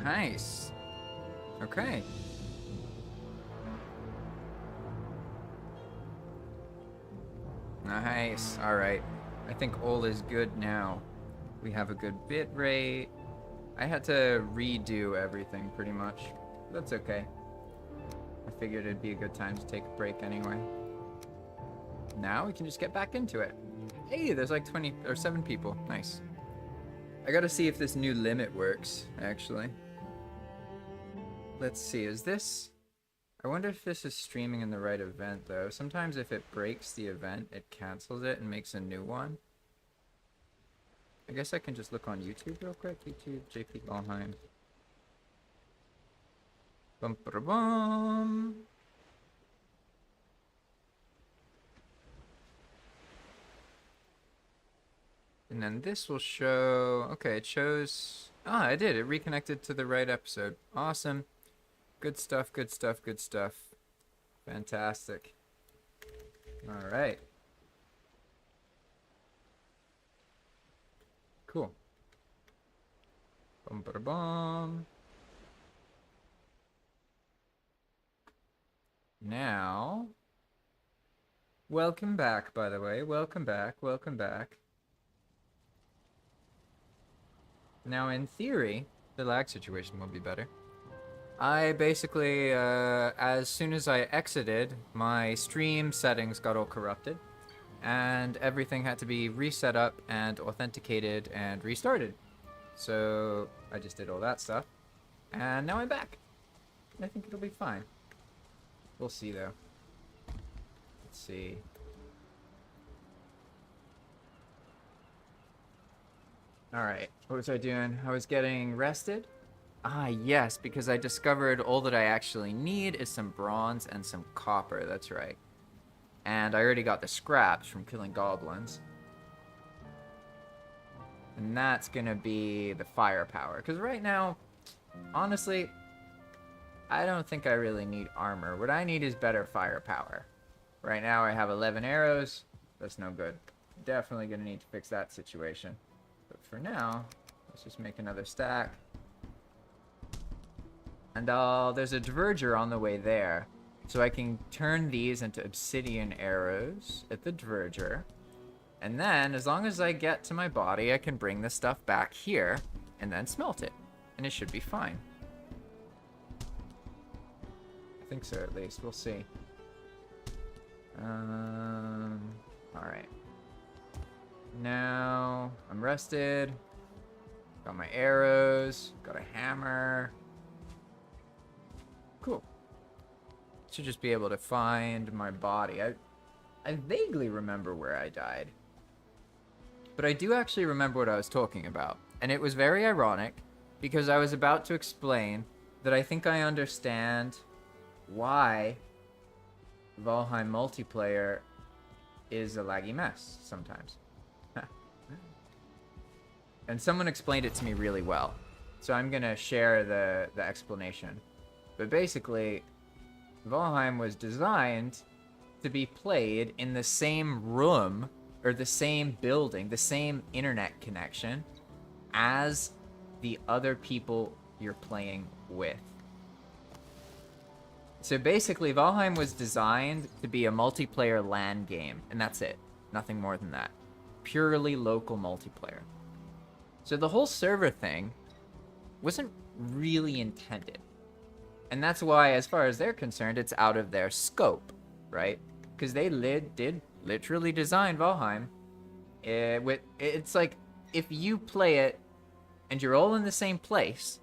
Nice. Okay. Nice. Alright. I think all is good now. We have a good bit rate. I had to redo everything pretty much. That's okay. I figured it'd be a good time to take a break anyway. Now we can just get back into it. Hey, there's like 20 or 7 people. Nice. I gotta see if this new limit works, actually. Let's see, is this... I wonder if this is streaming in the right event, though. Sometimes if it breaks the event, it cancels it and makes a new one. I guess I can just look on YouTube real quick. YouTube, JP Valheim. Bum ba bum. And then this will show... Okay, it shows... Ah, I did. It reconnected to the right episode. Awesome. Good stuff, good stuff, good stuff. Fantastic. Alright. Cool. Bum ba bum. Now... Welcome back, by the way. Welcome back, welcome back. Now, in theory, the lag situation will be better. I basically, as soon as I exited, my stream settings got all corrupted, and everything had to be reset up and authenticated and restarted. So I just did all that stuff, and now I'm back. I think it'll be fine. We'll see, though. Let's see. Alright, what was I doing? I was getting rested. Ah, yes, because I discovered all that I actually need is some bronze and some copper, that's right. And I already got the scraps from killing goblins. And that's gonna be the firepower. Because right now, honestly, I don't think I really need armor. What I need is better firepower. Right now I have 11 arrows. That's no good. Definitely gonna need to fix that situation. But for now, let's just make another stack. And there's a diverger on the way there. So I can turn these into obsidian arrows at the diverger. And then, as long as I get to my body, I can bring the stuff back here and then smelt it. And it should be fine. I think so, at least. We'll see. Alright. Now, I'm rested. Got my arrows. Got a hammer. Cool. Should just be able to find my body. I vaguely remember where I died. But I do actually remember what I was talking about. And it was very ironic, because I was about to explain that I think I understand why Valheim multiplayer is a laggy mess sometimes. And someone explained it to me really well. So I'm going to share the explanation. But basically, Valheim was designed to be played in the same room, or the same building, the same internet connection, as the other people you're playing with. So basically, Valheim was designed to be a multiplayer LAN game, and that's it. Nothing more than that. Purely local multiplayer. So the whole server thing wasn't really intended. And that's why, as far as they're concerned, it's out of their scope, right? Because they did literally design Valheim. It's like, if you play it and you're all in the same place,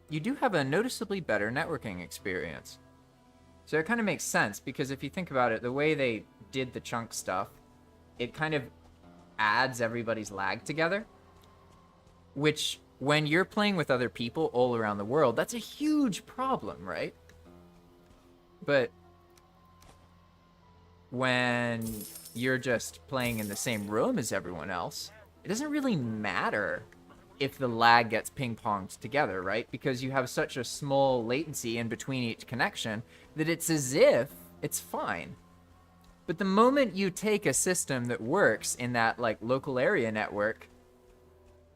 you do have a noticeably better networking experience. So it kind of makes sense, because if you think about it, the way they did the chunk stuff, it kind of adds everybody's lag together. Which, when you're playing with other people all around the world, that's a huge problem, right? But when you're just playing in the same room as everyone else, it doesn't really matter if the lag gets ping-ponged together, right? Because you have such a small latency in between each connection that it's as if it's fine. But the moment you take a system that works in that, local area network,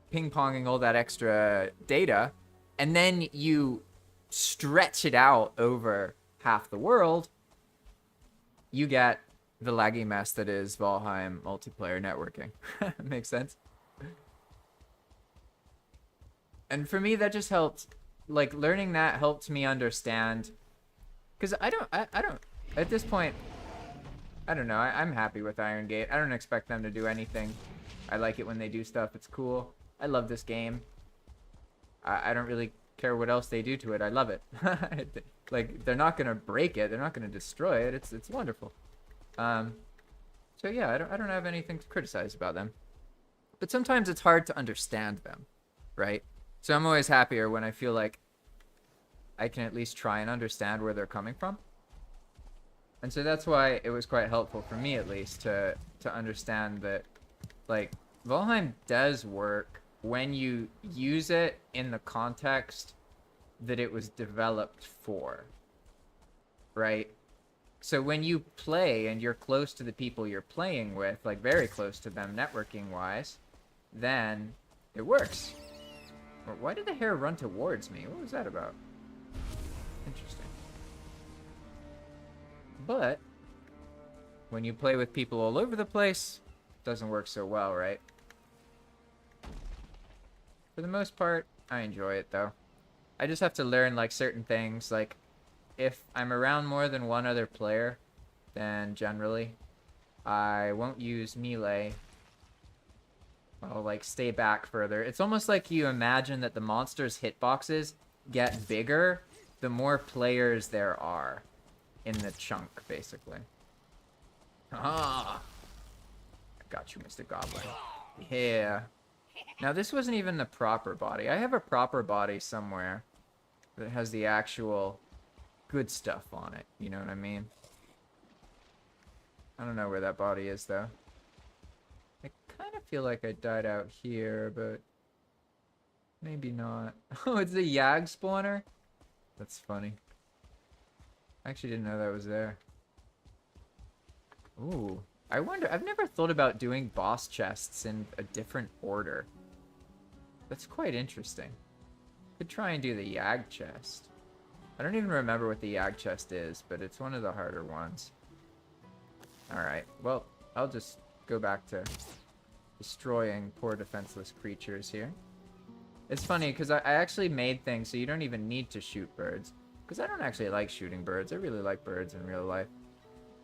ping-ponging all that extra data, and then you stretch it out over half the world, you get the laggy mess that is Valheim multiplayer networking. Makes sense? And for me, that just helped. Like, learning that helped me understand. Because I don't, at this point, I don't know. I'm happy with Iron Gate. I don't expect them to do anything. I like it when they do stuff. It's cool. I love this game. I don't really care what else they do to it. I love it. Like, they're not gonna break it. They're not gonna destroy it. It's wonderful. So yeah, I don't have anything to criticize about them. But sometimes it's hard to understand them, right? So I'm always happier when I feel like I can at least try and understand where they're coming from. And so that's why it was quite helpful for me, at least, to understand that, like, Valheim does work when you use it in the context that it was developed for, right? So when you play and you're close to the people you're playing with, like very close to them networking-wise, then it works. Why did the hare run towards me? What was that about? Interesting. But when you play with people all over the place, it doesn't work so well, right? For the most part, I enjoy it though. I just have to learn like certain things. Like if I'm around more than one other player, then generally I won't use melee. I'll like stay back further. It's almost like you imagine that the monster's hitboxes get bigger the more players there are in the chunk, basically. Ah! I got you, Mr. Goblin. Yeah. Now, this wasn't even the proper body. I have a proper body somewhere that has the actual good stuff on it. You know what I mean? I don't know where that body is, though. I kind of feel like I died out here, but maybe not. Oh, it's a Yag spawner? That's funny. I actually didn't know that was there. Ooh. I wonder, I've never thought about doing boss chests in a different order. That's quite interesting. Could try and do the Yag chest. I don't even remember what the Yag chest is, but it's one of the harder ones. Alright, well, I'll just go back to destroying poor defenseless creatures here. It's funny, because I actually made things so you don't even need to shoot birds. Because I don't actually like shooting birds. I really like birds in real life.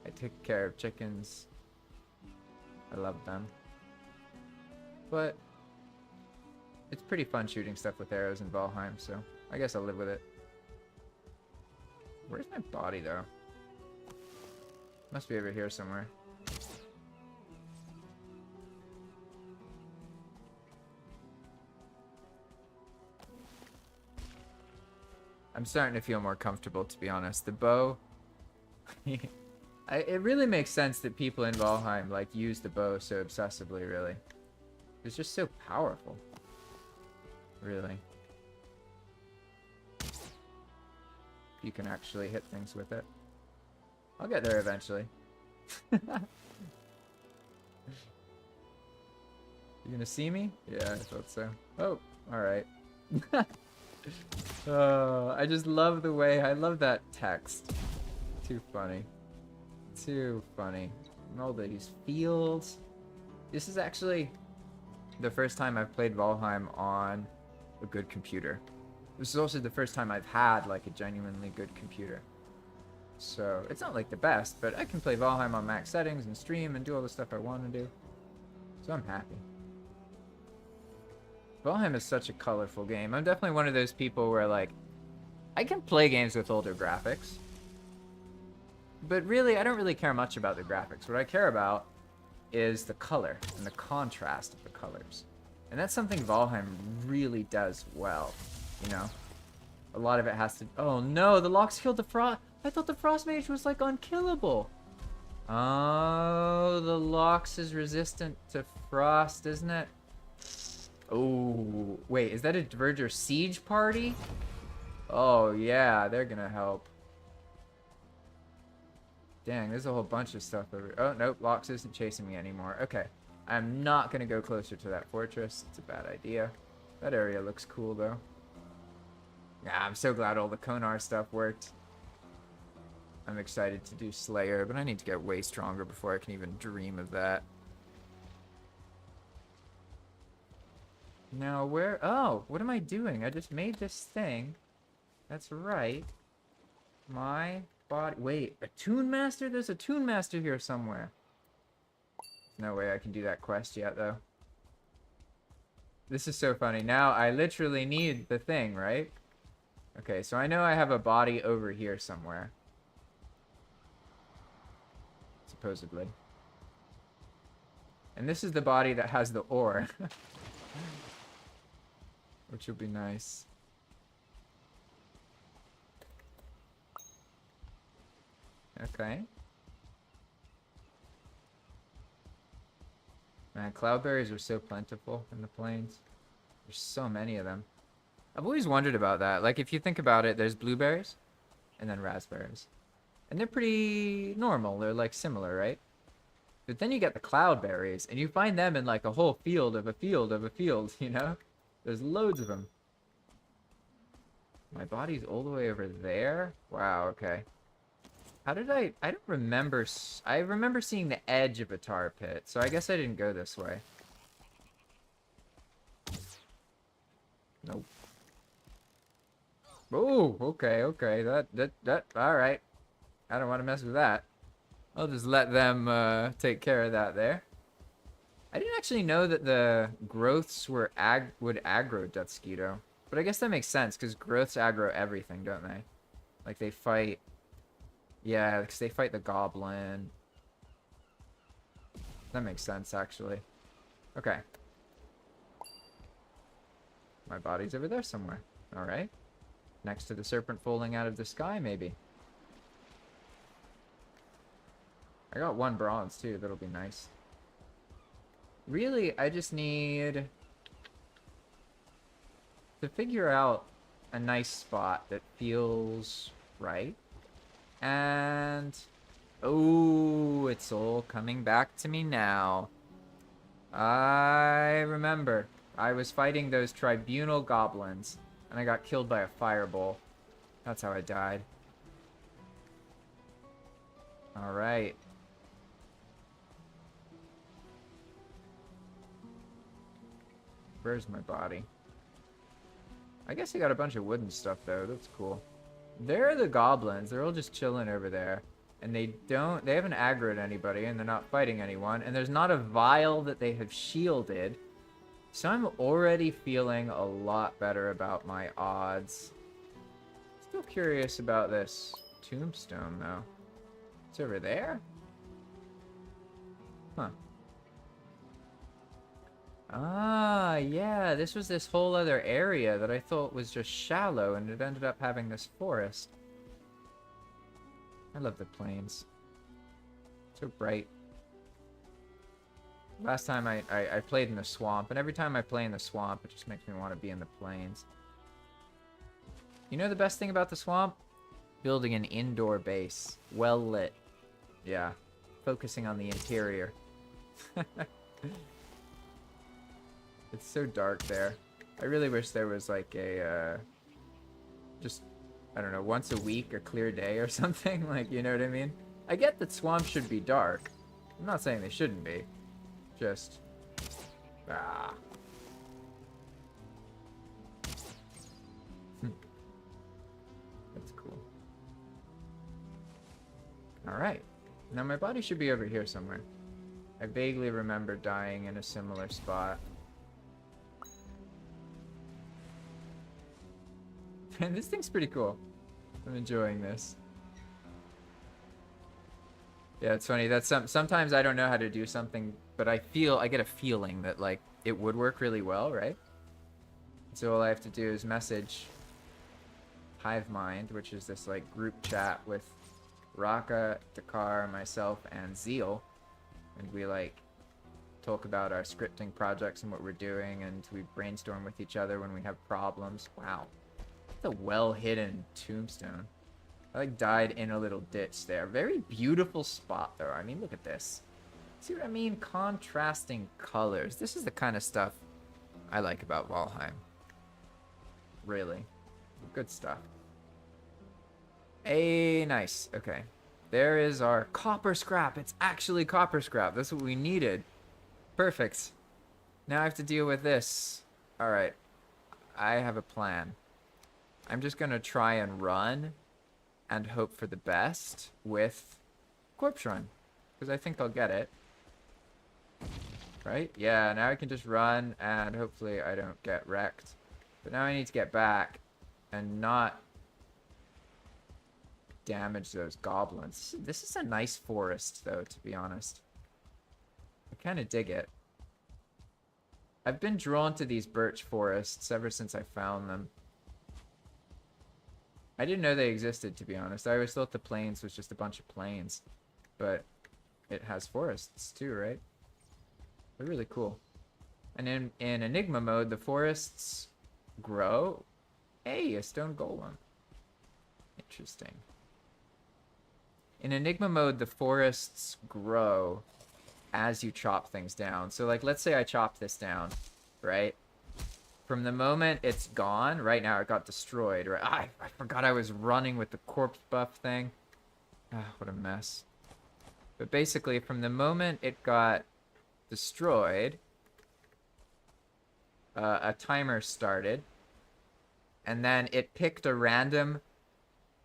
I take care of chickens. I love them. But it's pretty fun shooting stuff with arrows in Valheim, so I guess I'll live with it. Where's my body, though? Must be over here somewhere. I'm starting to feel more comfortable, to be honest. The bow... it really makes sense that people in Valheim, like, use the bow so obsessively, really. It's just so powerful. Really. You can actually hit things with it. I'll get there eventually. You gonna see me? Yeah, I thought so. Oh, alright. I just love the way, I love that text. Too funny. Too funny. And all these fields. This is actually the first time I've played Valheim on a good computer. This is also the first time I've had like a genuinely good computer. So it's not like the best, but I can play Valheim on max settings and stream and do all the stuff I want to do. So I'm happy. Valheim is such a colorful game. I'm definitely one of those people where like I can play games with older graphics. But really, I don't really care much about the graphics. What I care about is the color and the contrast of the colors. And that's something Valheim really does well, you know? A lot of it has to... Oh no, the Lox killed the Frost... I thought the Frost Mage was like unkillable. Oh, the Lox is resistant to Frost, isn't it? Oh, wait, is that a Verger Siege party? Oh yeah, they're gonna help. Dang, there's a whole bunch of stuff over... Oh, nope, Lox isn't chasing me anymore. Okay. I'm not going to go closer to that fortress. It's a bad idea. That area looks cool, though. Yeah, I'm so glad all the Konar stuff worked. I'm excited to do Slayer, but I need to get way stronger before I can even dream of that. Now, where... Oh, what am I doing? I just made this thing. That's right. My body... Wait, a Toon Master? There's a Toon Master here somewhere. No way I can do that quest yet, though. This is so funny. Now, I literally need the thing, right? Okay, so I know I have a body over here somewhere. Supposedly. And this is the body that has the ore. Which will be nice. Okay. Man, cloudberries are so plentiful in the plains. There's so many of them. I've always wondered about that. Like, if you think about it, there's blueberries and then raspberries. And they're pretty normal. They're, like, similar, right? But then you get the cloudberries, and you find them in, like, a whole field of a field of a field, you know? There's loads of them. My body's all the way over there? Wow, okay. How did I don't remember... I remember seeing the edge of a tar pit, so I guess I didn't go this way. Nope. Oh, okay, okay. That, alright. I don't want to mess with that. I'll just let them take care of that there. I didn't actually know that the growths would aggro Deathsquito. But I guess that makes sense, because growths aggro everything, don't they? Like, they fight... Yeah, because they fight the goblin. That makes sense, actually. Okay. My body's over there somewhere. Alright. Next to the serpent falling out of the sky, maybe. I got 1 bronze, too. That'll be nice. Really, I just need to figure out a nice spot that feels right. And... Oh, it's all coming back to me now. I remember. I was fighting those tribunal goblins, and I got killed by a fireball. That's how I died. Alright. Where's my body? I guess I got a bunch of wooden stuff, though. That's cool. They're the goblins. They're all just chilling over there. And they haven't aggroed anybody, and they're not fighting anyone. And there's not a vial that they have shielded. So I'm already feeling a lot better about my odds. Still curious about this tombstone, though. It's over there? Huh. Ah, yeah, this was this whole other area that I thought was just shallow, and it ended up having this forest. I love the plains. So bright. Last time I played in the swamp, and every time I play in the swamp, it just makes me want to be in the plains. You know the best thing about the swamp? Building an indoor base. Well lit. Yeah. Focusing on the interior. It's so dark there. I really wish there was like a, just, I don't know, once a week, a clear day or something. Like, you know what I mean? I get that swamps should be dark. I'm not saying they shouldn't be. Just, ah. That's cool. Alright. Now my body should be over here somewhere. I vaguely remember dying in a similar spot. And this thing's pretty cool. I'm enjoying this. Yeah, it's funny. That's sometimes I don't know how to do something, but I get a feeling that like it would work really well, right? So all I have to do is message Hive Mind, which is this like group chat with Raka, Dakar, myself, and Zeal, and we like talk about our scripting projects and what we're doing, and we brainstorm with each other when we have problems. Wow. A well-hidden tombstone. I like died in a little ditch there. Very beautiful spot though. I mean, look at this. See what I mean? Contrasting colors. This is the kind of stuff I like about Valheim. Really. Good stuff. Hey, nice. Okay. There is our copper scrap. It's actually copper scrap. That's what we needed. Perfect. Now I have to deal with this. Alright. I have a plan. I'm just gonna try and run and hope for the best with Corpse Run. Because I think I'll get it. Right? Yeah, now I can just run and hopefully I don't get wrecked. But now I need to get back and not damage those goblins. This is a nice forest, though, to be honest. I kind of dig it. I've been drawn to these birch forests ever since I found them. I didn't know they existed, to be honest. I always thought the plains was just a bunch of plains. But it has forests, too, right? They're really cool. And in Enigma mode, the forests grow. Hey, a stone golem. Interesting. In Enigma mode, the forests grow as you chop things down. So, like, let's say I chop this down, right? From the moment it's gone, right now it got destroyed, right? I forgot I was running with the corpse buff thing. Ah, what a mess. But basically, from the moment it got destroyed, a timer started, and then it picked a random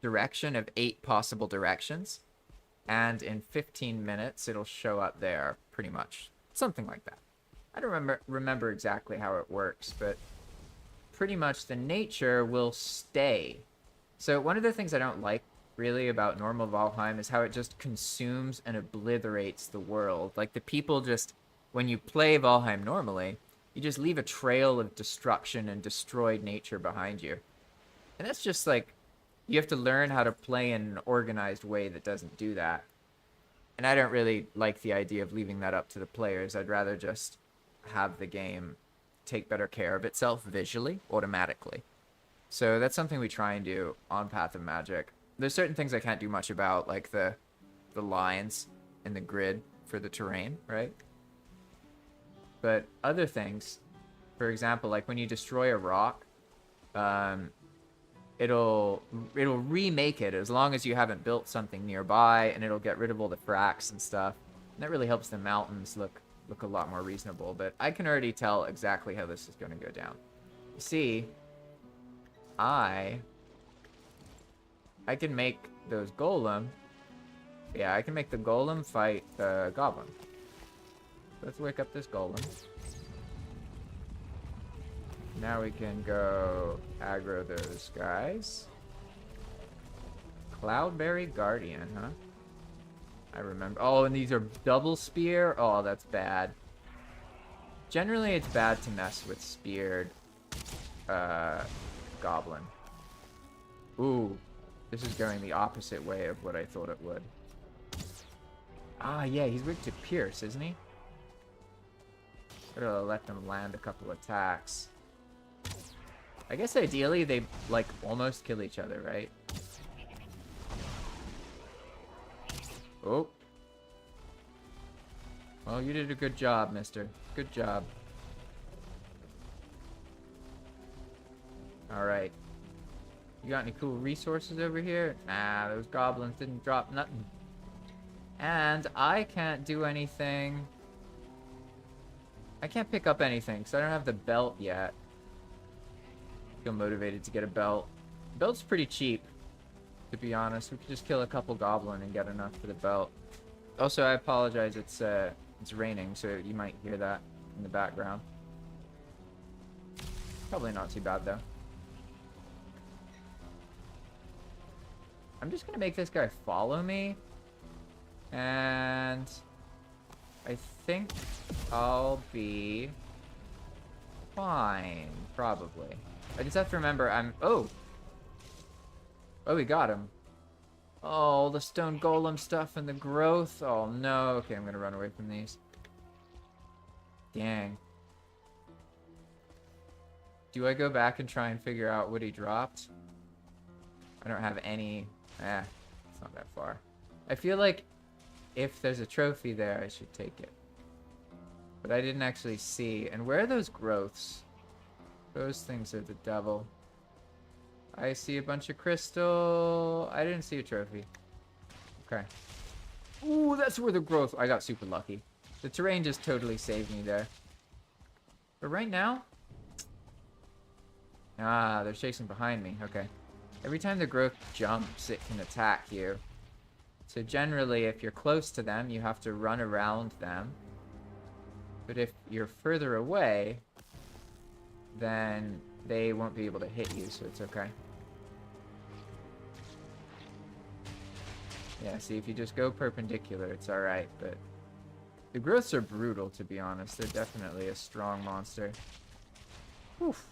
direction of 8 possible directions, and in 15 minutes it'll show up there, pretty much. Something like that. I don't remember exactly how it works, but pretty much the nature will stay. So one of the things I don't like really about normal Valheim is how it just consumes and obliterates the world. Like, the people just, when you play Valheim normally, you just leave a trail of destruction and destroyed nature behind you. And that's just like, you have to learn how to play in an organized way that doesn't do that. And I don't really like the idea of leaving that up to the players. I'd rather just have the game take better care of itself visually, automatically. So that's something we try and do on Path of Magic. There's certain things I can't do much about, like the lines in the grid for the terrain, right? But other things, for example, like when you destroy a rock, it'll remake it as long as you haven't built something nearby, and it'll get rid of all the cracks and stuff. And that really helps the mountains look a lot more reasonable. But I can already tell exactly how this is going to go down. You see, I can make those golem. Yeah, I can make the golem fight the goblin. Let's wake up this golem. Now we can go aggro those guys. Cloudberry Guardian, huh? I remember. Oh, and these are double spear? Oh, that's bad. Generally, it's bad to mess with speared goblin. Ooh, this is going the opposite way of what I thought it would. Ah, yeah, he's weak to pierce, isn't he? Gotta let them land a couple attacks. I guess ideally they, like, almost kill each other, right? Oh. Well, you did a good job, mister. Good job. Alright. You got any cool resources over here? Nah, those goblins didn't drop nothing. And I can't do anything. I can't pick up anything, because I don't have the belt yet. Feel motivated to get a belt. Belt's pretty cheap, to be honest. We could just kill a couple goblin and get enough for the belt. Also, I apologize, it's raining, so you might hear that in the background. Probably not too bad, though. I'm just gonna make this guy follow me. And I think I'll be fine, probably. I just have to remember Oh, we got him. Oh, the stone golem stuff and the growth. Oh, no. Okay, I'm gonna run away from these. Dang. Do I go back and try and figure out what he dropped? I don't have any... it's not that far. I feel like if there's a trophy there, I should take it. But I didn't actually see. And where are those growths? Those things are the devil. I see a bunch of crystal. I didn't see a trophy. Okay. Ooh, that's where the growth... I got super lucky. The terrain just totally saved me there. But right now... Ah, they're chasing behind me. Okay. Every time the growth jumps, it can attack you. So generally, if you're close to them, you have to run around them. But if you're further away, then they won't be able to hit you, so it's okay. Yeah, see, if you just go perpendicular, it's alright, but... The growths are brutal, to be honest. They're definitely a strong monster. Oof.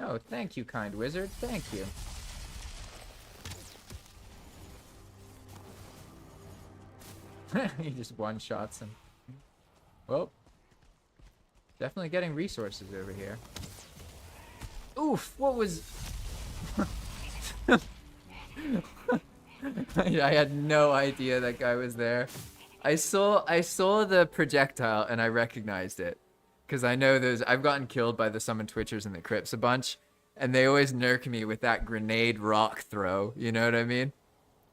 Oh, thank you, kind wizard. Thank you. He just one-shots him. Well, definitely getting resources over here. Oof, what was... I had no idea that guy was there. I saw the projectile and I recognized it. Because I know I've gotten killed by the summon twitchers and the crypts a bunch. And they always nerk me with that grenade rock throw. You know what I mean?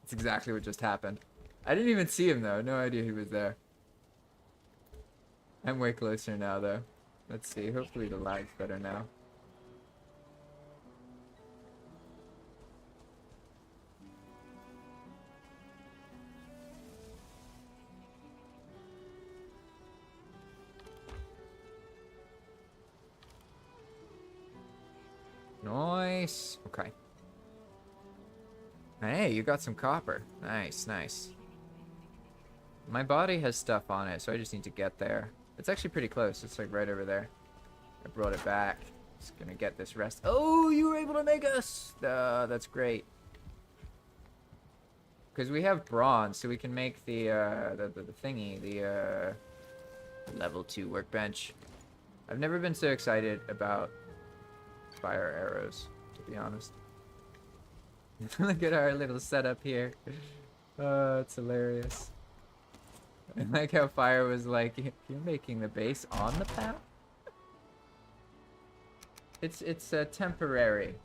It's exactly what just happened. I didn't even see him though. No idea he was there. I'm way closer now though. Let's see. Hopefully the lag's better now. Nice. Okay. Hey, you got some copper. Nice, nice. My body has stuff on it, so I just need to get there. It's actually pretty close. It's like right over there. I brought it back. Just gonna get this rest. Oh, you were able to make us! That's great. Because we have bronze, so we can make the thingy, the level 2 workbench. I've never been so excited about fire arrows, to be honest. Look at our little setup here. Oh, it's hilarious. I like how fire was like, you're making the base on the path? It's a temporary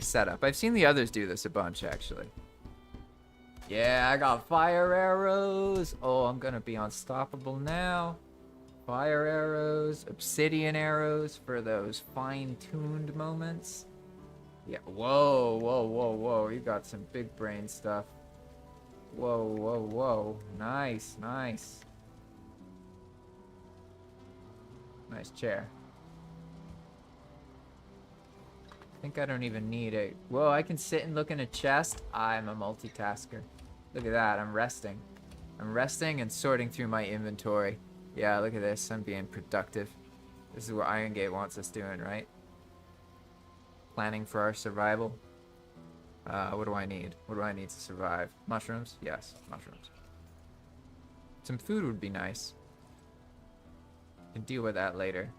setup. I've seen the others do this a bunch, actually. Yeah, I got fire arrows. Oh, I'm gonna be unstoppable now. Fire arrows, obsidian arrows for those fine-tuned moments. Yeah, whoa, whoa, whoa, whoa. You got some big brain stuff. Whoa, whoa, whoa. Nice, nice. Nice chair. I think I don't even need it. Whoa, I can sit and look in a chest. I'm a multitasker. Look at that, I'm resting. I'm resting and sorting through my inventory. Yeah, look at this, I'm being productive. This is what Iron Gate wants us doing, right? Planning for our survival. What do I need? What do I need to survive? Mushrooms? Yes, mushrooms. Some food would be nice. Can deal with that later.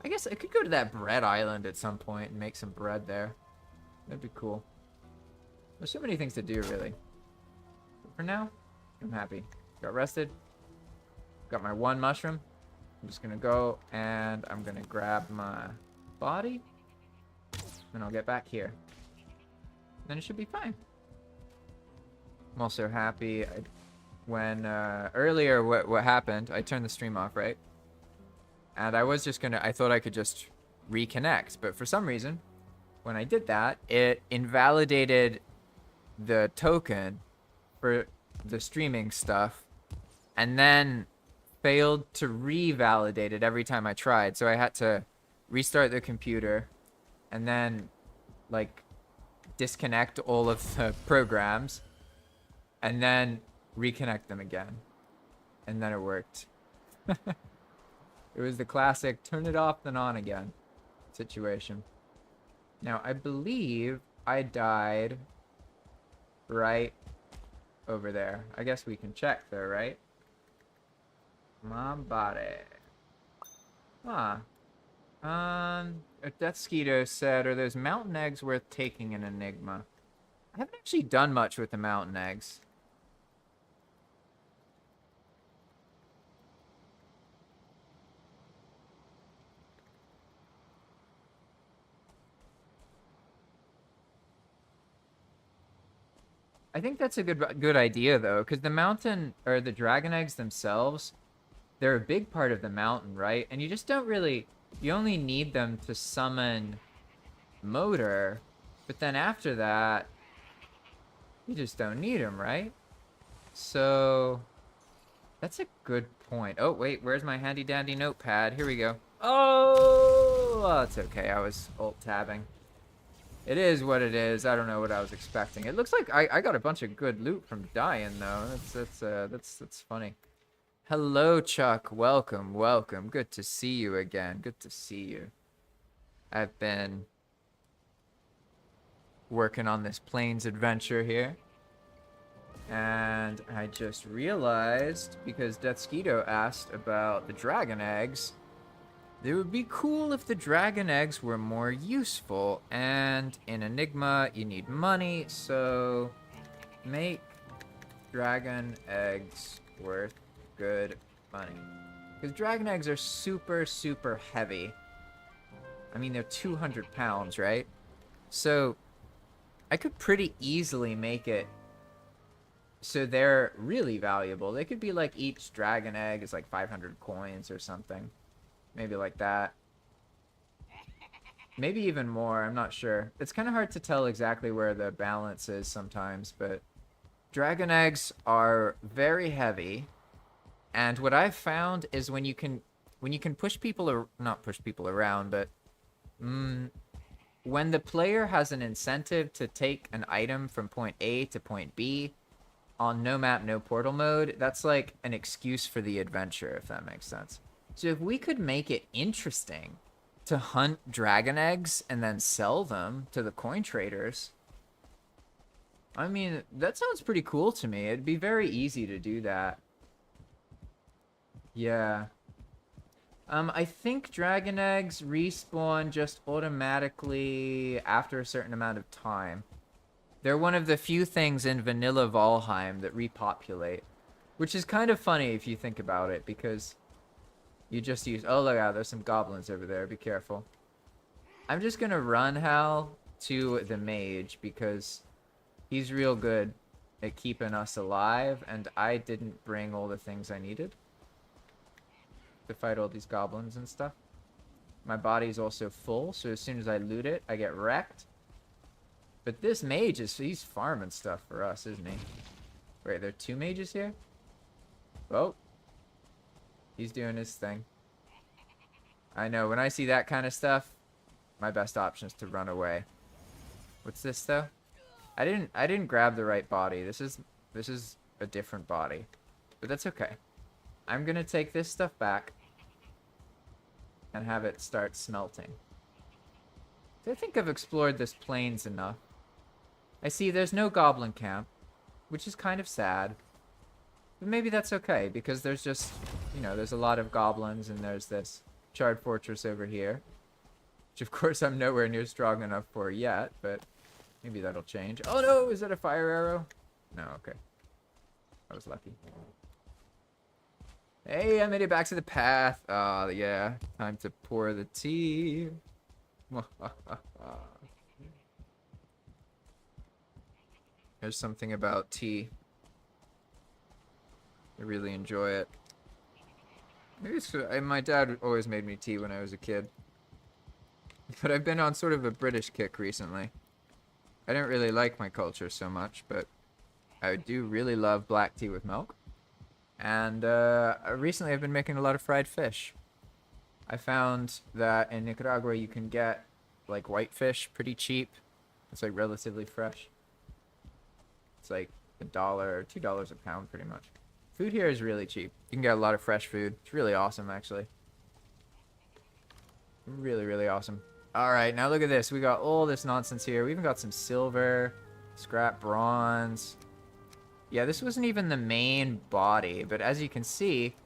I guess I could go to that bread island at some point and make some bread there. That'd be cool. There's so many things to do, really. But for now, I'm happy. Got rested. Got my one mushroom. I'm just gonna go and I'm gonna grab my body. And I'll get back here. Then it should be fine. I'm also happy when earlier what happened, I turned the stream off, right? And I was just gonna, I thought I could just reconnect, but for some reason, when I did that, it invalidated the token for the streaming stuff, and then failed to revalidate it every time I tried. So I had to restart the computer, and then, like, disconnect all of the programs, and then reconnect them again. And then it worked. It was the classic turn it off then on again situation. Now, I believe I died right over there. I guess we can check there, right? My body. Huh. Deathskeeto said, are those mountain eggs worth taking in Enigma? I haven't actually done much with the mountain eggs. I think that's a good idea though, because the mountain or the dragon eggs themselves, they're a big part of the mountain, right? And you just don't really, you only need them to summon Motor, but then after that, you just don't need them, right? So that's a good point. Oh wait, where's my handy dandy notepad? Here we go. Oh, it's okay. I was alt tabbing. It is what it is. I don't know what I was expecting. It looks like I got a bunch of good loot from dying though. That's funny. Hello, Chuck. Welcome, welcome. Good to see you again. Good to see you. I've been working on this plains adventure here. And I just realized, because Deathsquito asked about the dragon eggs, it would be cool if the dragon eggs were more useful. And in Enigma, you need money, so make dragon eggs worth good money. Because dragon eggs are super, super heavy. I mean, they're 200 pounds, right? So I could pretty easily make it so they're really valuable. They could be like each dragon egg is like 500 coins or something. Maybe like that. Maybe even more, I'm not sure. It's kind of hard to tell exactly where the balance is sometimes, but dragon eggs are very heavy. And what I've found is when you can push people, or not push people around, but when the player has an incentive to take an item from point A to point B on no map, no portal mode, that's like an excuse for the adventure, if that makes sense. So if we could make it interesting to hunt dragon eggs and then sell them to the coin traders, I mean, that sounds pretty cool to me. It'd be very easy to do that. Yeah. I think dragon eggs respawn just automatically after a certain amount of time. They're one of the few things in vanilla Valheim that repopulate, which is kind of funny if you think about it, because you just use... Oh, look out, there's some goblins over there. Be careful. I'm just going to run Hal to the mage, because he's real good at keeping us alive, and I didn't bring all the things I needed to fight all these goblins and stuff. My body's also full, so as soon as I loot it, I get wrecked. But this mage he's farming stuff for us, isn't he? Wait, there are two mages here? Oh. He's doing his thing. I know, when I see that kind of stuff, my best option is to run away. What's this though? I didn't grab the right body. This is a different body. But that's okay. I'm gonna take this stuff back and have it start smelting. So I think I've explored this plains enough. I see there's no goblin camp, which is kind of sad. But maybe that's okay, because there's just, you know, there's a lot of goblins, and there's this charred fortress over here. Which, of course, I'm nowhere near strong enough for yet, but maybe that'll change. Oh no, is that a fire arrow? No, okay. I was lucky. Hey, I made it back to the path. Oh, yeah. Time to pour the tea. There's something about tea. I really enjoy it. Maybe it's, my dad always made me tea when I was a kid. But I've been on sort of a British kick recently. I don't really like my culture so much, but I do really love black tea with milk. And recently I've been making a lot of fried fish. I found that in Nicaragua you can get like whitefish pretty cheap. It's like relatively fresh. It's like $1 or $2 a pound pretty much. Food here is really cheap. You can get a lot of fresh food. It's really awesome actually. Really, really awesome. Alright, now look at this. We got all this nonsense here. We even got some silver, scrap bronze. Yeah, this wasn't even the main body, but as you can see,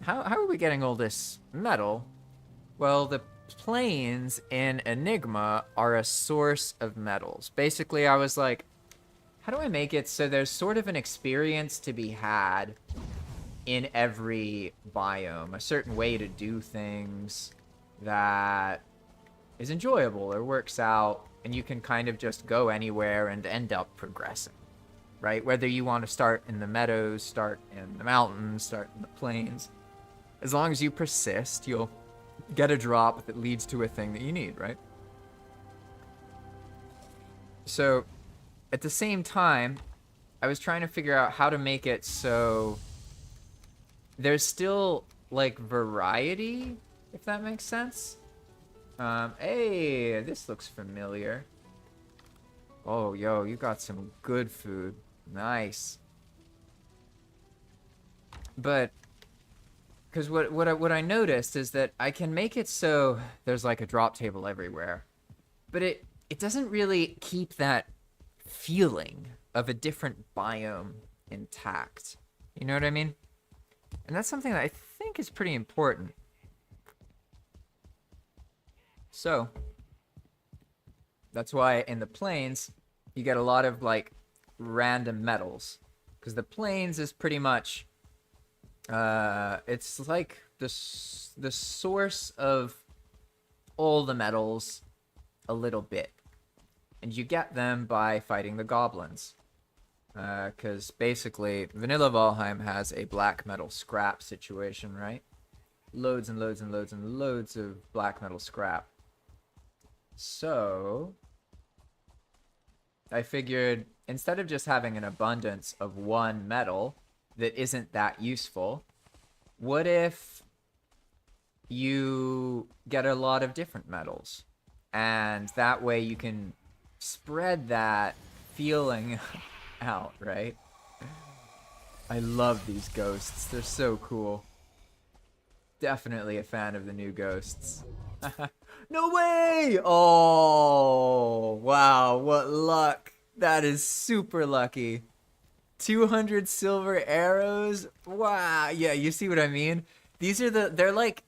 how are we getting all this metal? Well, the plains in Enigma are a source of metals. Basically, I was like, how do I make it so there's sort of an experience to be had in every biome? A certain way to do things that is enjoyable or works out, and you can kind of just go anywhere and end up progressing. right? Whether you want to start in the meadows, start in the mountains, start in the plains. As long as you persist, you'll get a drop that leads to a thing that you need, right? So, at the same time, I was trying to figure out how to make it so there's still, like, variety, if that makes sense. Hey, this looks familiar. Oh, yo, you got some good food. Nice. But, because what I noticed is that I can make it so there's, like, a drop table everywhere. But it doesn't really keep that feeling of a different biome intact. You know what I mean? And that's something that I think is pretty important. So, that's why in the plains, you get a lot of, like, random metals. Because the plains is pretty much, it's like the source of all the metals a little bit. And you get them by fighting the goblins. Because basically, Vanilla Valheim has a black metal scrap situation, right? Loads and loads and loads and loads of black metal scrap. So, I figured instead of just having an abundance of one metal that isn't that useful, what if you get a lot of different metals? And that way you can spread that feeling out, right? I love these ghosts. They're so cool. Definitely a fan of the new ghosts. No way! Oh, wow, what luck. That is super lucky. 200 silver arrows? Wow. Yeah, you see what I mean? These are they're like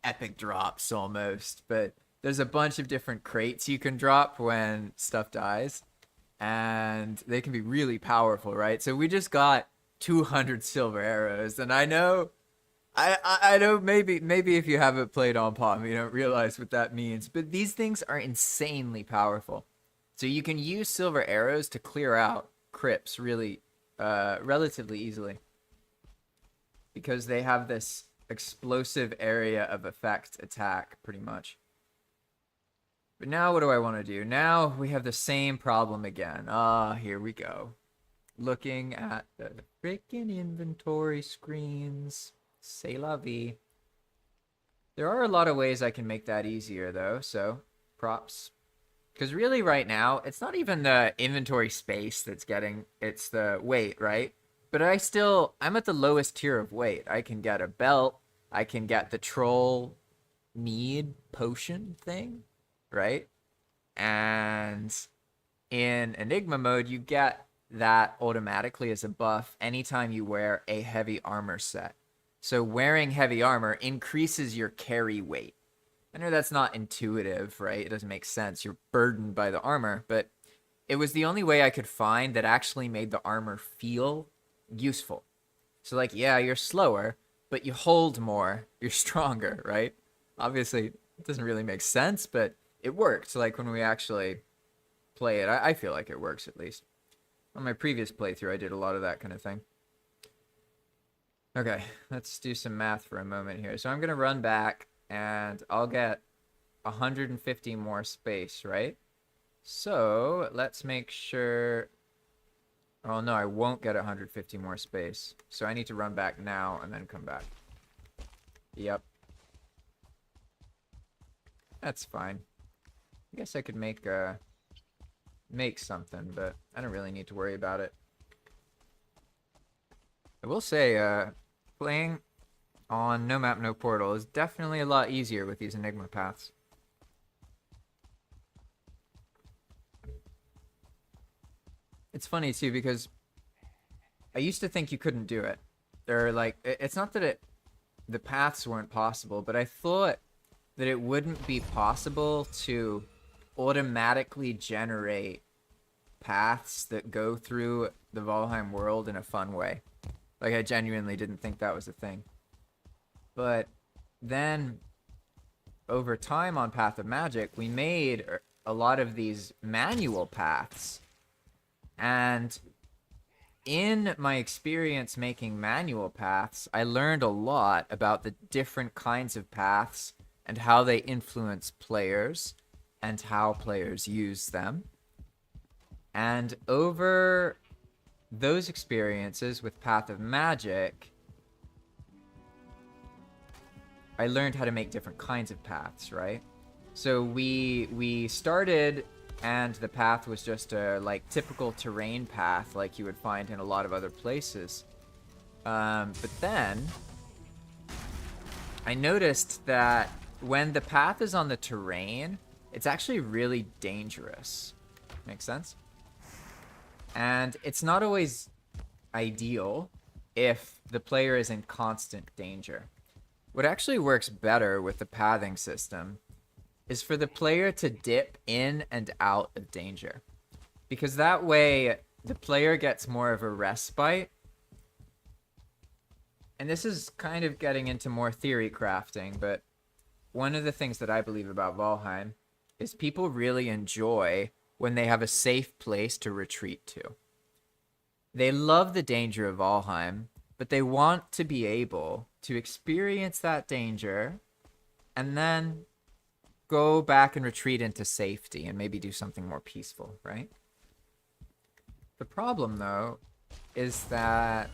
epic drops almost, but there's a bunch of different crates you can drop when stuff dies. And they can be really powerful, right? So we just got 200 silver arrows, and I know maybe if you haven't played on Palm, you don't realize what that means. But these things are insanely powerful. So you can use silver arrows to clear out crypts really relatively easily. Because they have this explosive area of effect attack, pretty much. But now what do I want to do? Now we have the same problem again. Ah, here we go. Looking at the freaking inventory screens. C'est la vie. There are a lot of ways I can make that easier, though, so props. Because really, right now, it's not even the inventory space that's getting, it's the weight, right? But I'm at the lowest tier of weight. I can get a belt, I can get the troll mead potion thing, right? And in Enigma mode, you get that automatically as a buff anytime you wear a heavy armor set. So wearing heavy armor increases your carry weight. I know that's not intuitive, right? It doesn't make sense. You're burdened by the armor, but it was the only way I could find that actually made the armor feel useful. So like, yeah, you're slower, but you hold more. You're stronger, right? Obviously, it doesn't really make sense, but it worked. So like when we actually play it, I feel like it works at least. On my previous playthrough, I did a lot of that kind of thing. Okay, let's do some math for a moment here. So I'm going to run back, and I'll get 150 more space, right? So let's make sure... Oh, no, I won't get 150 more space. So I need to run back now and then come back. Yep. That's fine. I guess I could make something, but I don't really need to worry about it. I will say, playing on No Map, No Portal is definitely a lot easier with these Enigma paths. It's funny, too, because I used to think you couldn't do it. They're like, it's not that the paths weren't possible, but I thought that it wouldn't be possible to automatically generate paths that go through the Valheim world in a fun way. Like, I genuinely didn't think that was a thing. But then, over time on Path of Magic, we made a lot of these manual paths. And in my experience making manual paths, I learned a lot about the different kinds of paths and how they influence players and how players use them. And over those experiences with Path of Magic, I learned how to make different kinds of paths, right? So we started, and the path was just a like typical terrain path like you would find in a lot of other places. But then I noticed that when the path is on the terrain, it's actually really dangerous. Makes sense? And it's not always ideal if the player is in constant danger. What actually works better with the pathing system is for the player to dip in and out of danger. Because that way, the player gets more of a respite. And this is kind of getting into more theory crafting, but one of the things that I believe about Valheim is people really enjoy when they have a safe place to retreat to. They love the danger of Valheim, but they want to be able to experience that danger and then go back and retreat into safety and maybe do something more peaceful, right? The problem, though, is that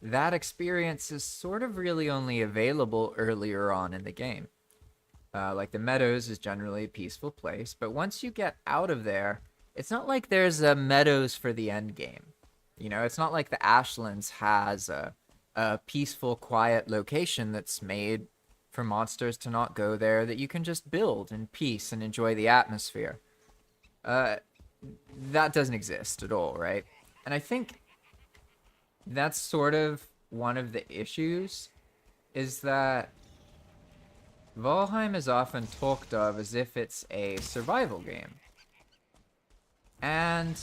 that experience is sort of really only available earlier on in the game. Like the Meadows is generally a peaceful place, but once you get out of there, it's not like there's a Meadows for the end game. You know, it's not like the Ashlands has a peaceful, quiet location that's made for monsters to not go there, that you can just build in peace and enjoy the atmosphere. That doesn't exist at all, right? And I think that's sort of one of the issues, is that Valheim is often talked of as if it's a survival game. And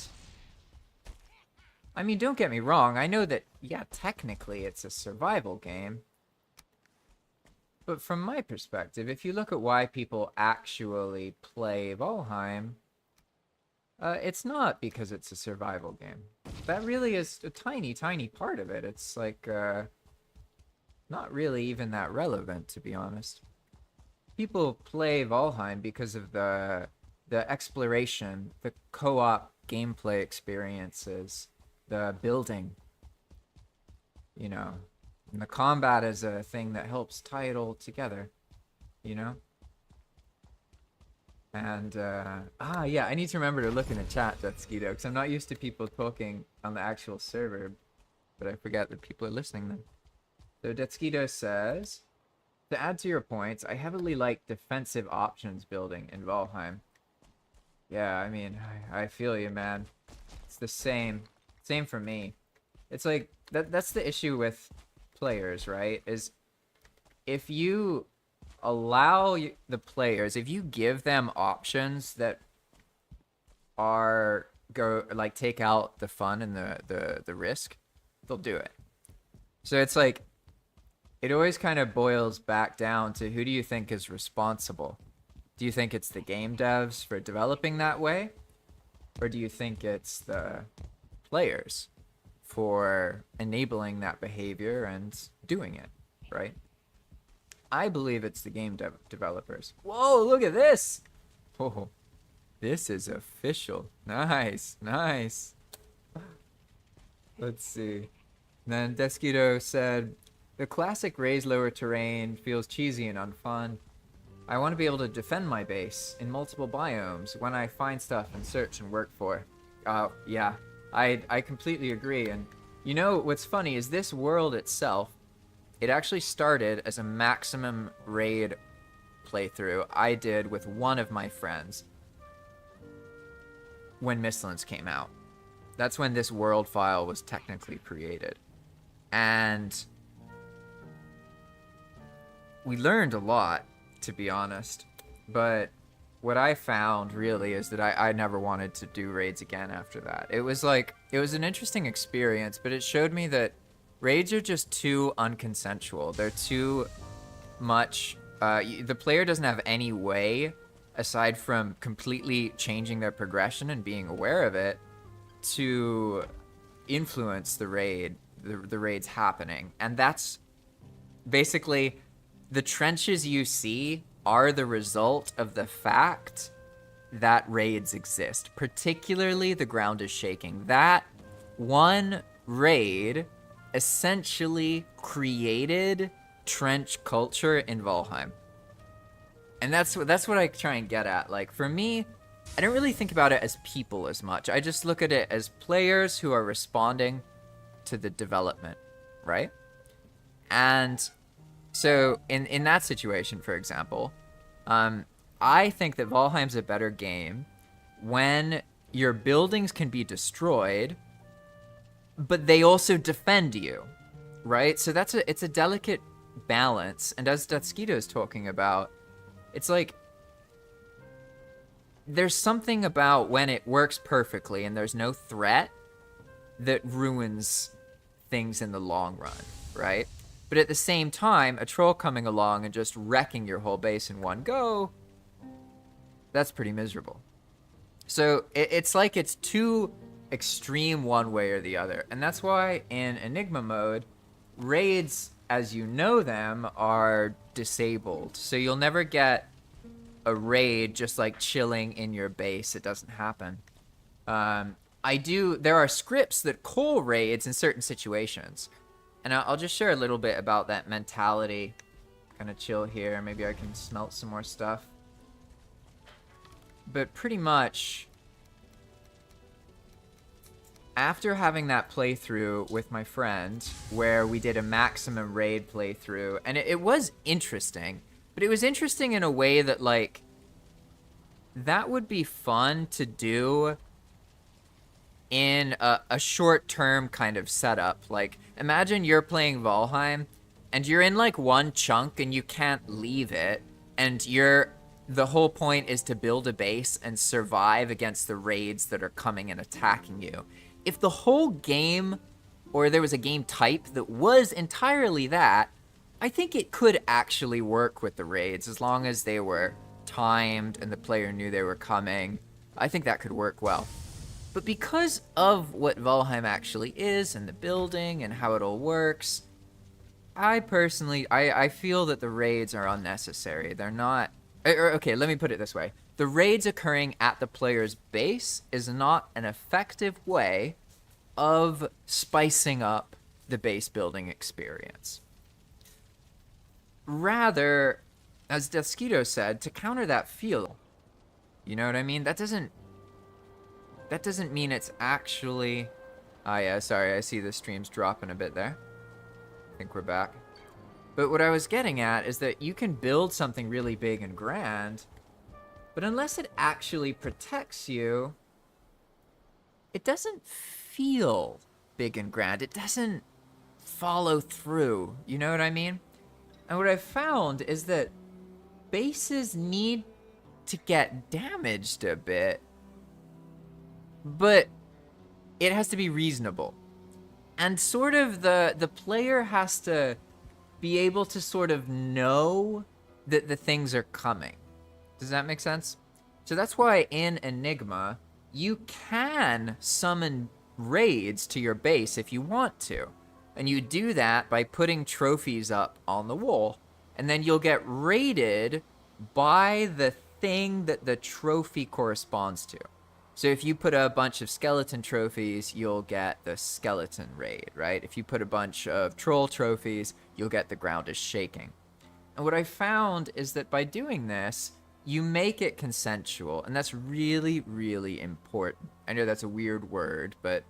I mean, don't get me wrong, I know that, yeah, technically it's a survival game. But from my perspective, if you look at why people actually play Valheim, it's not because it's a survival game. That really is a tiny, tiny part of it. It's like, not really even that relevant, to be honest. People play Valheim because of the exploration, the co-op gameplay experiences, the building, you know. And the combat is a thing that helps tie it all together, you know? And, yeah, I need to remember to look in the chat, Jetskeeto, because I'm not used to people talking on the actual server, but I forget that people are listening then. So Jetskeeto says, to add to your points, I heavily like defensive options building in Valheim. Yeah, I mean, I feel you, man. It's the same. Same for me. It's like, that's the issue with players, right? Is if you allow the players, if you give them options that are take out the fun and the risk, they'll do it. So it's like, it always kind of boils back down to, who do you think is responsible? Do you think it's the game devs for developing that way? Or do you think it's the players for enabling that behavior and doing it, right? I believe it's the game developers. Whoa, look at this! Oh, this is official. Nice, nice. Let's see. Then Desquito said, the classic raise lower terrain feels cheesy and unfun. I want to be able to defend my base in multiple biomes when I find stuff and search and work for. Yeah, I completely agree. And you know what's funny is this world itself, it actually started as a maximum raid playthrough I did with one of my friends when Mistlands came out. That's when this world file was technically created. And we learned a lot, to be honest, but what I found really is that I never wanted to do raids again after that. It was an interesting experience, but it showed me that raids are just too unconsensual. They're too much, the player doesn't have any way, aside from completely changing their progression and being aware of it, to influence the raids happening. And that's basically the trenches you see are the result of the fact that raids exist. Particularly the ground is shaking. That one raid essentially created trench culture in Valheim. And that's what I try and get at. Like, for me, I don't really think about it as people as much. I just look at it as players who are responding to the development, right? And so in that situation, for example, I think that Valheim's a better game when your buildings can be destroyed, but they also defend you, right? So it's a delicate balance. And as Datsukito's talking about, it's like there's something about when it works perfectly and there's no threat that ruins things in the long run, right? But at the same time, a troll coming along and just wrecking your whole base in one go, that's pretty miserable. So it's like it's too extreme one way or the other. And that's why in Enigma mode, raids, as you know them, are disabled. So you'll never get a raid just like chilling in your base. It doesn't happen. There are scripts that call raids in certain situations. And I'll just share a little bit about that mentality. Kind of chill here. Maybe I can smelt some more stuff. But pretty much, after having that playthrough with my friend, where we did a maximum raid playthrough, and it was interesting, but it was interesting in a way that, like, that would be fun to do in a short-term kind of setup. Like, imagine you're playing Valheim, and you're in, like, one chunk, and you can't leave it, and the whole point is to build a base and survive against the raids that are coming and attacking you. If the whole game, or there was a game type that was entirely that, I think it could actually work with the raids as long as they were timed and the player knew they were coming. I think that could work well. But because of what Valheim actually is and the building and how it all works, I personally, I feel that the raids are unnecessary. They're not... Okay, let me put it this way. The raids occurring at the player's base is not an effective way of spicing up the base building experience. Rather, as Datsukito said, to counter that feel. You know what I mean? That doesn't mean it's actually... Ah, yeah, sorry, I see the stream's dropping a bit there. I think we're back. But what I was getting at is that you can build something really big and grand, but unless it actually protects you, it doesn't feel big and grand. It doesn't follow through. You know what I mean? And what I've found is that bases need to get damaged a bit, but it has to be reasonable. And sort of the player has to be able to sort of know that the things are coming. Does that make sense? So that's why in Enigma, you can summon raids to your base if you want to. And you do that by putting trophies up on the wall. And then you'll get raided by the thing that the trophy corresponds to. So if you put a bunch of skeleton trophies, you'll get the skeleton raid, right? If you put a bunch of troll trophies, you'll get the ground is shaking. And what I found is that by doing this, you make it consensual, and that's really, really important. I know that's a weird word, but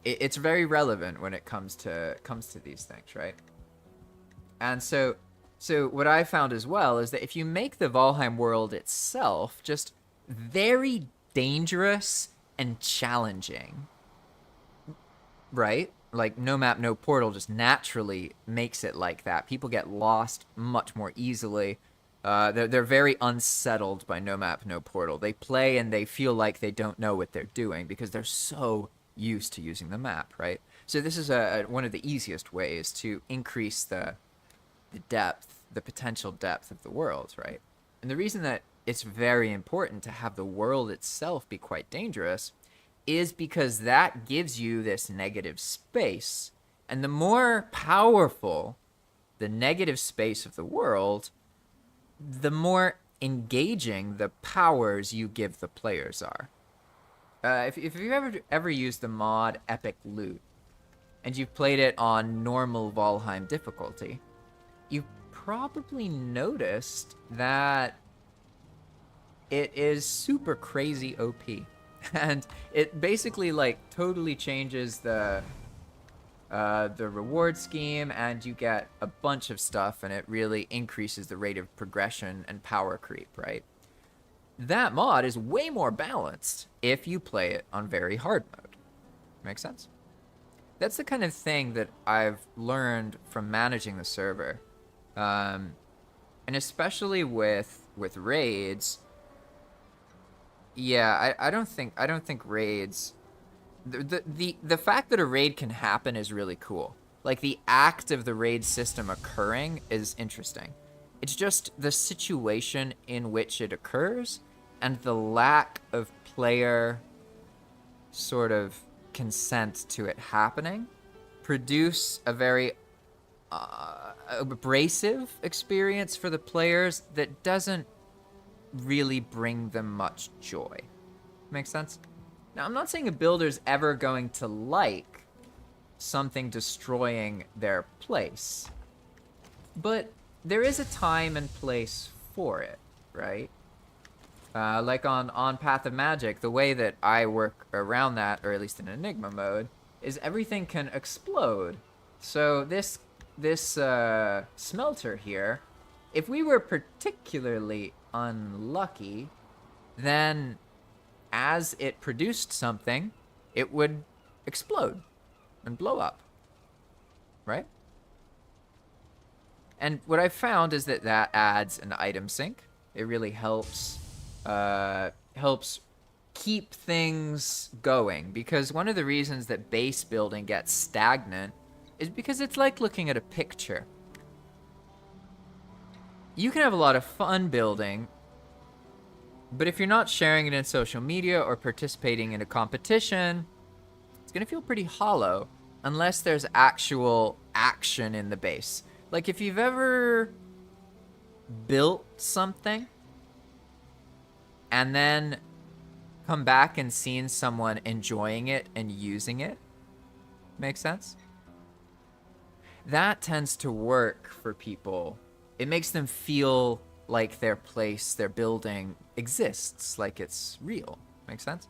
it's very relevant when it comes to these things, right? And so what I found as well is that if you make the Valheim world itself just very dangerous and challenging, right? Like, no map, no portal just naturally makes it like that. People get lost much more easily. They're very unsettled by no map, no portal. They play and they feel like they don't know what they're doing because they're so used to using the map, right? So this is one of the easiest ways to increase the depth, the potential depth of the world, right? And the reason that it's very important to have the world itself be quite dangerous is because that gives you this negative space. And the more powerful the negative space of the world, the more engaging the powers you give the players are. If you've ever used the mod Epic Loot, and you've played it on normal Valheim difficulty, you've probably noticed that it is super crazy OP. And it basically, like, totally changes the reward scheme, and you get a bunch of stuff, and it really increases the rate of progression and power creep, right? That mod is way more balanced if you play it on very hard mode. Make sense? That's the kind of thing that I've learned from managing the server. And especially with raids, yeah, I don't think raids, the fact that a raid can happen is really cool. Like, the act of the raid system occurring is interesting. It's just the situation in which it occurs and the lack of player sort of consent to it happening produce a very abrasive experience for the players that doesn't really bring them much joy. Makes sense? Now, I'm not saying a builder's ever going to like something destroying their place, but there is a time and place for it, right? Like on Path of Magic, the way that I work around that, or at least in Enigma mode, is everything can explode. So this smelter here, if we were particularly unlucky, then as it produced something, it would explode and blow up, right? And what I've found is that adds an item sink. It really helps keep things going, because one of the reasons that base building gets stagnant is because it's like looking at a picture. You can have a lot of fun building, but if you're not sharing it in social media or participating in a competition, it's gonna feel pretty hollow unless there's actual action in the base. Like, if you've ever built something and then come back and seen someone enjoying it and using it, makes sense? That tends to work for people. It makes them feel like their place, their building exists, like it's real. Makes sense?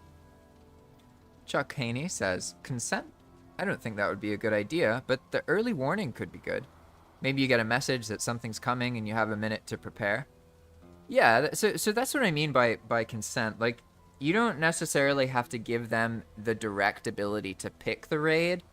Chuck Haney says, consent? I don't think that would be a good idea, but the early warning could be good. Maybe you get a message that something's coming and you have a minute to prepare. Yeah, so that's what I mean by consent. Like, you don't necessarily have to give them the direct ability to pick the raid,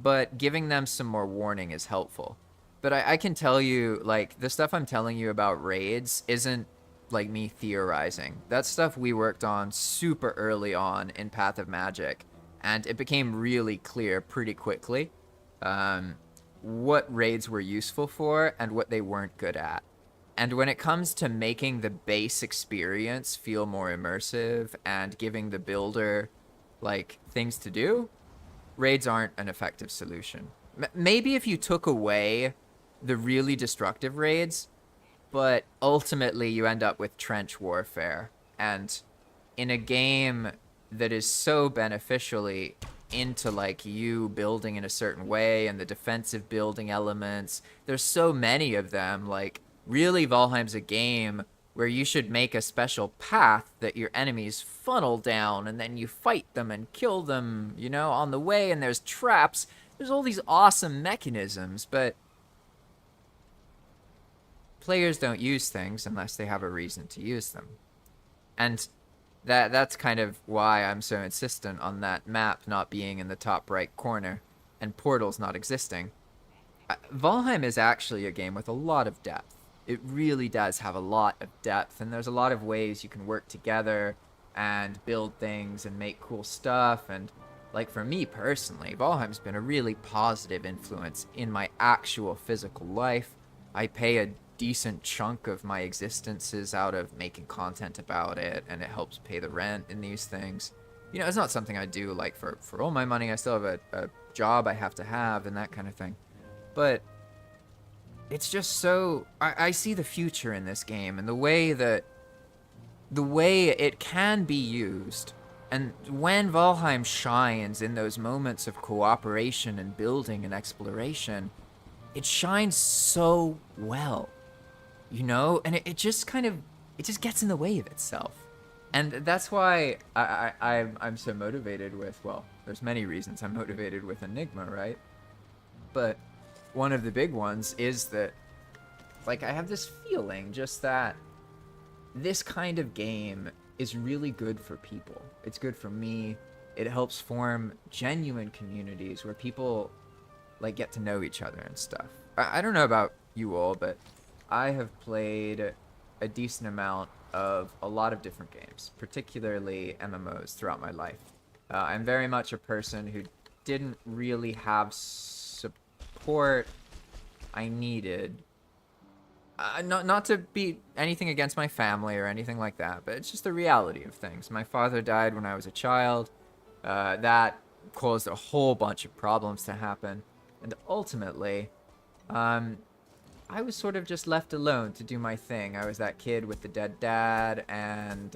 but giving them some more warning is helpful. But I can tell you, like, the stuff I'm telling you about raids isn't, like, me theorizing. That's stuff we worked on super early on in Path of Magic, and it became really clear pretty quickly what raids were useful for and what they weren't good at. And when it comes to making the base experience feel more immersive and giving the builder, like, things to do, raids aren't an effective solution. Maybe if you took away the really destructive raids, but ultimately you end up with trench warfare. And in a game that is so beneficially into, like, you building in a certain way and the defensive building elements, there's so many of them. Like, really, Valheim's a game where you should make a special path that your enemies funnel down, and then you fight them and kill them, you know, on the way, and there's traps. There's all these awesome mechanisms, but players don't use things unless they have a reason to use them. And that's kind of why I'm so insistent on that map not being in the top right corner and portals not existing. Valheim is actually a game with a lot of depth. It really does have a lot of depth, and there's a lot of ways you can work together and build things and make cool stuff. And, like, for me personally, Valheim's been a really positive influence in my actual physical life. I pay a decent chunk of my existences out of making content about it, and it helps pay the rent in these things. you know, it's not something I do like for all my money. I still have a job I have to have and that kind of thing. But it's just so, I see the future in this game and the way it can be used. And when Valheim shines in those moments of cooperation and building and exploration, it shines so well, you know? And it just kind of, it just gets in the way of itself. And that's why I'm so motivated with, well, there's many reasons I'm motivated with Enigma, right? But one of the big ones is that, like, I have this feeling just that this kind of game is really good for people. It's good for me. It helps form genuine communities where people, like, get to know each other and stuff. I don't know about you all, but I have played a decent amount of a lot of different games, particularly MMOs, throughout my life. I'm very much a person who didn't really have support I needed. Not to be anything against my family or anything like that, but it's just the reality of things. My father died when I was a child. That caused a whole bunch of problems to happen. And ultimately, I was sort of just left alone to do my thing. I was that kid with the dead dad, and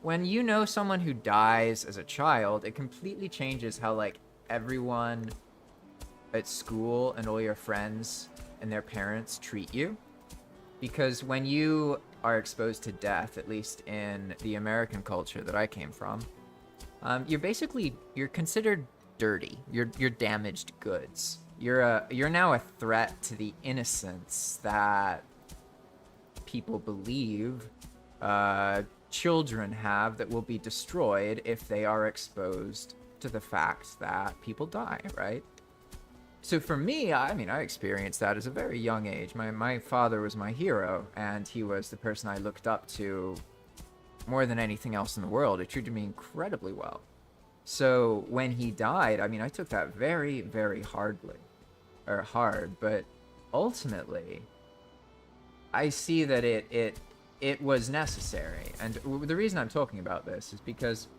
when you know someone who dies as a child, it completely changes how, like, everyone at school and all your friends and their parents treat you. Because when you are exposed to death, at least in the American culture that I came from, you're considered dirty. You're damaged goods. You're now a threat to the innocence that people believe children have that will be destroyed if they are exposed to the fact that people die, right? So for me, I mean, I experienced that as a very young age. My father was my hero, and he was the person I looked up to more than anything else in the world. He treated me incredibly well. So when he died, I mean, I took that very, very hard, but ultimately, I see that it was necessary. And the reason I'm talking about this is because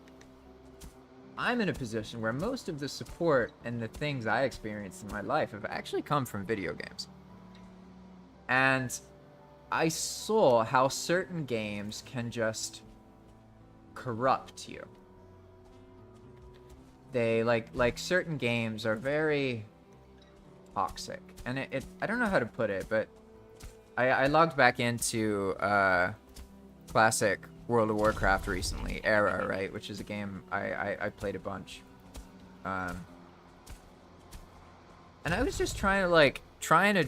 I'm in a position where most of the support and the things I experienced in my life have actually come from video games. And I saw how certain games can just corrupt you. They, like certain games are very toxic. And I don't know how to put it, but I logged back into classic World of Warcraft recently, Era, right, which is a game I played a bunch. And I was just trying to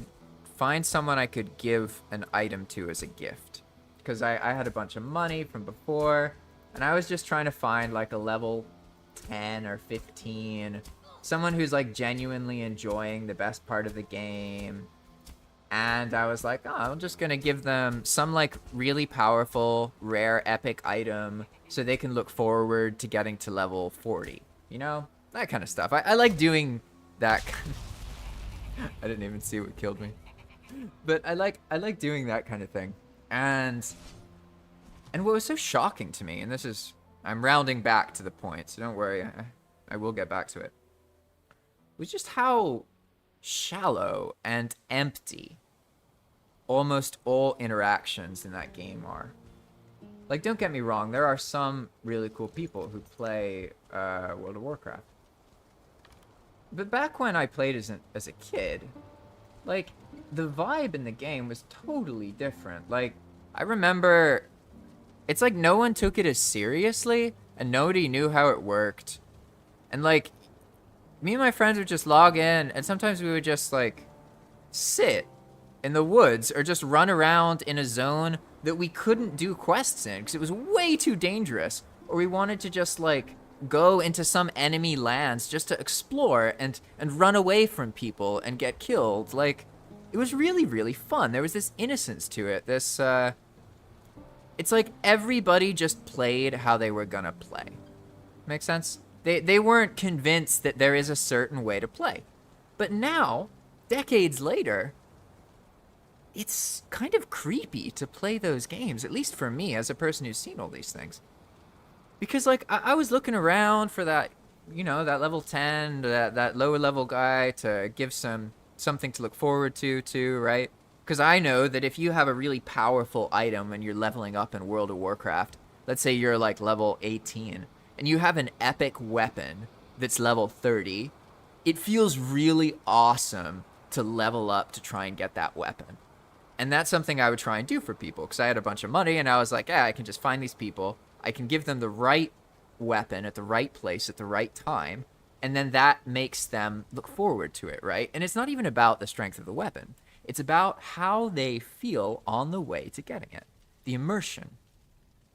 find someone I could give an item to as a gift. Because I had a bunch of money from before, and I was just trying to find, like, a level 10 or 15, someone who's, like, genuinely enjoying the best part of the game. And I was like, oh, I'm just gonna give them some, like, really powerful, rare, epic item so they can look forward to getting to level 40. You know? That kind of stuff. I like doing that. I didn't even see what killed me. But I like doing that kind of thing. And what was so shocking to me, and this is, I'm rounding back to the point, so don't worry, I will get back to it, was just how shallow and empty almost all interactions in that game are. Like, don't get me wrong, there are some really cool people who play World of Warcraft. But back when I played as a kid, like, the vibe in the game was totally different. Like, I remember, it's like no one took it as seriously, and nobody knew how it worked. And, like, me and my friends would just log in, and sometimes we would just, like, sit in the woods or just run around in a zone that we couldn't do quests in because it was way too dangerous. Or we wanted to just, like, go into some enemy lands just to explore and run away from people and get killed. Like, it was really, really fun. There was this innocence to it. This, it's like everybody just played how they were gonna play. Make sense? They weren't convinced that there is a certain way to play. But now, decades later, it's kind of creepy to play those games, at least for me as a person who's seen all these things. Because like I was looking around for that, that level 10, that lower level guy to give something to look forward to too, right? Because I know that if you have a really powerful item and you're leveling up in World of Warcraft, let's say you're like level 18, and you have an epic weapon that's level 30, it feels really awesome to level up to try and get that weapon. And that's something I would try and do for people because I had a bunch of money and I was like, yeah, I can just find these people. I can give them the right weapon at the right place at the right time. And then that makes them look forward to it, right? And it's not even about the strength of the weapon. It's about how they feel on the way to getting it. The immersion.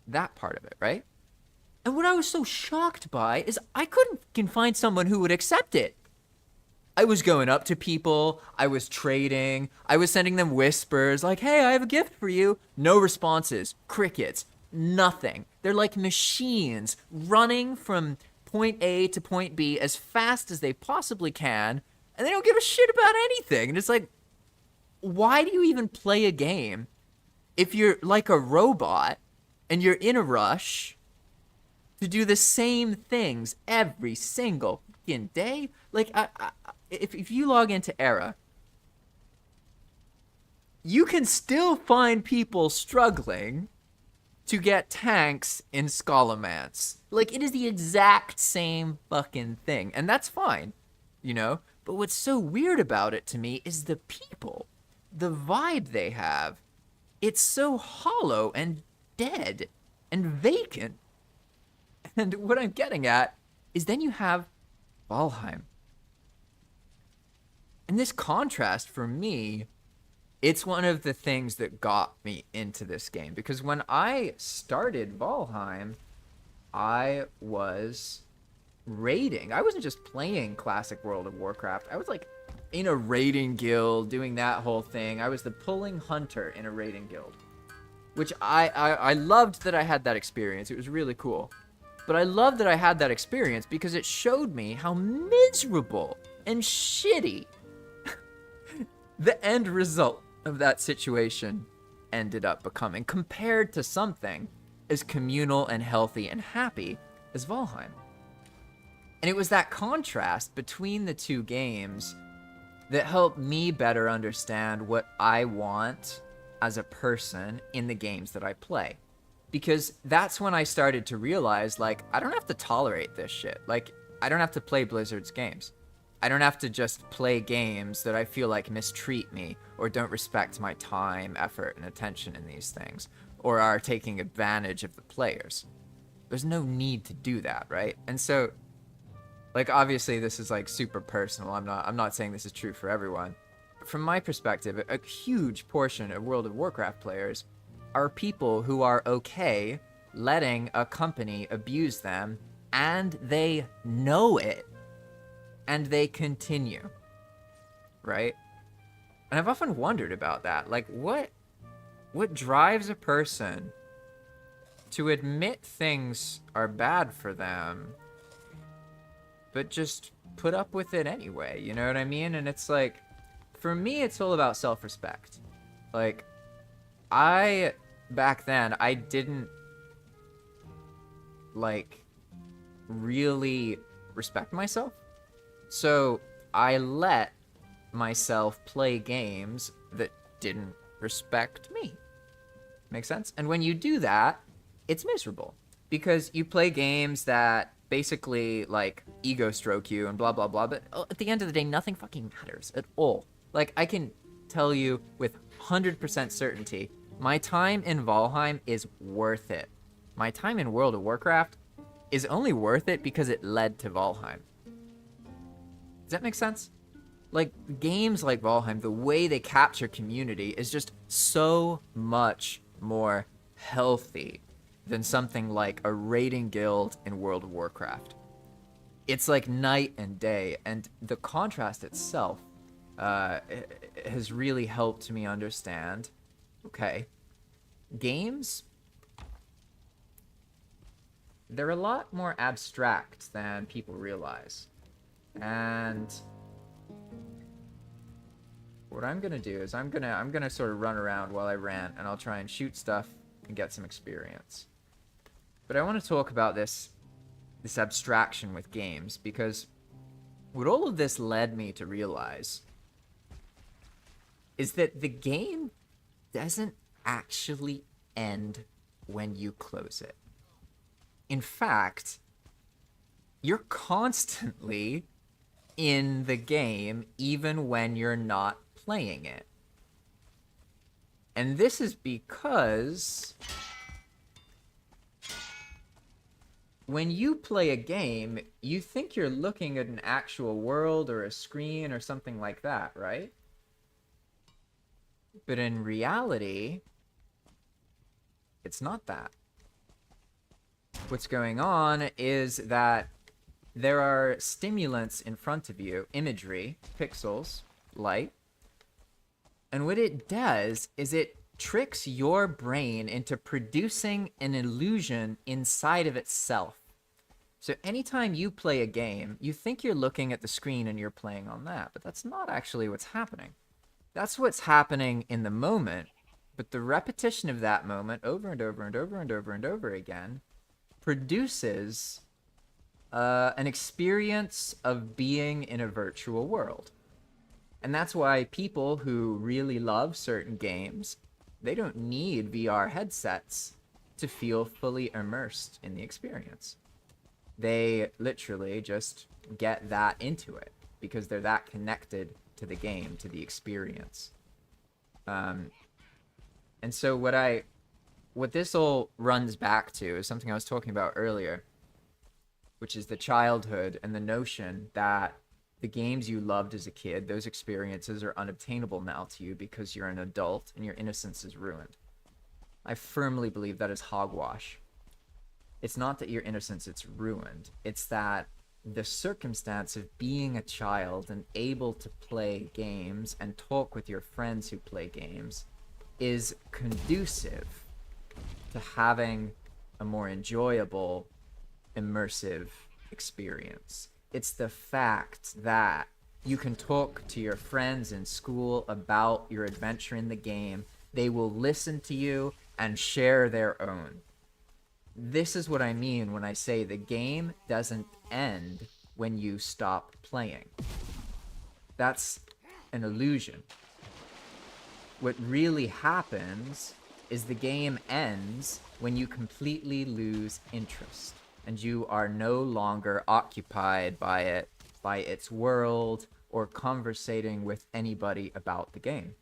That part of it, right? And what I was so shocked by is I couldn't find someone who would accept it. I was going up to people, I was trading, I was sending them whispers like, hey, I have a gift for you. No responses, crickets, nothing. They're like machines running from point A to point B as fast as they possibly can, and they don't give a shit about anything. And it's like, why do you even play a game if you're like a robot and you're in a rush to do the same things every single fucking day? Like, if you log into Era, you can still find people struggling to get tanks in Scholomance. Like, it is the exact same fucking thing. And that's fine, But what's so weird about it to me is the people. The vibe they have. It's so hollow and dead and vacant. And what I'm getting at is then you have Valheim. And this contrast for me, it's one of the things that got me into this game. Because when I started Valheim, I was raiding. I wasn't just playing classic World of Warcraft. I was like in a raiding guild, doing that whole thing. I was the pulling hunter in a raiding guild. Which I loved that I had that experience. It was really cool. But I loved that I had that experience because it showed me how miserable and shitty the end result of that situation ended up becoming compared to something as communal and healthy and happy as Valheim. And it was that contrast between the two games that helped me better understand what I want as a person in the games that I play. Because that's when I started to realize, like, I don't have to tolerate this shit. Like, I don't have to play Blizzard's games. I don't have to just play games that I feel like mistreat me or don't respect my time, effort, and attention in these things, or are taking advantage of the players. There's no need to do that, right? And so, like, obviously this is like super personal. I'm not saying this is true for everyone. From my perspective, a huge portion of World of Warcraft players are people who are okay letting a company abuse them, and they know it. And they continue, right? And I've often wondered about that. Like, what drives a person to admit things are bad for them, but just put up with it anyway, you know what I mean? And it's like, for me, it's all about self-respect. Like, back then, I didn't, like, really respect myself. So I let myself play games that didn't respect me. Make sense? And when you do that, it's miserable. Because you play games that basically, like, ego stroke you and blah, blah, blah. But at the end of the day, nothing fucking matters at all. Like, I can tell you with 100% certainty, my time in Valheim is worth it. My time in World of Warcraft is only worth it because it led to Valheim. Does that make sense? Like, games like Valheim, the way they capture community is just so much more healthy than something like a raiding guild in World of Warcraft. It's like night and day, and the contrast itself has really helped me understand, okay, games, they're a lot more abstract than people realize. And what I'm gonna do is I'm gonna sort of run around while I rant, and I'll try and shoot stuff and get some experience. But I want to talk about this abstraction with games, because what all of this led me to realize is that the game doesn't actually end when you close it. In fact, you're constantly in the game even when you're not playing it. And this is because when you play a game, you think you're looking at an actual world or a screen or something like that, right? But in reality, it's not that. What's going on is that there are stimulants in front of you, imagery, pixels, light. And what it does is it tricks your brain into producing an illusion inside of itself. So anytime you play a game, you think you're looking at the screen and you're playing on that, but that's not actually what's happening. That's what's happening in the moment, but the repetition of that moment over and over and over and over and over again produces an experience of being in a virtual world. And that's why people who really love certain games, they don't need VR headsets to feel fully immersed in the experience. They literally just get that into it because they're that connected to the game, to the experience. And so what this all runs back to is something I was talking about earlier, which is the childhood and the notion that the games you loved as a kid, those experiences are unobtainable now to you because you're an adult and your innocence is ruined. I firmly believe that is hogwash. It's not that your innocence is ruined. It's that the circumstance of being a child and able to play games and talk with your friends who play games is conducive to having a more enjoyable, immersive experience. It's the fact that you can talk to your friends in school about your adventure in the game. They will listen to you and share their own. This is what I mean when I say the game doesn't end when you stop playing. That's an illusion. What really happens is the game ends when you completely lose interest and you are no longer occupied by it, by its world, or conversating with anybody about the game.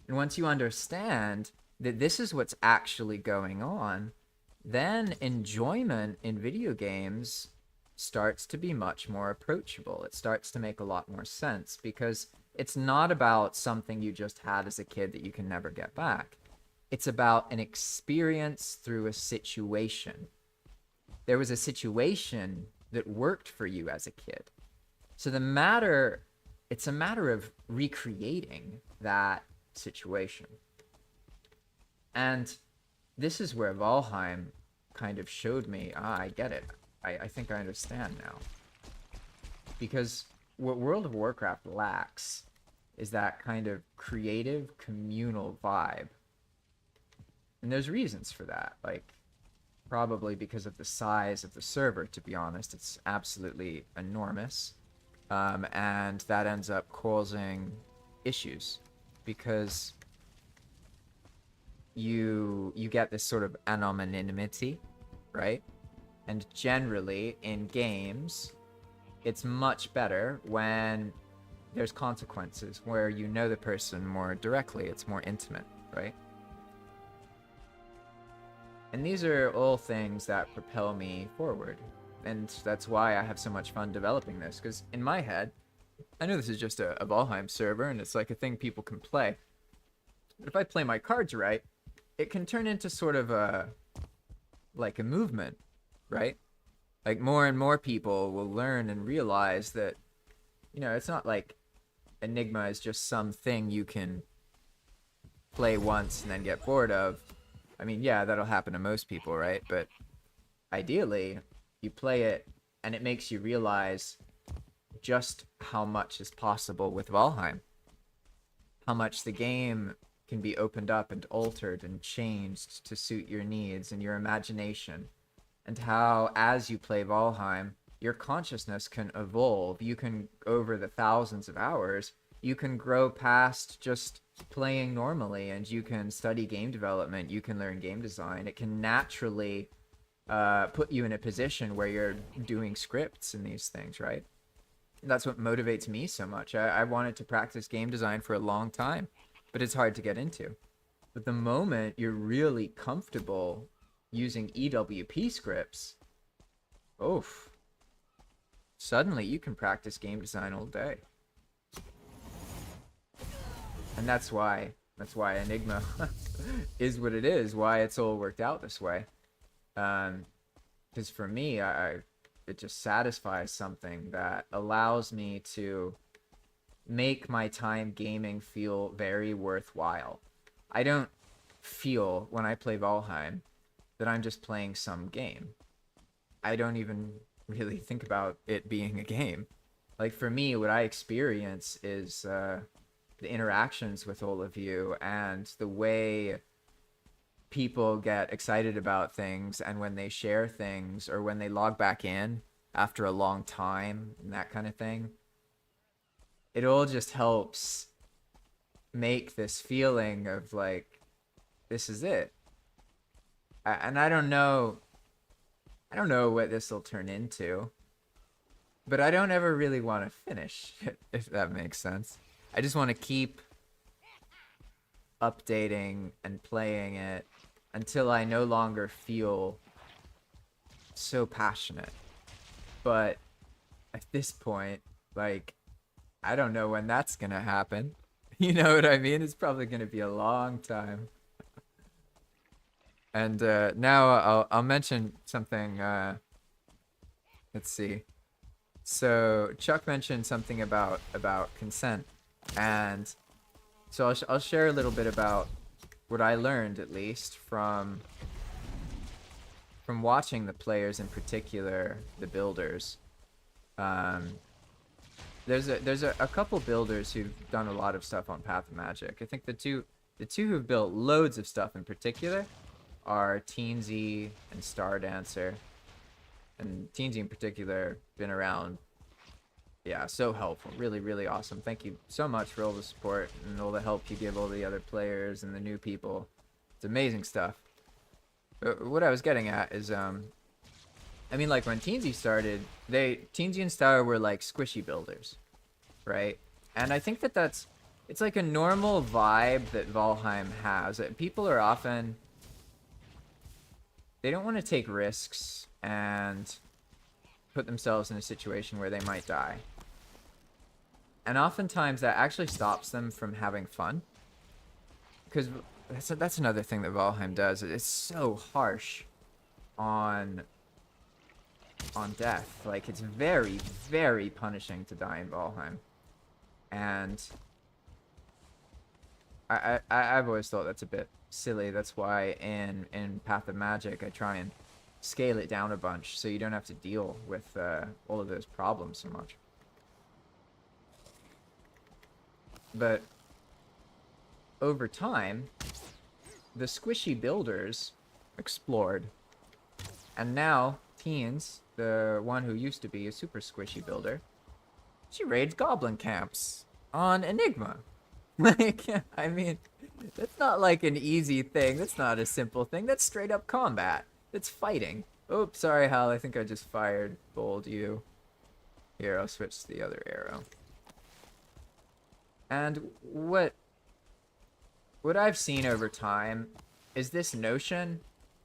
And once you understand that this is what's actually going on, then enjoyment in video games starts to be much more approachable. It starts to make a lot more sense because it's not about something you just had as a kid that you can never get back. It's about an experience through a situation. There was a situation that worked for you as a kid. So it's a matter of recreating that situation. And this is where Valheim kind of showed me, I get it. I think I understand now. Because what World of Warcraft lacks is that kind of creative, communal vibe. And there's reasons for that. Like, probably because of the size of the server, to be honest. It's absolutely enormous. And that ends up causing issues. Because you get this sort of anonymity, right? And generally, in games, it's much better when there's consequences, where you know the person more directly. It's more intimate, right? And these are all things that propel me forward. And that's why I have so much fun developing this, because in my head, I know this is just a Valheim server, and it's like a thing people can play. But if I play my cards right, it can turn into sort of a movement, right? Like more and more people will learn and realize that, it's not like Enigma is just some thing you can play once and then get bored of. I mean, yeah, that'll happen to most people, right? But ideally, you play it and it makes you realize just how much is possible with Valheim. How much the game can be opened up and altered and changed to suit your needs and your imagination, and how as you play Valheim, your consciousness can evolve. You can, over the thousands of hours, you can grow past just playing normally, and you can study game development, you can learn game design. It can naturally put you in a position where you're doing scripts and these things, right? That's what motivates me so much. I wanted to practice game design for a long time, but it's hard to get into. But the moment you're really comfortable using EWP scripts, oof, suddenly you can practice game design all day. And that's why Enigma is what it is, why it's all worked out this way. Because for me, it just satisfies something that allows me to make my time gaming feel very worthwhile. I don't feel when I play Valheim that I'm just playing some game. I don't even really think about it being a game. Like, for me, what I experience is the interactions with all of you and the way people get excited about things, and when they share things or when they log back in after a long time and that kind of thing. It all just helps make this feeling of like, this is it. And I don't know what this will turn into, but I don't ever really want to finish it, if that makes sense. I just want to keep updating and playing it until I no longer feel so passionate. But at this point, like, I don't know when that's gonna happen. You know what I mean? It's probably gonna be a long time. And now I'll mention something. Let's see. So Chuck mentioned something about consent, and so I'll share a little bit about what I learned, at least from watching the players, in particular the builders. There's a couple builders who've done a lot of stuff on Path of Magic. I think the two who've built loads of stuff in particular are Teensy and Star Dancer. And Teensy in particular, been around. Yeah, so helpful. Really, really awesome. Thank you so much for all the support and all the help you give all the other players and the new people. It's amazing stuff. But what I was getting at is, I mean, like, when Teensy started, Teensy and Star were like squishy builders, right? And I think it's like a normal vibe that Valheim has. People are often, they don't want to take risks and put themselves in a situation where they might die. And oftentimes that actually stops them from having fun. Because that's another thing that Valheim does. It's so harsh on death. Like, it's very, very punishing to die in Valheim. And I've always thought that's a bit silly. That's why in Path of Magic I try and scale it down a bunch so you don't have to deal with all of those problems so much. But over time, the squishy builders explored, and now Teens, the one who used to be a super squishy builder, she raids goblin camps on Enigma. Like, I mean, that's not like an easy thing. That's not a simple thing. That's straight up combat. It's fighting. Oops, sorry, Hal. I think I just fired bold you. Here, I'll switch to the other arrow. And what I've seen over time is this notion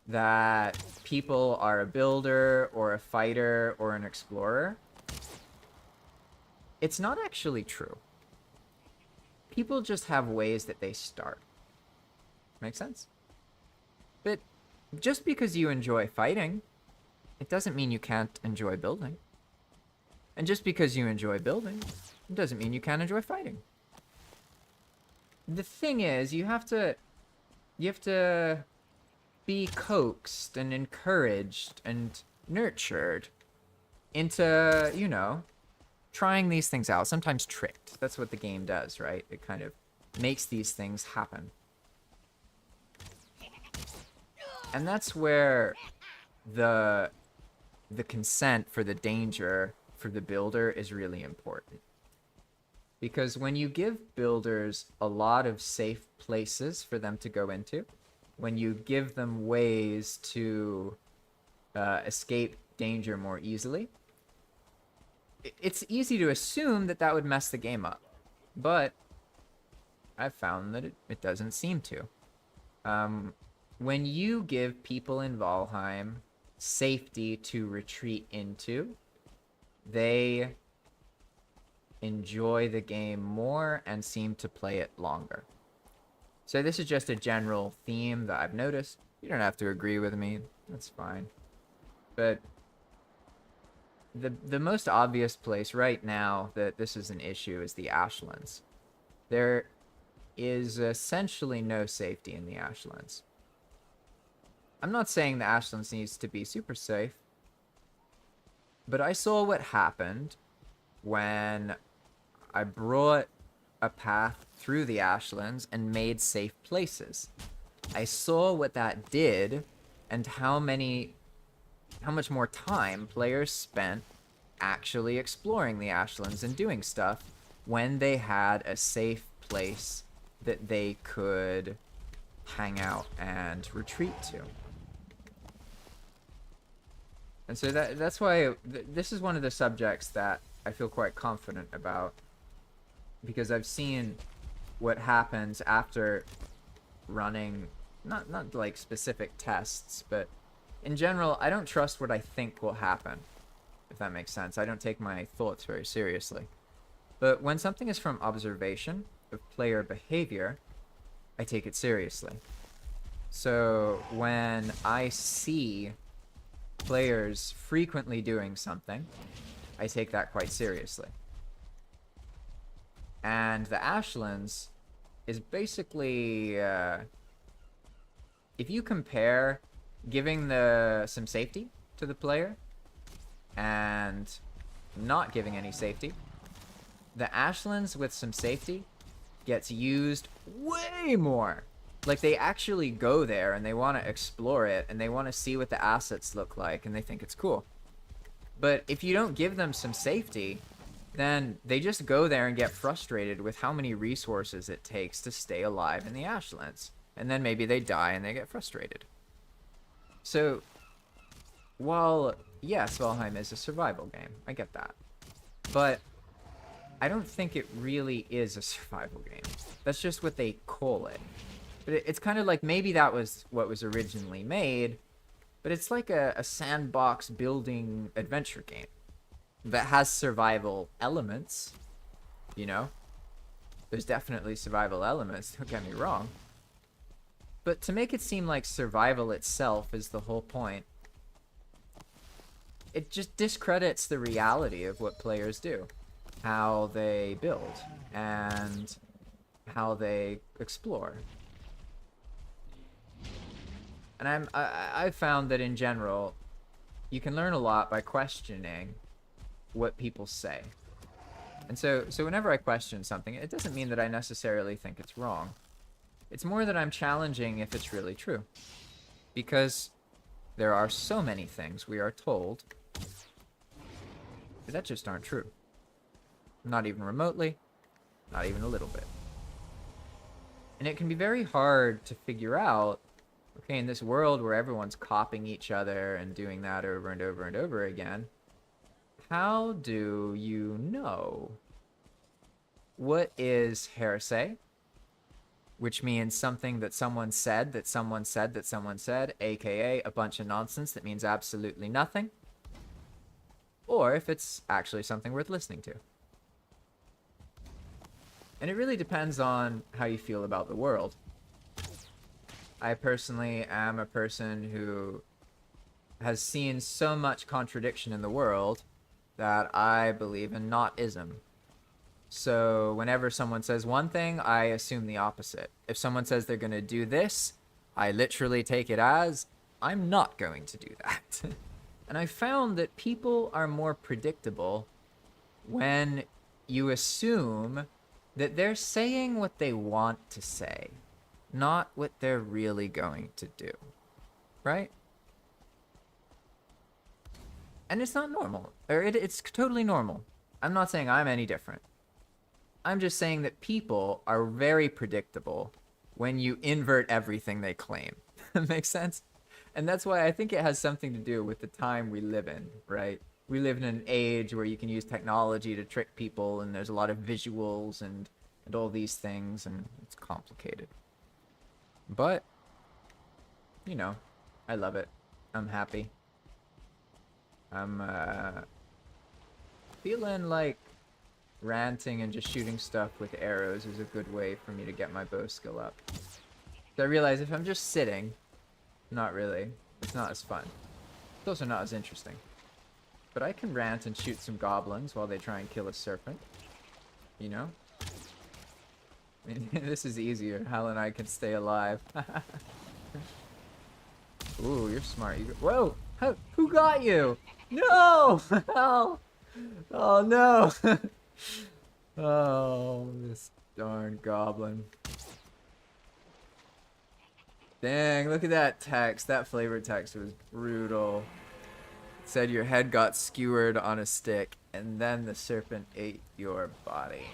that people are a builder or a fighter or an explorer. It's not actually true. People just have ways that they start. Make sense? But just because you enjoy fighting, it doesn't mean you can't enjoy building. And just because you enjoy building, it doesn't mean you can't enjoy fighting. The thing is, you have to be coaxed and encouraged and nurtured into, you know, trying these things out. Sometimes tricked. That's what the game does, right? It kind of makes these things happen. And that's where the the consent for the danger for the builder is really important. Because when you give builders a lot of safe places for them to go into, when you give them ways to escape danger more easily, it's easy to assume that that would mess the game up. But I've found that it doesn't seem to. When you give people in Valheim safety to retreat into, they enjoy the game more and seem to play it longer. So this is just a general theme that I've noticed. You don't have to agree with me. That's fine. But the most obvious place right now that this is an issue is the Ashlands. There is essentially no safety in the Ashlands. I'm not saying the Ashlands needs to be super safe, but I saw what happened when I brought a path through the Ashlands and made safe places. I saw what that did and how much more time players spent actually exploring the Ashlands and doing stuff when they had a safe place that they could hang out and retreat to. And so that's why this is one of the subjects that I feel quite confident about, because I've seen what happens after running not like specific tests, but in general, I don't trust what I think will happen, if that makes sense. I don't take my thoughts very seriously. But when something is from observation of player behavior, I take it seriously. So when I see players frequently doing something, I take that quite seriously. And the Ashlands is basically, if you compare giving some safety to the player and not giving any safety, the Ashlands with some safety gets used way more. Like, they actually go there and they want to explore it and they want to see what the assets look like and they think it's cool. But if you don't give them some safety, then they just go there and get frustrated with how many resources it takes to stay alive in the Ashlands. And then maybe they die and they get frustrated. So, while, yes, Valheim is a survival game, I get that. But I don't think it really is a survival game. That's just what they call it. But it's kind of like, maybe that was what was originally made, but it's like a sandbox building adventure game that has survival elements, you know? There's definitely survival elements, don't get me wrong. But to make it seem like survival itself is the whole point, it just discredits the reality of what players do. How they build, and how they explore. And I've found that in general, you can learn a lot by questioning what people say. And so whenever I question something, it doesn't mean that I necessarily think it's wrong. It's more that I'm challenging if it's really true. Because there are so many things we are told that just aren't true. Not even remotely, not even a little bit. And it can be very hard to figure out, okay, in this world where everyone's copying each other and doing that over and over and over again, how do you know what is hearsay, which means something that someone said, that someone said, that someone said, aka a bunch of nonsense that means absolutely nothing, or if it's actually something worth listening to. And it really depends on how you feel about the world. I personally am a person who has seen so much contradiction in the world that I believe in not-ism. So whenever someone says one thing, I assume the opposite. If someone says they're going to do this, I literally take it as, I'm not going to do that. And I found that people are more predictable when you assume that they're saying what they want to say, not what they're really going to do. right? And it's not normal. Or it's totally normal. I'm not saying I'm any different. I'm just saying that people are very predictable when you invert everything they claim. That makes sense? And that's why I think it has something to do with the time we live in, right? We live in an age where you can use technology to trick people, and there's a lot of visuals and all these things, and it's complicated. But, you know, I love it. I'm happy. I'm feeling like ranting and just shooting stuff with arrows is a good way for me to get my bow skill up. So I realize if I'm just sitting, not really. It's not as fun. It's also not as interesting. But I can rant and shoot some goblins while they try and kill a serpent. You know? I mean, this is easier. Hal and I can stay alive. Ooh, you're smart. Whoa! Who got you? No! Hal! Oh no! Oh, this darn goblin. Dang, look at that text. That flavor text was brutal. It said your head got skewered on a stick, and then the serpent ate your body.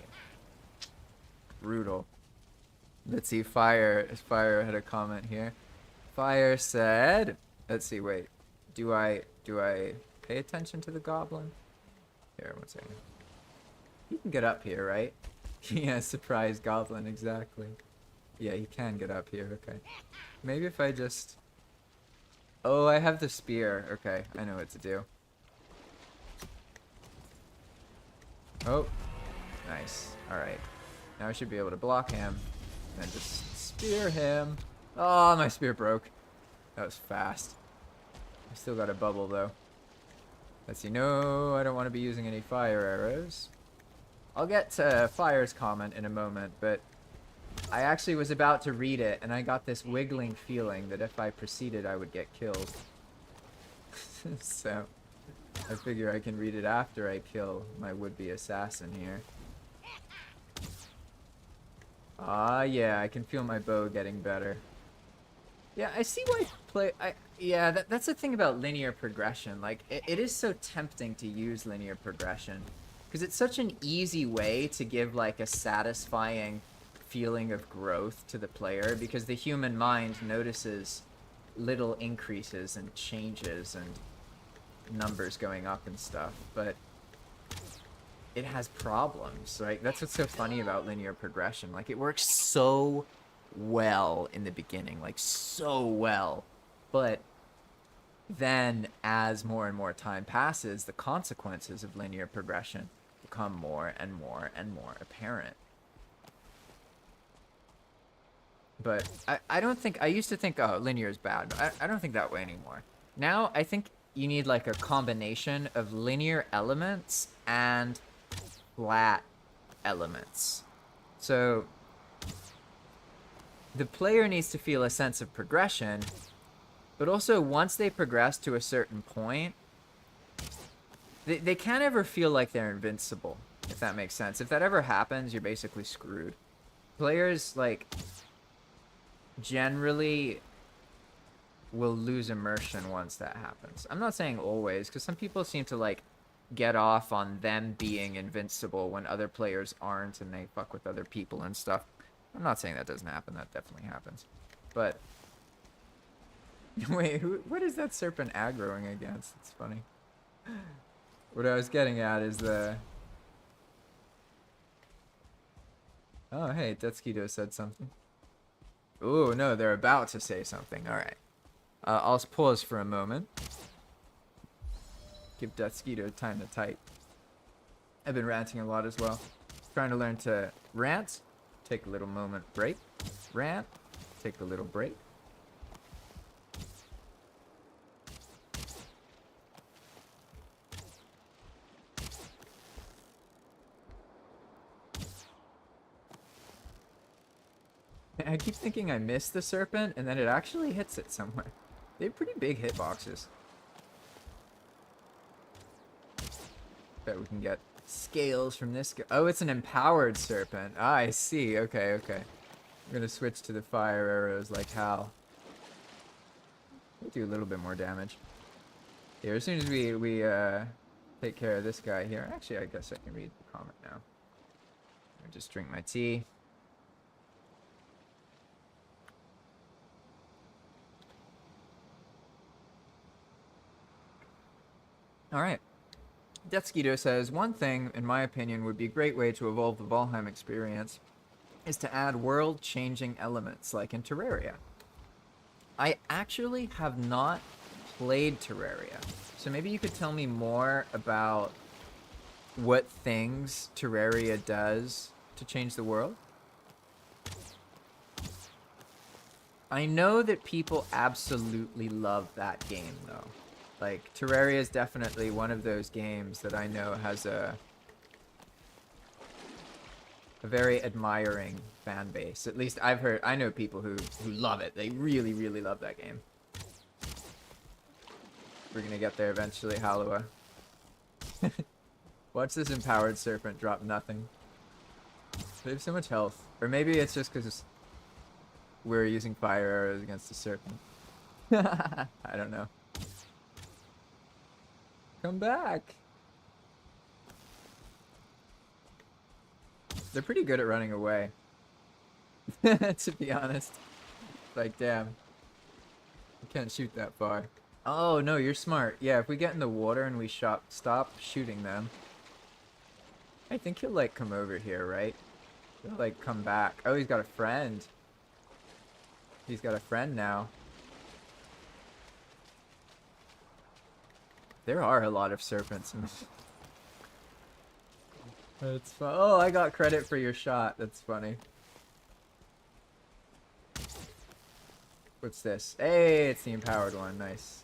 Brutal. Let's see, Fire had a comment here. Fire said, let's see, wait. Do I pay attention to the goblin? Here, one second. He can get up here, right? Yeah, surprise goblin, exactly. Yeah, he can get up here, okay. Maybe if I just... Oh, I have the spear. Okay, I know what to do. Oh, nice. Alright. Now I should be able to block him. And then just spear him. Oh, my spear broke. That was fast. I still got a bubble, though. Let's see. No, I don't want to be using any fire arrows. I'll get to Fire's comment in a moment, but I actually was about to read it, and I got this wiggling feeling that if I proceeded, I would get killed. So, I figure I can read it after I kill my would-be assassin here. Ah, yeah, I can feel my bow getting better. Yeah, I see why yeah, that's the thing about linear progression. Like, it is so tempting to use linear progression. Because it's such an easy way to give, like, a satisfying feeling of growth to the player. Because the human mind notices little increases and changes and numbers going up and stuff. But it has problems, right? That's what's so funny about linear progression. Like, it works so well in the beginning. Like, so well. But then, as more and more time passes, the consequences of linear progression become more and more and more apparent. But I don't think... I used to think, oh, linear is bad. But I don't think that way anymore. Now, I think you need, like, a combination of linear elements and flat elements. So, the player needs to feel a sense of progression, but also once they progress to a certain point, they can't ever feel like they're invincible, if that makes sense. If that ever happens, you're basically screwed. Players, like, generally will lose immersion once that happens. I'm not saying always, because some people seem to, like, get off on them being invincible when other players aren't and they fuck with other people and stuff. I'm not saying that doesn't happen. That definitely happens. But... Wait, what is that serpent aggroing against? It's funny. What I was getting at is the... Oh, hey, Detskido said something. Ooh, no, they're about to say something. Alright. I'll pause for a moment. Give Detskido time to type. I've been ranting a lot as well. Trying to learn to rant. Take a little moment break. Rant. Take a little break. I keep thinking I missed the serpent, and then it actually hits it somewhere. They have pretty big hitboxes. Bet we can get scales from this guy. Oh, it's an empowered serpent. Ah, I see. Okay, okay. I'm gonna switch to the fire arrows like Hal. Do a little bit more damage. Here, as soon as we take care of this guy here. Actually, I guess I can read the comment now. I just drink my tea. All right. Deathskeeto says, one thing, in my opinion, would be a great way to evolve the Valheim experience is to add world-changing elements, like in Terraria. I actually have not played Terraria, so maybe you could tell me more about what things Terraria does to change the world? I know that people absolutely love that game, though. Like, Terraria is definitely one of those games that I know has a very admiring fan base. At least I know people who love it. They really, really love that game. We're gonna get there eventually, Halua. Watch this empowered serpent drop nothing. They have so much health. Or maybe it's just because we're using fire arrows against the serpent. I don't know. Come back. They're pretty good at running away. To be honest. Like, damn. You can't shoot that far. Oh, no, you're smart. Yeah, if we get in the water and we stop shooting them. I think he'll, like, come over here, right? He'll, like, come back. Oh, he's got a friend. He's got a friend now. There are a lot of serpents. That's fun. Oh, I got credit for your shot. That's funny. What's this? Hey, it's the empowered one. Nice.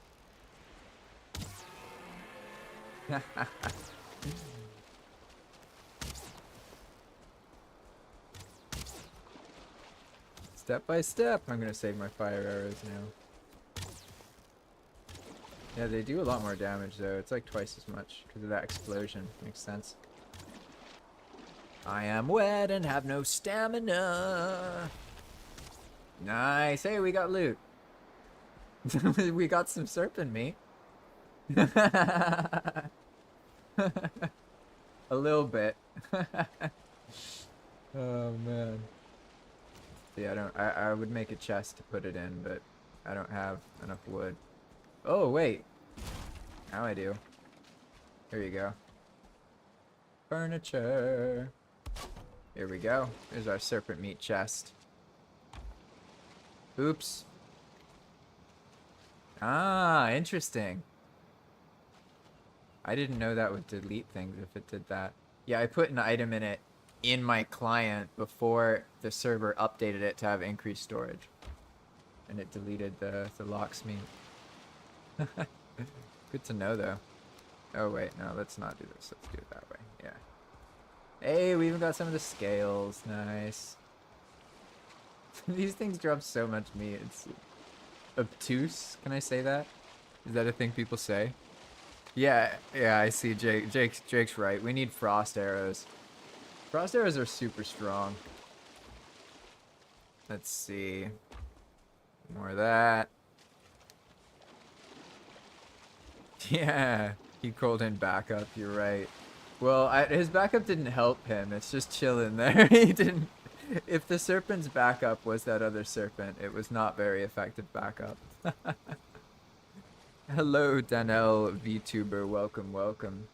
Step by step. I'm gonna save my fire arrows now. Yeah, they do a lot more damage though. It's like twice as much because of that explosion. Makes sense. I am wet and have no stamina. Nice. Hey, we got loot. We got some serpent meat. A little bit. Oh man. Yeah, I would make a chest to put it in, but I don't have enough wood. Oh wait. Now I do. Here you go. Furniture. Here we go. There's our serpent meat chest. Oops. Ah, interesting. I didn't know that would delete things if it did that. Yeah, I put an item in it in my client before the server updated it to have increased storage. And it deleted the locksmith. Good to know though. Oh wait, no, let's not do this. Let's do it that way. Yeah. Hey, we even got some of the scales. Nice. These things drop so much meat. It's obtuse. Can I say that? Is that a thing people say? Yeah, I see Jake's right. We need frost arrows. Frost arrows are super strong. Let's see. More of that. Yeah, he called in backup. You're right. Well, his backup didn't help him. It's just chilling there. He didn't. If the serpent's backup was that other serpent, it was not very effective backup. Hello, Danelle VTuber. Welcome, welcome.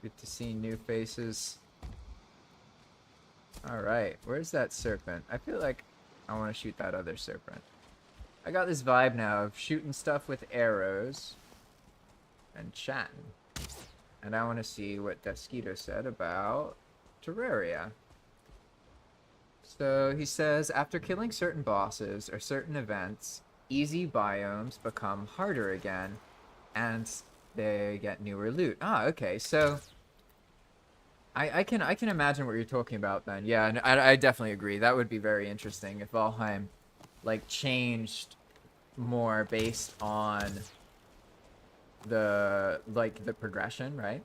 Good to see new faces. Alright, where's that serpent? I feel like I want to shoot that other serpent. I got this vibe now of shooting stuff with arrows and chatting. And I want to see what Deathskeeto said about Terraria. So he says, after killing certain bosses or certain events, easy biomes become harder again, and they get newer loot. Ah, okay, so I can imagine what you're talking about then. Yeah, and I definitely agree. That would be very interesting if Valheim like changed more based on the progression, right?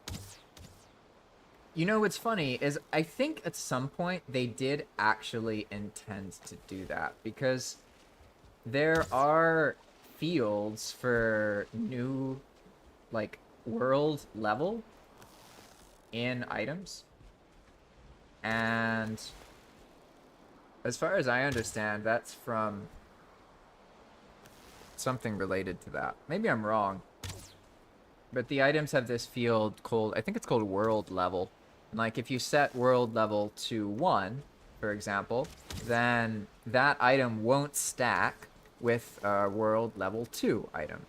You know what's funny is I think at some point they did actually intend to do that, because there are fields for new, like, world level in items. And as far as I understand, that's from something related to that. Maybe I'm wrong. But the items have this field called, I think it's called world level. And like if you set world level to 1, for example, then that item won't stack with a world level 2 item.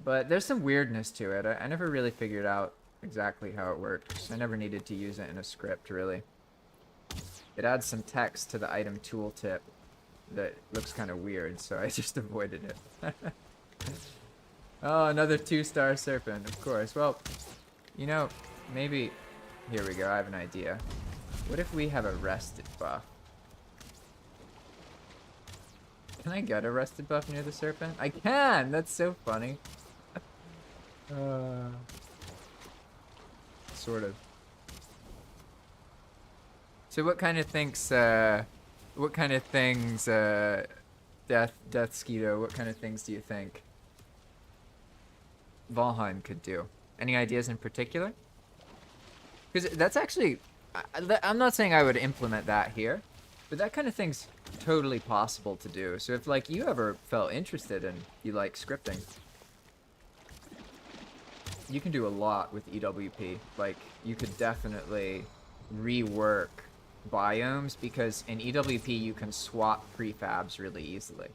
But there's some weirdness to it. I never really figured out exactly how it works. I never needed to use it in a script, really. It adds some text to the item tooltip that looks kind of weird, so I just avoided it. Oh, another 2-star serpent, of course. Well, you know, maybe... Here we go, I have an idea. What if we have a rested buff? Can I get a rested buff near the serpent? I can! That's so funny. Sort of. So what kind of things, Deathskeeto, what kind of things do you think Valheim could do? Any ideas in particular? Because that's actually, I'm not saying I would implement that here, but that kind of thing's totally possible to do. So if like you ever felt interested and you like scripting, you can do a lot with EWP. Like you could definitely rework biomes, because in EWP you can swap prefabs really easily.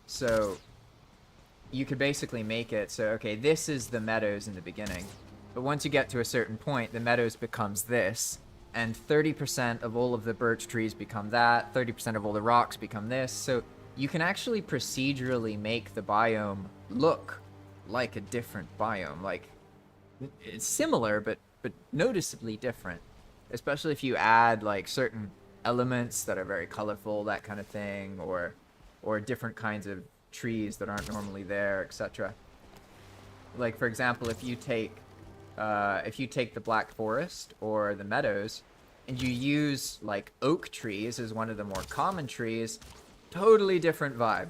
So you could basically make it so, okay, this is the meadows in the beginning, but once you get to a certain point, the meadows becomes this, and 30% of all of the birch trees become that, 30% of all the rocks become this. So you can actually procedurally make the biome look like a different biome. Like, it's similar, but noticeably different. Especially if you add like certain elements that are very colorful, that kind of thing, or different kinds of trees that aren't normally there, etc. Like for example, if you take the Black Forest or the meadows, and you use like oak trees as one of the more common trees, totally different vibe,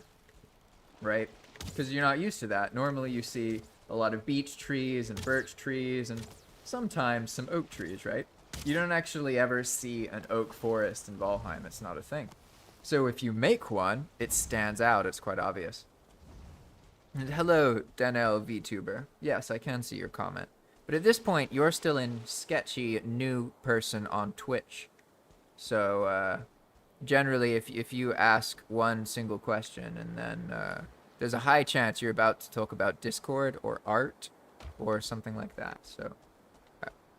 right? Because you're not used to that. Normally you see a lot of beech trees and birch trees and sometimes some oak trees, right? You don't actually ever see an oak forest in Valheim. It's not a thing. So if you make one, it stands out. It's quite obvious. And hello, Danelle VTuber. Yes, I can see your comment. But at this point, you're still in sketchy new person on Twitch. So generally, if you ask one single question and then there's a high chance you're about to talk about Discord or art or something like that. So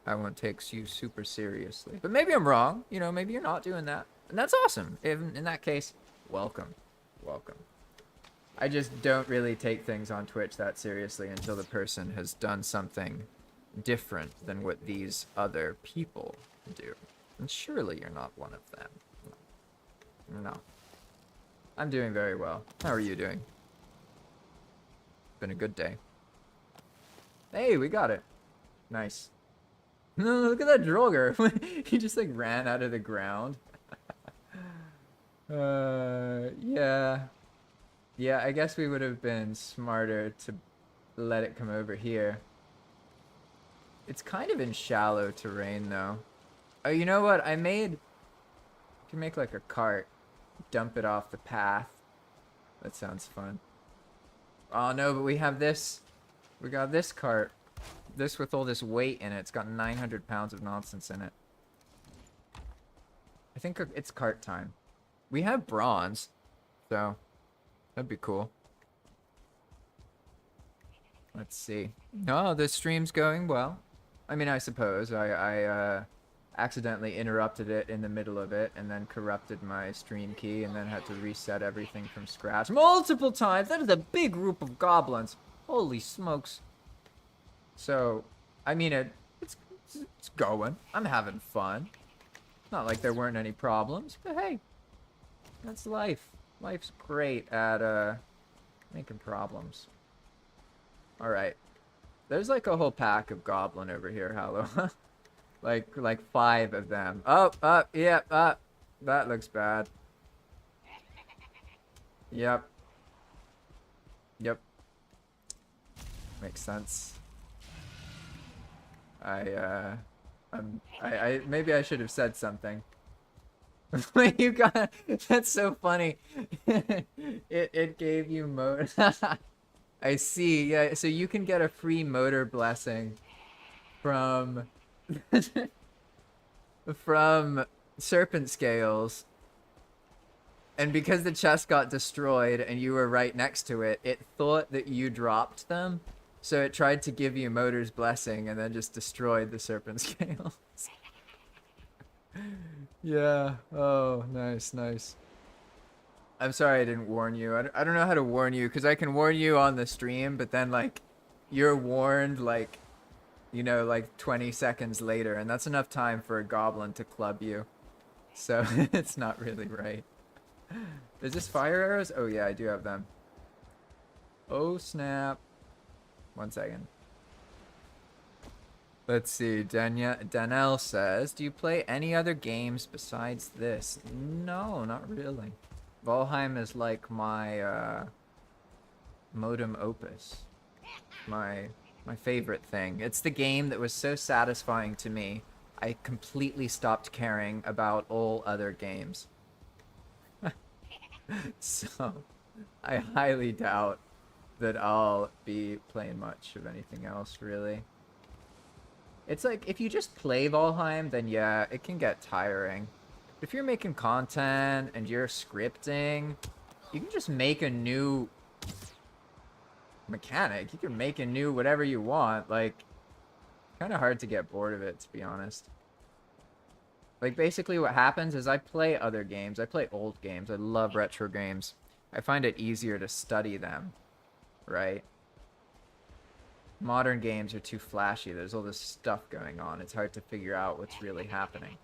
I won't take you super seriously. But maybe I'm wrong. You know, maybe you're not doing that. And that's awesome. In that case, welcome. Welcome. I just don't really take things on Twitch that seriously until the person has done something different than what these other people do. And surely you're not one of them. No. I'm doing very well. How are you doing? Been a good day. Hey, we got it. Nice. No, look at that Droger. He just like ran out of the ground. Yeah. Yeah, I guess we would have been smarter to let it come over here. It's kind of in shallow terrain though. Oh, you know what? I can make like a cart. Dump it off the path. That sounds fun. Oh no, but we have this. We got this cart. This with all this weight in it. It's got 900 pounds of nonsense in it. I think it's cart time. We have bronze, so that'd be cool. Let's see. Oh, the stream's going well. I mean, I suppose. I accidentally interrupted it in the middle of it and then corrupted my stream key and then had to reset everything from scratch multiple times. That is a big group of goblins. Holy smokes. So, I mean, it's going. I'm having fun. Not like there weren't any problems, but hey, that's life. Life's great at making problems. All right, there's like a whole pack of goblin over here, Hallow. like 5 of them. Oh, yeah, that looks bad. Yep. Yep. Makes sense. I maybe I should have said something. You got that's so funny. It gave you motor. I see. Yeah, so you can get a free motor blessing from from serpent scales, and because the chest got destroyed and you were right next to it, it thought that you dropped them, so it tried to give you motor's blessing and then just destroyed the serpent scales. Yeah. Oh, nice, nice. I'm sorry I didn't warn you. I don't know how to warn you, because I can warn you on the stream, but then, like, you're warned, like, you know, like 20 seconds later, and that's enough time for a goblin to club you. So it's not really right. Is this fire arrows? Oh, yeah, I do have them. Oh, snap. 1 second. Let's see. Danielle says, do you play any other games besides this? No, not really. Valheim is like my modem opus. My favorite thing. It's the game that was so satisfying to me, I completely stopped caring about all other games. So, I highly doubt that I'll be playing much of anything else, really. It's like, if you just play Valheim, then yeah, it can get tiring. If you're making content and you're scripting, you can just make a new mechanic. You can make a new whatever you want. Like, kind of hard to get bored of it, to be honest. Like, basically what happens is I play other games. I play old games. I love retro games. I find it easier to study them, right? Modern games are too flashy. There's all this stuff going on. It's hard to figure out what's really happening.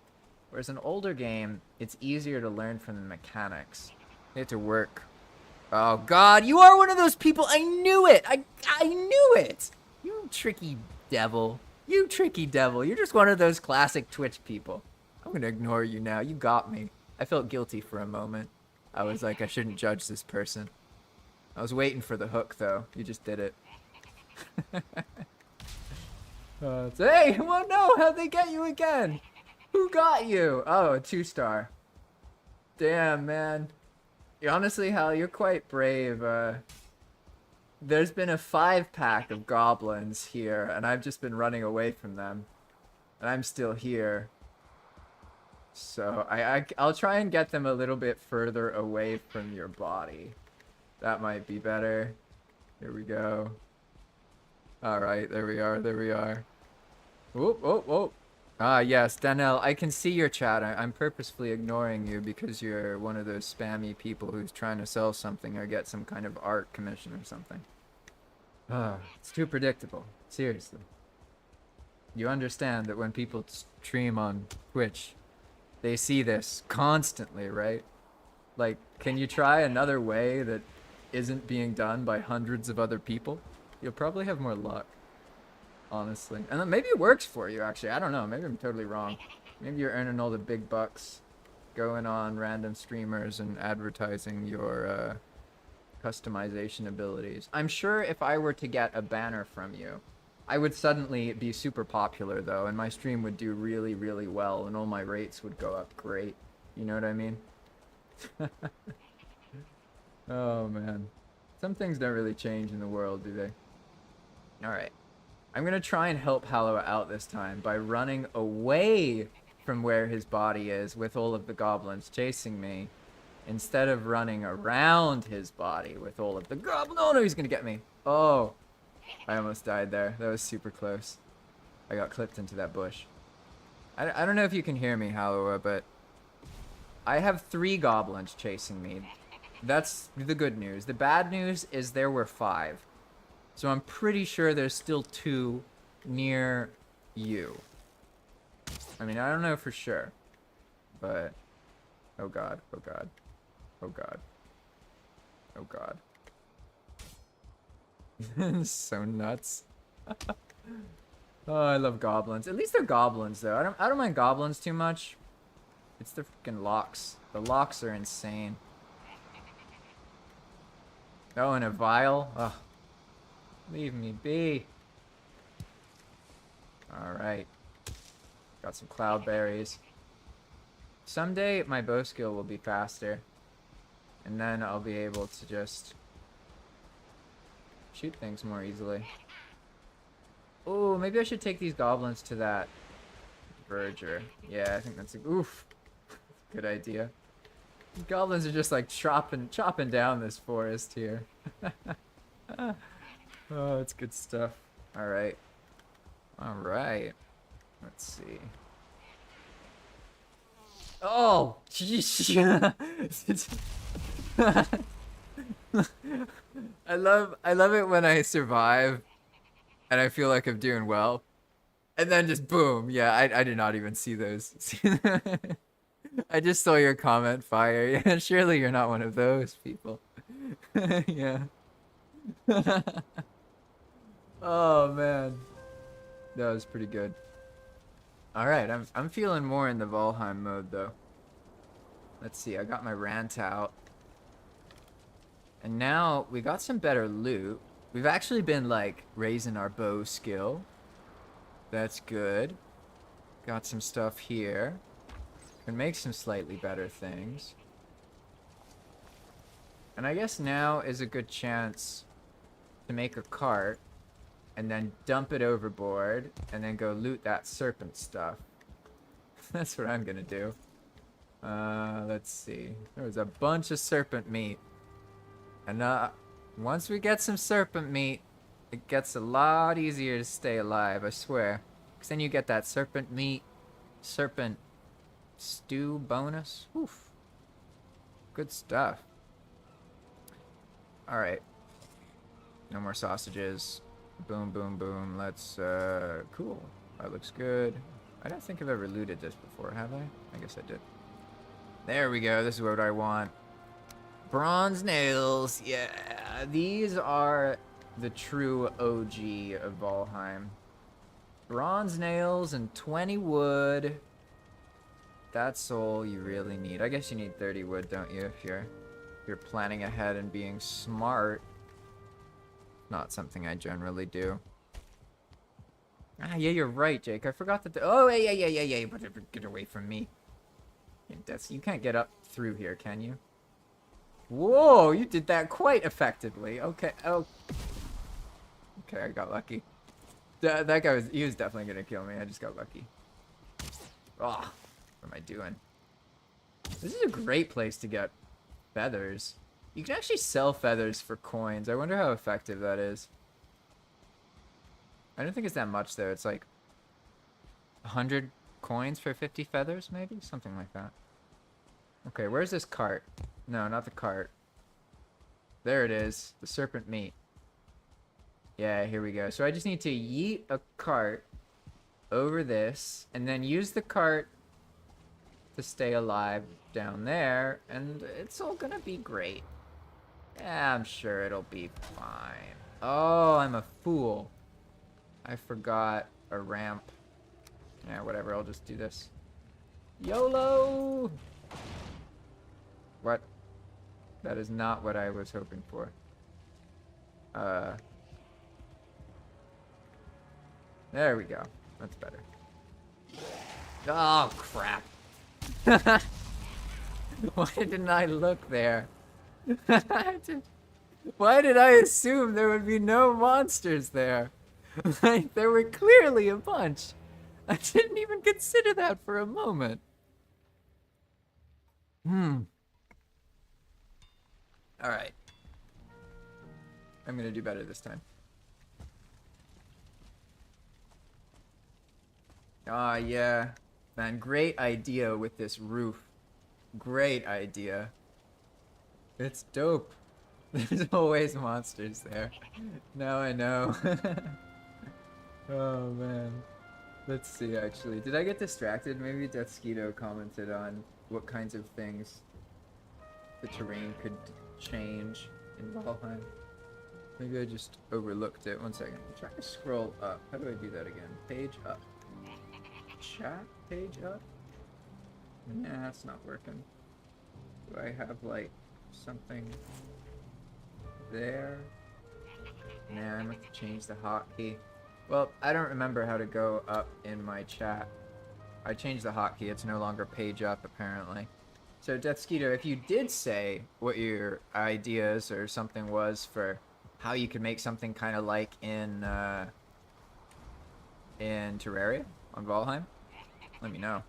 Whereas an older game, it's easier to learn from the mechanics. They have to work. Oh, God, you are one of those people. I knew it. I knew it. You tricky devil. You tricky devil. You're just one of those classic Twitch people. I'm going to ignore you now. You got me. I felt guilty for a moment. I was like, I shouldn't judge this person. I was waiting for the hook, though. You just did it. Hey, well, no, how'd they get you again? Who got you? Oh, a 2-star. Damn, man. Honestly, Hal, you're quite brave. There's been a 5-pack of goblins here, and I've just been running away from them. And I'm still here. So, I'll try and get them a little bit further away from your body. That might be better. Here we go. Alright, there we are, there we are. Whoop, whoop, whoop. Ah, yes, Danielle, I can see your chat. I'm purposefully ignoring you because you're one of those spammy people who's trying to sell something or get some kind of art commission or something. Ah, it's too predictable. Seriously. You understand that when people stream on Twitch, they see this constantly, right? Like, can you try another way that isn't being done by hundreds of other people? You'll probably have more luck. Honestly. And then maybe it works for you, actually. I don't know. Maybe I'm totally wrong. Maybe you're earning all the big bucks going on random streamers and advertising your customization abilities. I'm sure if I were to get a banner from you, I would suddenly be super popular, though, and my stream would do really, really well, and all my rates would go up great. You know what I mean? Oh, man. Some things don't really change in the world, do they? Alright. I'm gonna try and help Hallow out this time by running away from where his body is with all of the goblins chasing me, instead of running around his body with all of the goblins. Oh no, he's gonna get me. Oh, I almost died there. That was super close. I got clipped into that bush. I don't know if you can hear me, Hallow, but I have 3 goblins chasing me. That's the good news. The bad news is there were 5. So I'm pretty sure there's still 2 near you. I mean, I don't know for sure. But, oh god, oh god, oh god, oh god. So nuts. Oh, I love goblins. At least they're goblins, though. I don't mind goblins too much. It's the freaking locks. The locks are insane. Oh, and a vial? Ugh. Leave me be. Alright. Got some cloudberries. Someday my bow skill will be faster. And then I'll be able to just shoot things more easily. Oh, maybe I should take these goblins to that verger. Yeah, I think that's a oof. Good idea. Goblins are just like chopping down this forest here. Oh, it's good stuff. All right. All right. Let's see. Oh, jeez. I love it when I survive and I feel like I'm doing well. And then just boom. Yeah, I did not even see those. I just saw your comment fire. Yeah, surely you're not one of those people. Yeah. Oh man. That was pretty good. Alright, I'm feeling more in the Valheim mode though. Let's see, I got my rant out. And now we got some better loot. We've actually been like raising our bow skill. That's good. Got some stuff here. Can make some slightly better things. And I guess now is a good chance to make a cart and then dump it overboard and then go loot that serpent stuff. That's what I'm gonna do. Let's see. There was a bunch of serpent meat. And once we get some serpent meat, it gets a lot easier to stay alive, I swear. Because then you get that serpent meat, serpent stew bonus. Oof. Good stuff. Alright. No more sausages. Boom, boom, boom. Let's, cool. That looks good. I don't think I've ever looted this before, have I? I guess I did. There we go. This is what I want. Bronze nails. Yeah. These are the true OG of Valheim. Bronze nails and 20 wood. That's all you really need. I guess you need 30 wood, don't you, if you're planning ahead and being smart. Not something I generally do. Ah, yeah, you're right, Jake. I forgot that. Oh, yeah. But get away from me. You can't get up through here, can you? Whoa, you did that quite effectively. Okay. Oh. Okay, I got lucky. That guy he was definitely gonna kill me. I just got lucky. Oh, what am I doing? This is a great place to get feathers. You can actually sell feathers for coins. I wonder how effective that is. I don't think it's that much though. It's like 100 coins for 50 feathers, maybe? Something like that. Okay, where's this cart? No, not the cart. There it is. The serpent meat. Yeah, here we go. So I just need to yeet a cart over this and then use the cart to stay alive down there, and it's all gonna be great. Yeah, I'm sure it'll be fine. Oh, I'm a fool. I forgot a ramp. Yeah, whatever, I'll just do this. YOLO! What? That is not what I was hoping for. There we go. That's better. Oh, crap. Why didn't I look there? Why did I assume there would be no monsters there? Like, there were clearly a bunch. I didn't even consider that for a moment. Alright. I'm gonna do better this time. Ah, yeah. Man, great idea with this roof. Great idea. It's dope. There's always monsters there. Now I know. Oh, man. Let's see, actually. Did I get distracted? Maybe Deathskeeto commented on what kinds of things the terrain could change in Valheim. Maybe I just overlooked it. One second. I'm trying to scroll up. How do I do that again? Page up. Chat page up? Nah, that's not working. Do I have, like, something there. Now I'm going to change the hotkey. Well, I don't remember how to go up in my chat. I changed the hotkey. It's no longer page up, apparently. So, Deathskeeto, if you did say what your ideas or something was for how you could make something kind of like in Terraria on Valheim, let me know.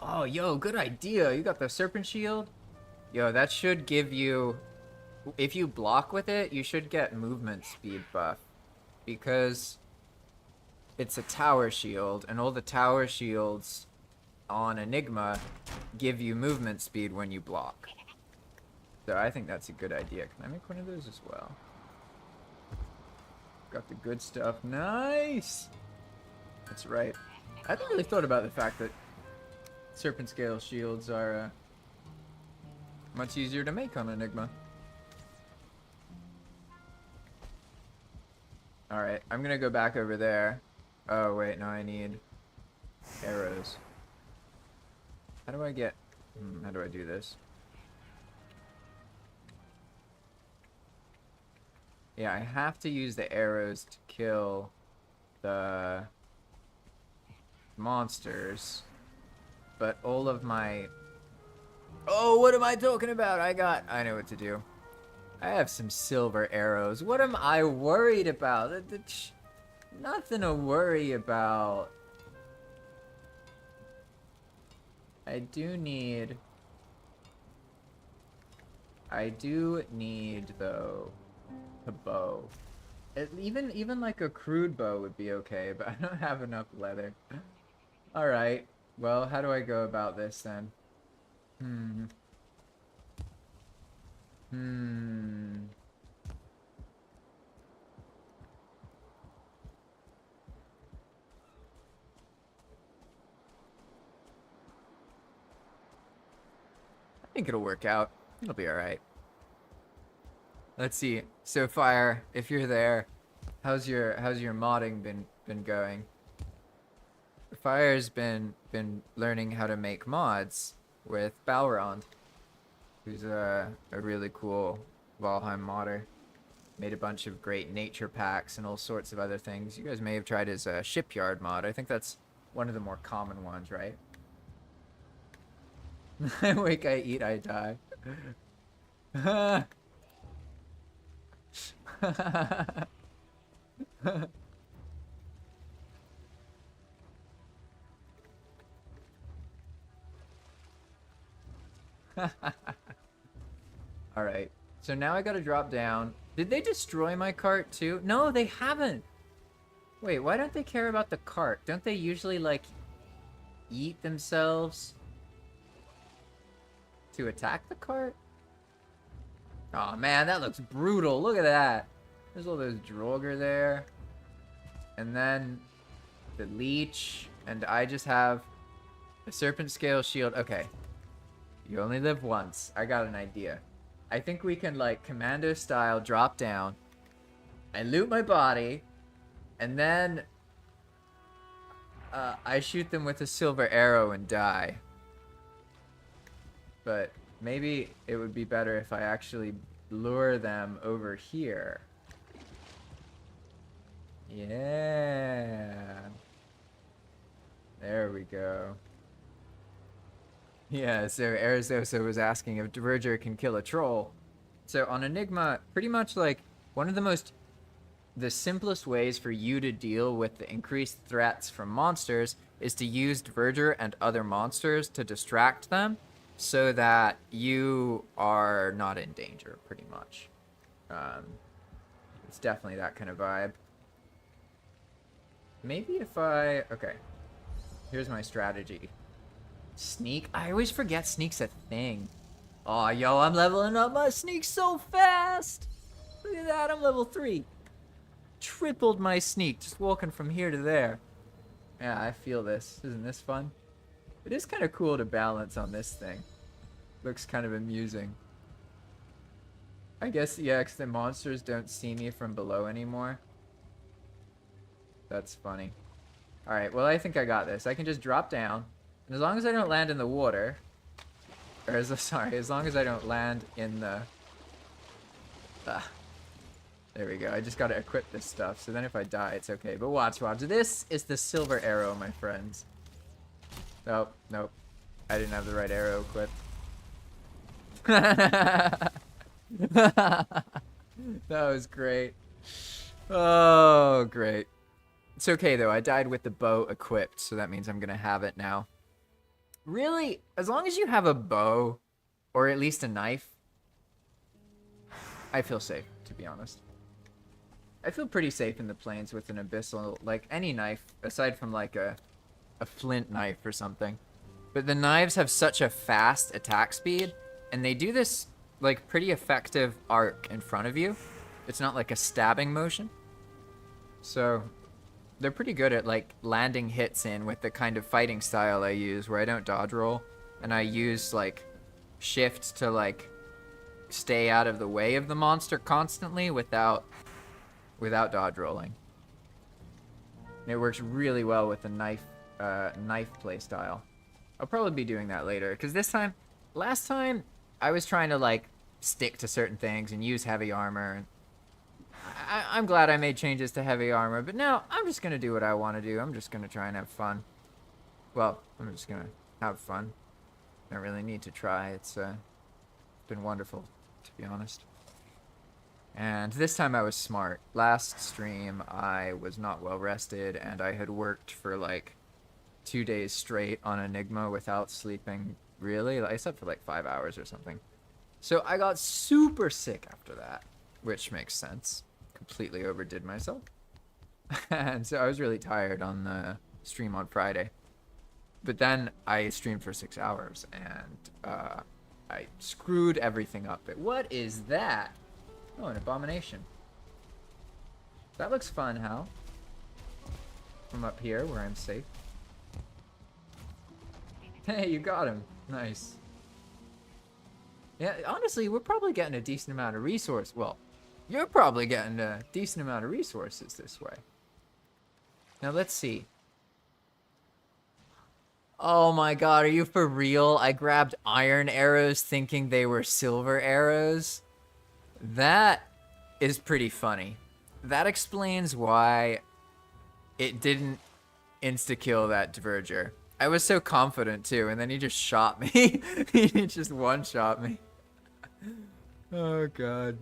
Oh, yo, good idea. You got the Serpent Shield? Yo, that should give you... If you block with it, you should get movement speed buff. Because it's a tower shield, and all the tower shields on Enigma give you movement speed when you block. So I think that's a good idea. Can I make one of those as well? Got the good stuff. Nice! That's right. I hadn't really thought about the fact that Serpent Scale shields are much easier to make on Enigma. Alright, I'm gonna go back over there. Oh, wait, no, I need arrows. How do I get... how do I do this? Yeah, I have to use the arrows to kill the monsters. But all of my... Oh, what am I talking about? I know what to do. I have some silver arrows. What am I worried about? Nothing to worry about. I do need, though, a bow. Even like a crude bow would be okay, but I don't have enough leather. Alright. Well, how do I go about this then? I think it'll work out. It'll be alright. Let's see. So Fire, if you're there, how's your modding been going? Fire's been learning how to make mods with Balrond, who's a really cool Valheim modder. Made a bunch of great nature packs and all sorts of other things. You guys may have tried his shipyard mod. I think that's one of the more common ones, right? I wake, I eat, I die. Alright, so now I gotta drop down. Did they destroy my cart too? No, they haven't. Wait, why don't they care about the cart? Don't they usually, like, eat themselves to attack the cart? Oh man, that looks brutal. Look at that. There's all those Draugr there. And then the leech. And I just have a serpent scale shield. Okay. You only live once. I got an idea. I think we can, like, commando style drop down and loot my body. And then I shoot them with a silver arrow and die. But maybe it would be better if I actually lure them over here. Yeah. There we go. Yeah, so Arizosa was asking if Verger can kill a troll. So on Enigma, pretty much like one of the simplest ways for you to deal with the increased threats from monsters is to use Verger and other monsters to distract them so that you are not in danger, pretty much. It's definitely that kind of vibe. Maybe if okay. Here's my strategy. Sneak? I always forget sneak's a thing. Aw, yo, I'm leveling up my sneak so fast! Look at that, I'm level 3. Tripled my sneak, just walking from here to there. Yeah, I feel this. Isn't this fun? It is kind of cool to balance on this thing. Looks kind of amusing. I guess, yeah, 'cause the monsters don't see me from below anymore. That's funny. Alright, well, I think I got this. I can just drop down. And as long as I don't land in the water... Or, as long as I don't land in the... There we go. I just gotta equip this stuff, so then if I die, it's okay. But watch. This is the silver arrow, my friends. Nope, nope. I didn't have the right arrow equipped. That was great. Oh, great. It's okay, though. I died with the bow equipped, so that means I'm gonna have it now. Really, as long as you have a bow, or at least a knife, I feel safe, to be honest. I feel pretty safe in the plains with an abyssal, like any knife, aside from like a flint knife or something. But the knives have such a fast attack speed, and they do this like pretty effective arc in front of you. It's not like a stabbing motion. So they're pretty good at like landing hits in with the kind of fighting style I use, where I don't dodge roll, and I use like shift to like stay out of the way of the monster constantly without dodge rolling. And it works really well with the knife play style. I'll probably be doing that later, because last time I was trying to like stick to certain things and use heavy armor. And I'm glad I made changes to heavy armor, but now I'm just gonna do what I want to do. I'm just gonna try and have fun. Well, I'm just gonna have fun. I don't really need to try. It's been wonderful, to be honest. And this time I was smart. Last stream I was not well rested, and I had worked for like 2 days straight on Enigma without sleeping. Really? I slept for like 5 hours or something. So I got super sick after that, which makes sense. Completely overdid myself. And so I was really tired on the stream on Friday. But then I streamed for 6 hours, and I screwed everything up. What is that? Oh, an abomination. That looks fun, Hal. From up here, where I'm safe. Hey, you got him. Nice. Yeah, honestly, we're probably getting a decent amount of resource. Well, you're probably getting a decent amount of resources this way. Now, let's see. Oh my god, are you for real? I grabbed iron arrows thinking they were silver arrows. That is pretty funny. That explains why it didn't insta-kill that Diverger. I was so confident too, and then he just shot me. He just one-shot me. Oh god.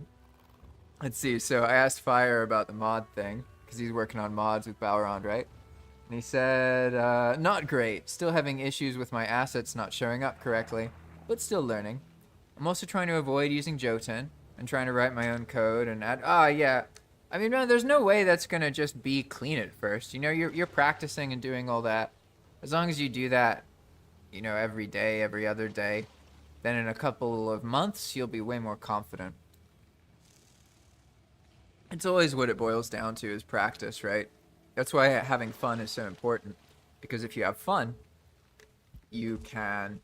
Let's see, so I asked Fire about the mod thing, because he's working on mods with Balrond, right? And he said, not great. Still having issues with my assets not showing up correctly, but still learning. I'm also trying to avoid using Jotun, and trying to write my own code and add... yeah. I mean, man, there's no way that's gonna just be clean at first. You know, you're practicing and doing all that. As long as you do that, you know, every day, every other day, then in a couple of months, you'll be way more confident. It's always what it boils down to is practice, right? That's why having fun is so important. Because if you have fun, you can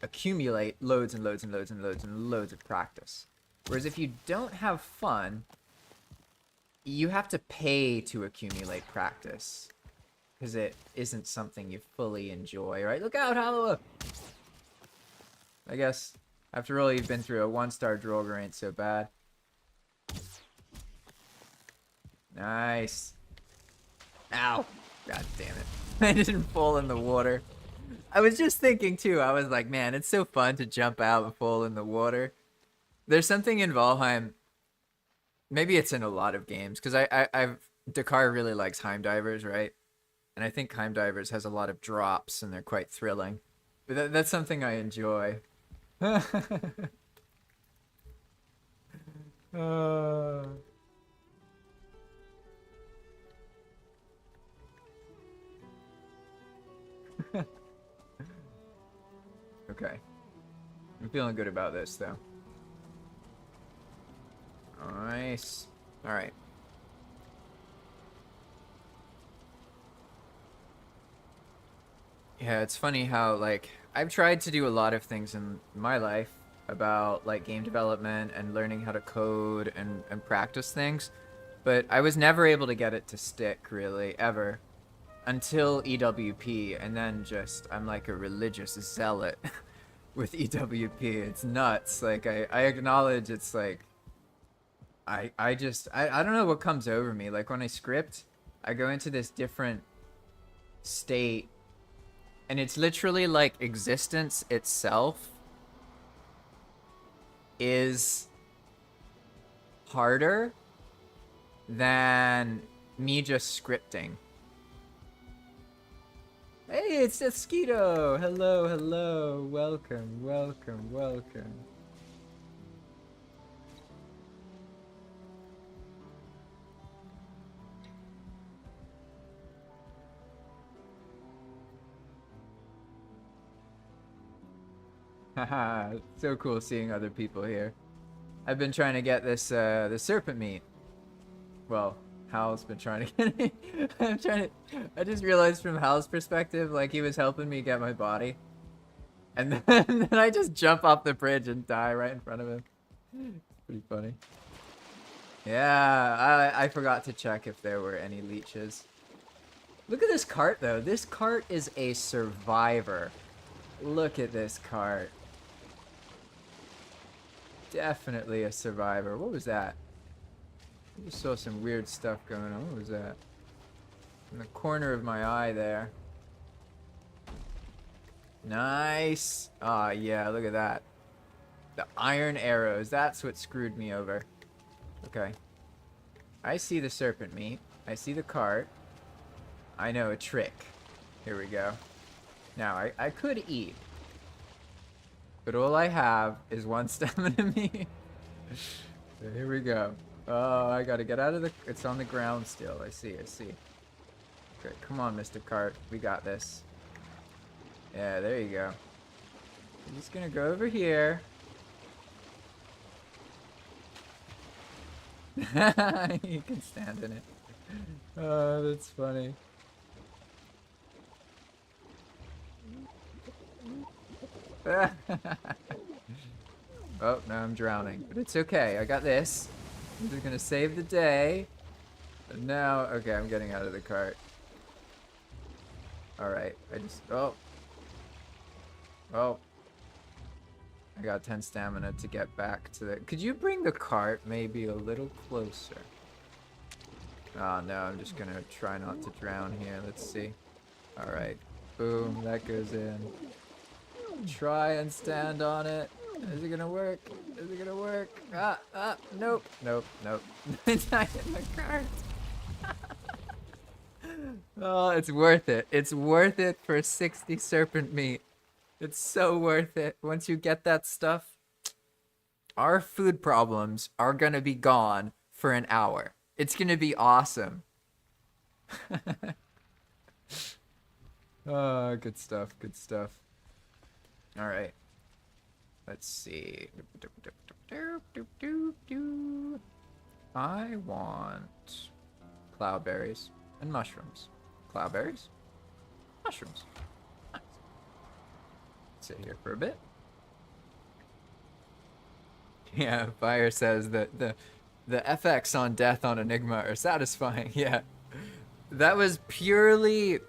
accumulate loads and loads and loads and loads and loads of practice. Whereas if you don't have fun, you have to pay to accumulate practice. Because it isn't something you fully enjoy, right? Look out, Hallowa! I guess, after all you've been through, a 1-star Droger ain't so bad. Nice. Ow! God damn it. I didn't fall in the water. I was just thinking, too, I was like, man, it's so fun to jump out and fall in the water. There's something in Valheim, maybe it's in a lot of games, because Dakar really likes Heimdivers, right? And I think Heimdivers has a lot of drops, and they're quite thrilling. But that's something I enjoy. Okay. I'm feeling good about this, though. Nice. Alright. Yeah, it's funny how, like, I've tried to do a lot of things in my life about, like, game development and learning how to code and practice things, but I was never able to get it to stick, really, ever, until EWP, and then just, I'm like a religious zealot with EWP. It's nuts. Like, I acknowledge it's, like, I don't know what comes over me. Like when I script, I go into this different state, and it's literally like existence itself is harder than me just scripting. Hey, it's Mosquito! Hello, hello. Welcome, welcome, welcome. Haha, so cool seeing other people here. I've been trying to get this the serpent meat. Well, Hal's been trying to get it. I just realized from Hal's perspective, like he was helping me get my body. And then I just jump off the bridge and die right in front of him. It's pretty funny. Yeah, I forgot to check if there were any leeches. Look at this cart though. This cart is a survivor. Look at this cart. Definitely a survivor. What was that? I just saw some weird stuff going on. What was that? In the corner of my eye there. Nice. Ah, yeah, look at that. The iron arrows. That's what screwed me over. Okay. I see the serpent meat. I see the cart. I know a trick. Here we go. Now, I could eat. But all I have is one stamina meat. So here we go. Oh, I gotta get out of the... It's on the ground still. I see, I see. Okay, come on, Mr. Cart. We got this. Yeah, there you go. I'm just gonna go over here. You can stand in it. Oh, that's funny. Oh, now I'm drowning. But it's okay. I got this. I'm just gonna save the day. And now, okay, I'm getting out of the cart. Alright, I just... Oh. Oh. I got 10 stamina to get back to the... Could you bring the cart maybe a little closer? Oh, no, I'm just gonna try not to drown here. Let's see. Alright. Boom, that goes in. Try and stand on it. Is it gonna work? Is it gonna work? Nope. Nope, nope. It's not in the cart. Oh, it's worth it. It's worth it for 60 serpent meat. It's so worth it. Once you get that stuff, our food problems are gonna be gone for an hour. It's gonna be awesome. Oh, good stuff, good stuff. Alright. Let's see. I want cloudberries and mushrooms. Cloudberries? Mushrooms. Nice. Sit here for a bit. Yeah, Fire says that the FX on death on Enigma are satisfying. Yeah. That was purely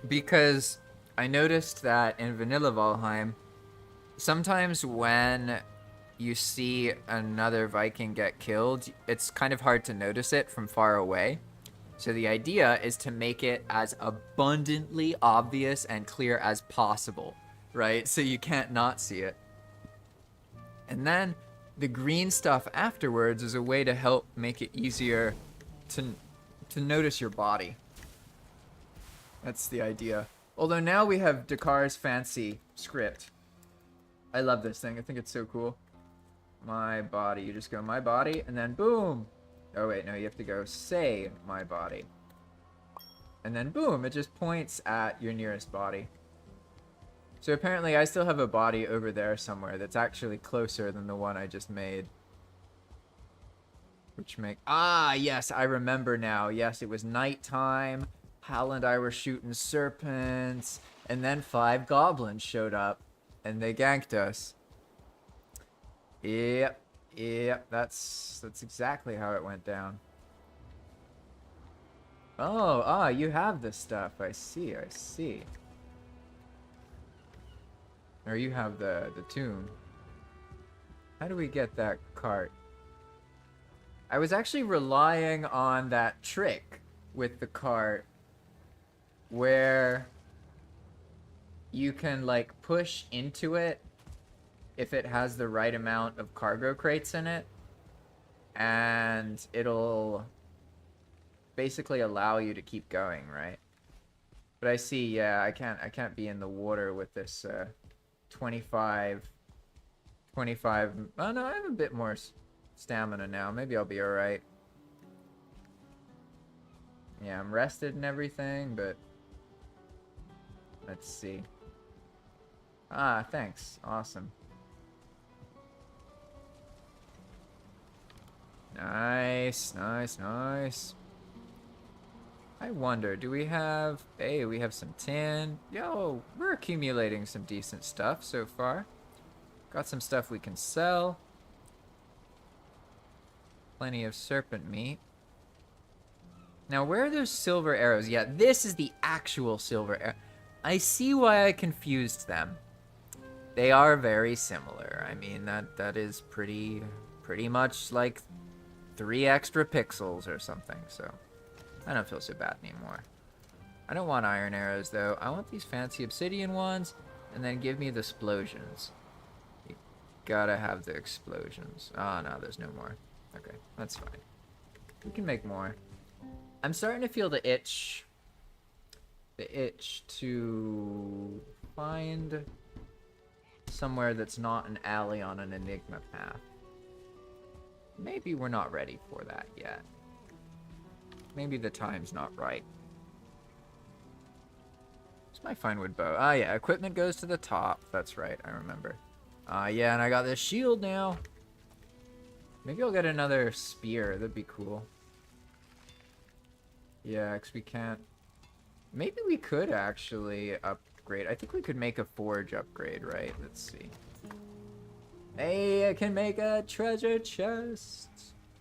because I noticed that in Vanilla Valheim, sometimes when you see another Viking get killed, it's kind of hard to notice it from far away. So the idea is to make it as abundantly obvious and clear as possible, right? So you can't not see it. And then the green stuff afterwards is a way to help make it easier to notice your body. That's the idea. Although now we have Dakar's fancy script. I love this thing. I think it's so cool. My body. You just go my body and then boom. Oh wait, no, you have to go say my body. And then boom, it just points at your nearest body. So apparently I still have a body over there somewhere that's actually closer than the one I just made. Which ah, yes, I remember now. Yes, it was nighttime. Hal and I were shooting serpents. And then 5 goblins showed up. And they ganked us. Yep, that's exactly how it went down. Oh, you have this stuff. I see, I see. Or you have the tomb. How do we get that cart? I was actually relying on that trick with the cart where you can like push into it if it has the right amount of cargo crates in it, and it'll basically allow you to keep going, right? But I see, yeah, I can't be in the water with this 25. Oh no, I have a bit more stamina now. Maybe I'll be alright. Yeah, I'm rested and everything, but let's see. Ah, thanks. Awesome. Nice, nice, nice. I wonder, do we have... Hey, we have some tin. Yo, we're accumulating some decent stuff so far. Got some stuff we can sell. Plenty of serpent meat. Now, where are those silver arrows? Yeah, this is the actual silver arrow. I see why I confused them. They are very similar. I mean, that is pretty much like 3 extra pixels or something, so I don't feel so bad anymore. I don't want iron arrows, though. I want these fancy obsidian ones, and then give me the explosions. You gotta have the explosions. Oh, no, there's no more. Okay, that's fine. We can make more. I'm starting to feel the itch. The itch to find somewhere that's not an alley on an Enigma path. Maybe we're not ready for that yet. Maybe the time's not right. It's my fine wood bow. Ah, yeah, equipment goes to the top. That's right, I remember. Yeah, and I got this shield now. Maybe I'll get another spear. That'd be cool. Yeah, because we can't... Maybe we could actually upgrade. I think we could make a forge upgrade, right? Let's see. Hey, I can make a treasure chest.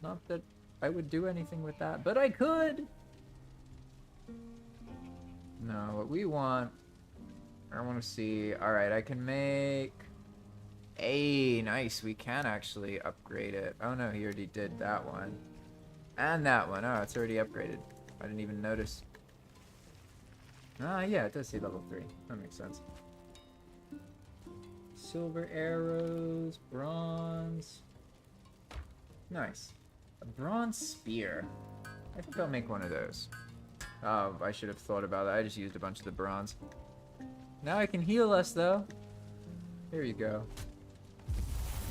Not that I would do anything with that, but I could. No, what we want... I want to see... Alright, I can make... Hey, nice. We can actually upgrade it. Oh no, he already did that one. And that one. Oh, it's already upgraded. I didn't even notice. Ah, yeah, it does say level 3. That makes sense. Silver arrows, bronze. Nice. A bronze spear. I think I'll make one of those. Oh, I should have thought about that. I just used a bunch of the bronze. Now I can heal us, though. Here you go.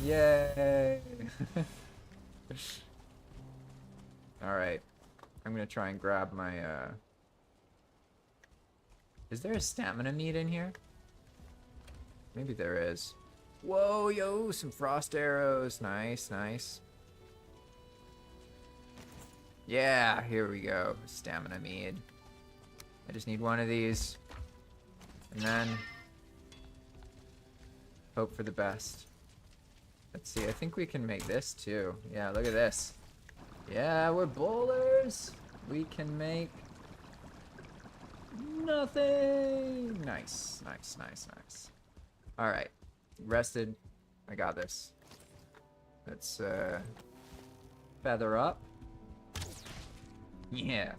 Yay! Alright. I'm gonna try and grab my, Is there a stamina meat in here? Maybe there is. Whoa, yo, some frost arrows. Nice, nice. Yeah, here we go. Stamina mead. I just need one of these. And then... hope for the best. Let's see, I think we can make this too. Yeah, look at this. Yeah, we're bowlers. We can make... nothing. Nice, nice, nice, nice. Alright. Rested. I got this. Let's, feather up. Yeah.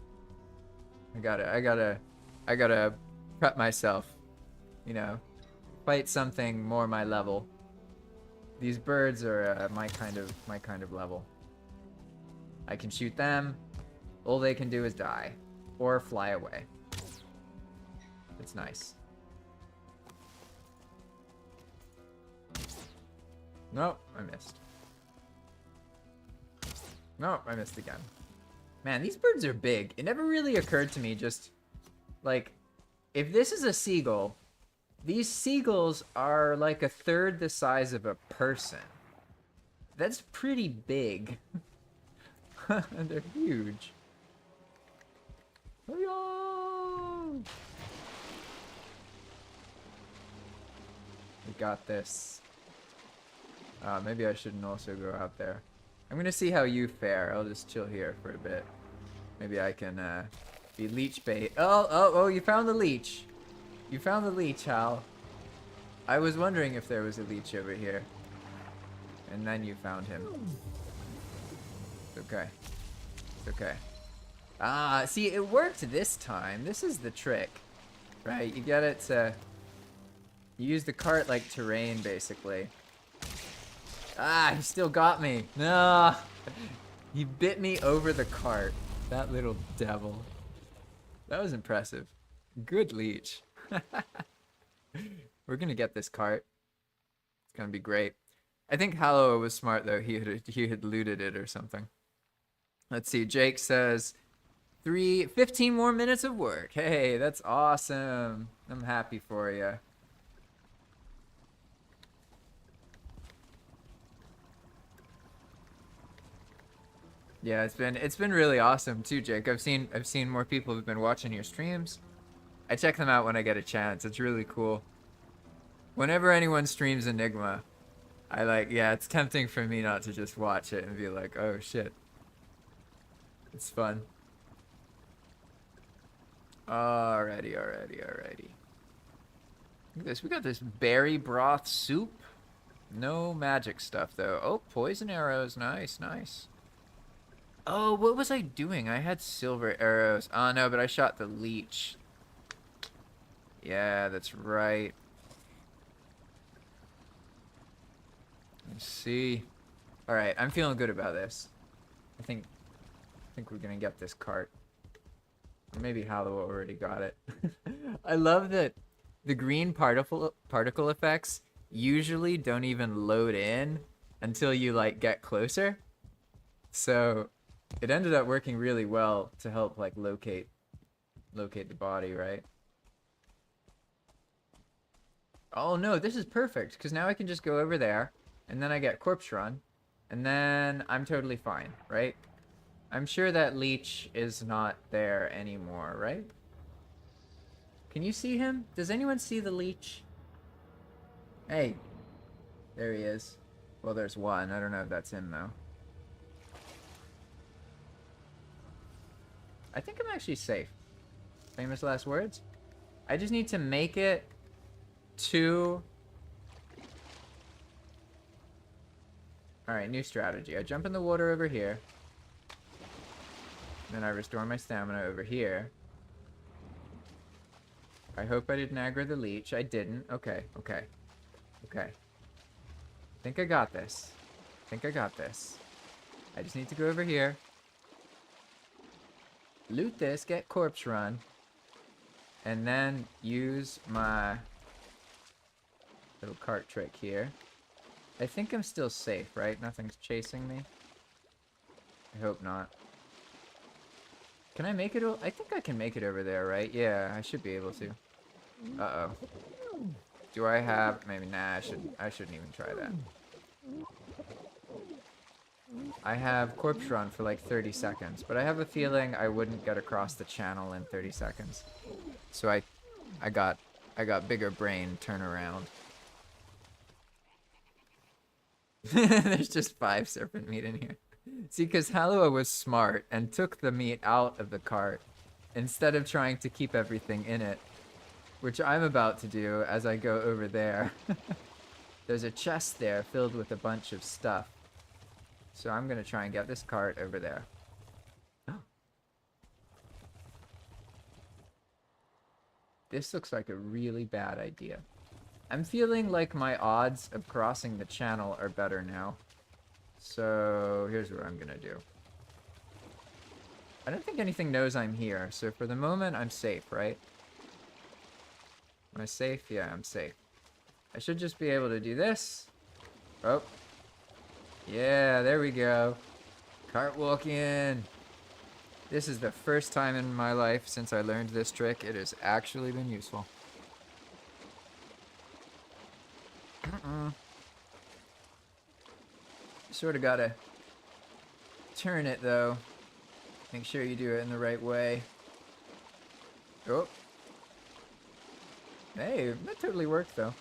I gotta prep myself. You know, fight something more my level. These birds are my kind of level. I can shoot them. All they can do is die or fly away. It's nice. Nope, I missed. Nope, I missed again. Man, these birds are big. It never really occurred to me just, like, if this is a seagull, these seagulls are like a third the size of a person. That's pretty big. And they're huge. We got this. Maybe I shouldn't also go out there. I'm gonna see how you fare. I'll just chill here for a bit. Maybe I can be leech bait. Oh, you found the leech. You found the leech, Hal. I was wondering if there was a leech over here. And then you found him. Okay. It's okay. Ah, see, it worked this time. This is the trick, right? You get it to... You use the cart like terrain, basically. Ah, he still got me. No! He bit me over the cart. That little devil. That was impressive. Good leech. We're gonna get this cart. It's gonna be great. I think Hallow was smart, though. He had looted it or something. Let's see. Jake says... 15 more minutes of work. Hey, that's awesome. I'm happy for you. Yeah, it's been really awesome too, Jake. I've seen more people who've been watching your streams. I check them out when I get a chance. It's really cool. Whenever anyone streams Enigma, yeah, it's tempting for me not to just watch it and be like, oh shit. It's fun. Alrighty. Look at this. We got this berry broth soup. No magic stuff, though. Oh, poison arrows. Nice. Oh, what was I doing? I had silver arrows. Oh, no, but I shot the leech. Yeah, that's right. Let's see. Alright, I'm feeling good about this. I think we're gonna get this cart. Or maybe Hallow already got it. I love that the green particle effects usually don't even load in until you like get closer. So it ended up working really well to help like locate the body, right? Oh no, this is perfect because now I can just go over there and then I get corpse run and then I'm totally fine, right? I'm sure that leech is not there anymore, right? Can you see him? Does anyone see the leech? Hey. There he is. Well, there's one. I don't know if that's him, though. I think I'm actually safe. Famous last words? I just need to make it to... Alright, new strategy. I jump in the water over here. Then I restore my stamina over here. I hope I didn't aggro the leech. I didn't. Okay. I think I got this. I just need to go over here. Loot this, get corpse run. And then use my little cart trick here. I think I'm still safe, right? Nothing's chasing me. I hope not. Can I make it? I think I can make it over there, right? Yeah, I should be able to. Uh-oh. Do I have... Maybe, nah, I shouldn't even try that. I have corpse run for like 30 seconds, but I have a feeling I wouldn't get across the channel in 30 seconds. So I got bigger brain turnaround. There's just 5 serpent meat in here. See, because Hallow was smart and took the meat out of the cart instead of trying to keep everything in it, which I'm about to do as I go over there. There's a chest there filled with a bunch of stuff. So I'm going to try and get this cart over there. This looks like a really bad idea. I'm feeling like my odds of crossing the channel are better now. So here's what I'm gonna do. I don't think anything knows I'm here, so for the moment I'm safe, right? Am I safe? Yeah, I'm safe. I should just be able to do this. Oh. Yeah, there we go. Cart walking. This is the first time in my life since I learned this trick. It has actually been useful. Sort of gotta turn it though. Make sure you do it in the right way. Oh. Hey, that totally worked though.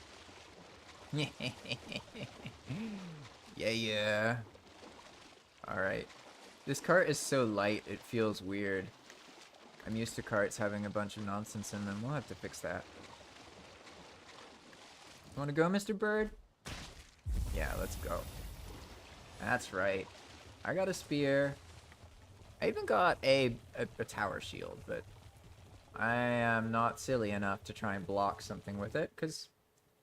Yeah. Alright. This cart is so light, it feels weird. I'm used to carts having a bunch of nonsense in them. We'll have to fix that. Want to go, Mr. Bird? Yeah, let's go. That's right. I got a spear. I even got a tower shield, but I am not silly enough to try and block something with it, because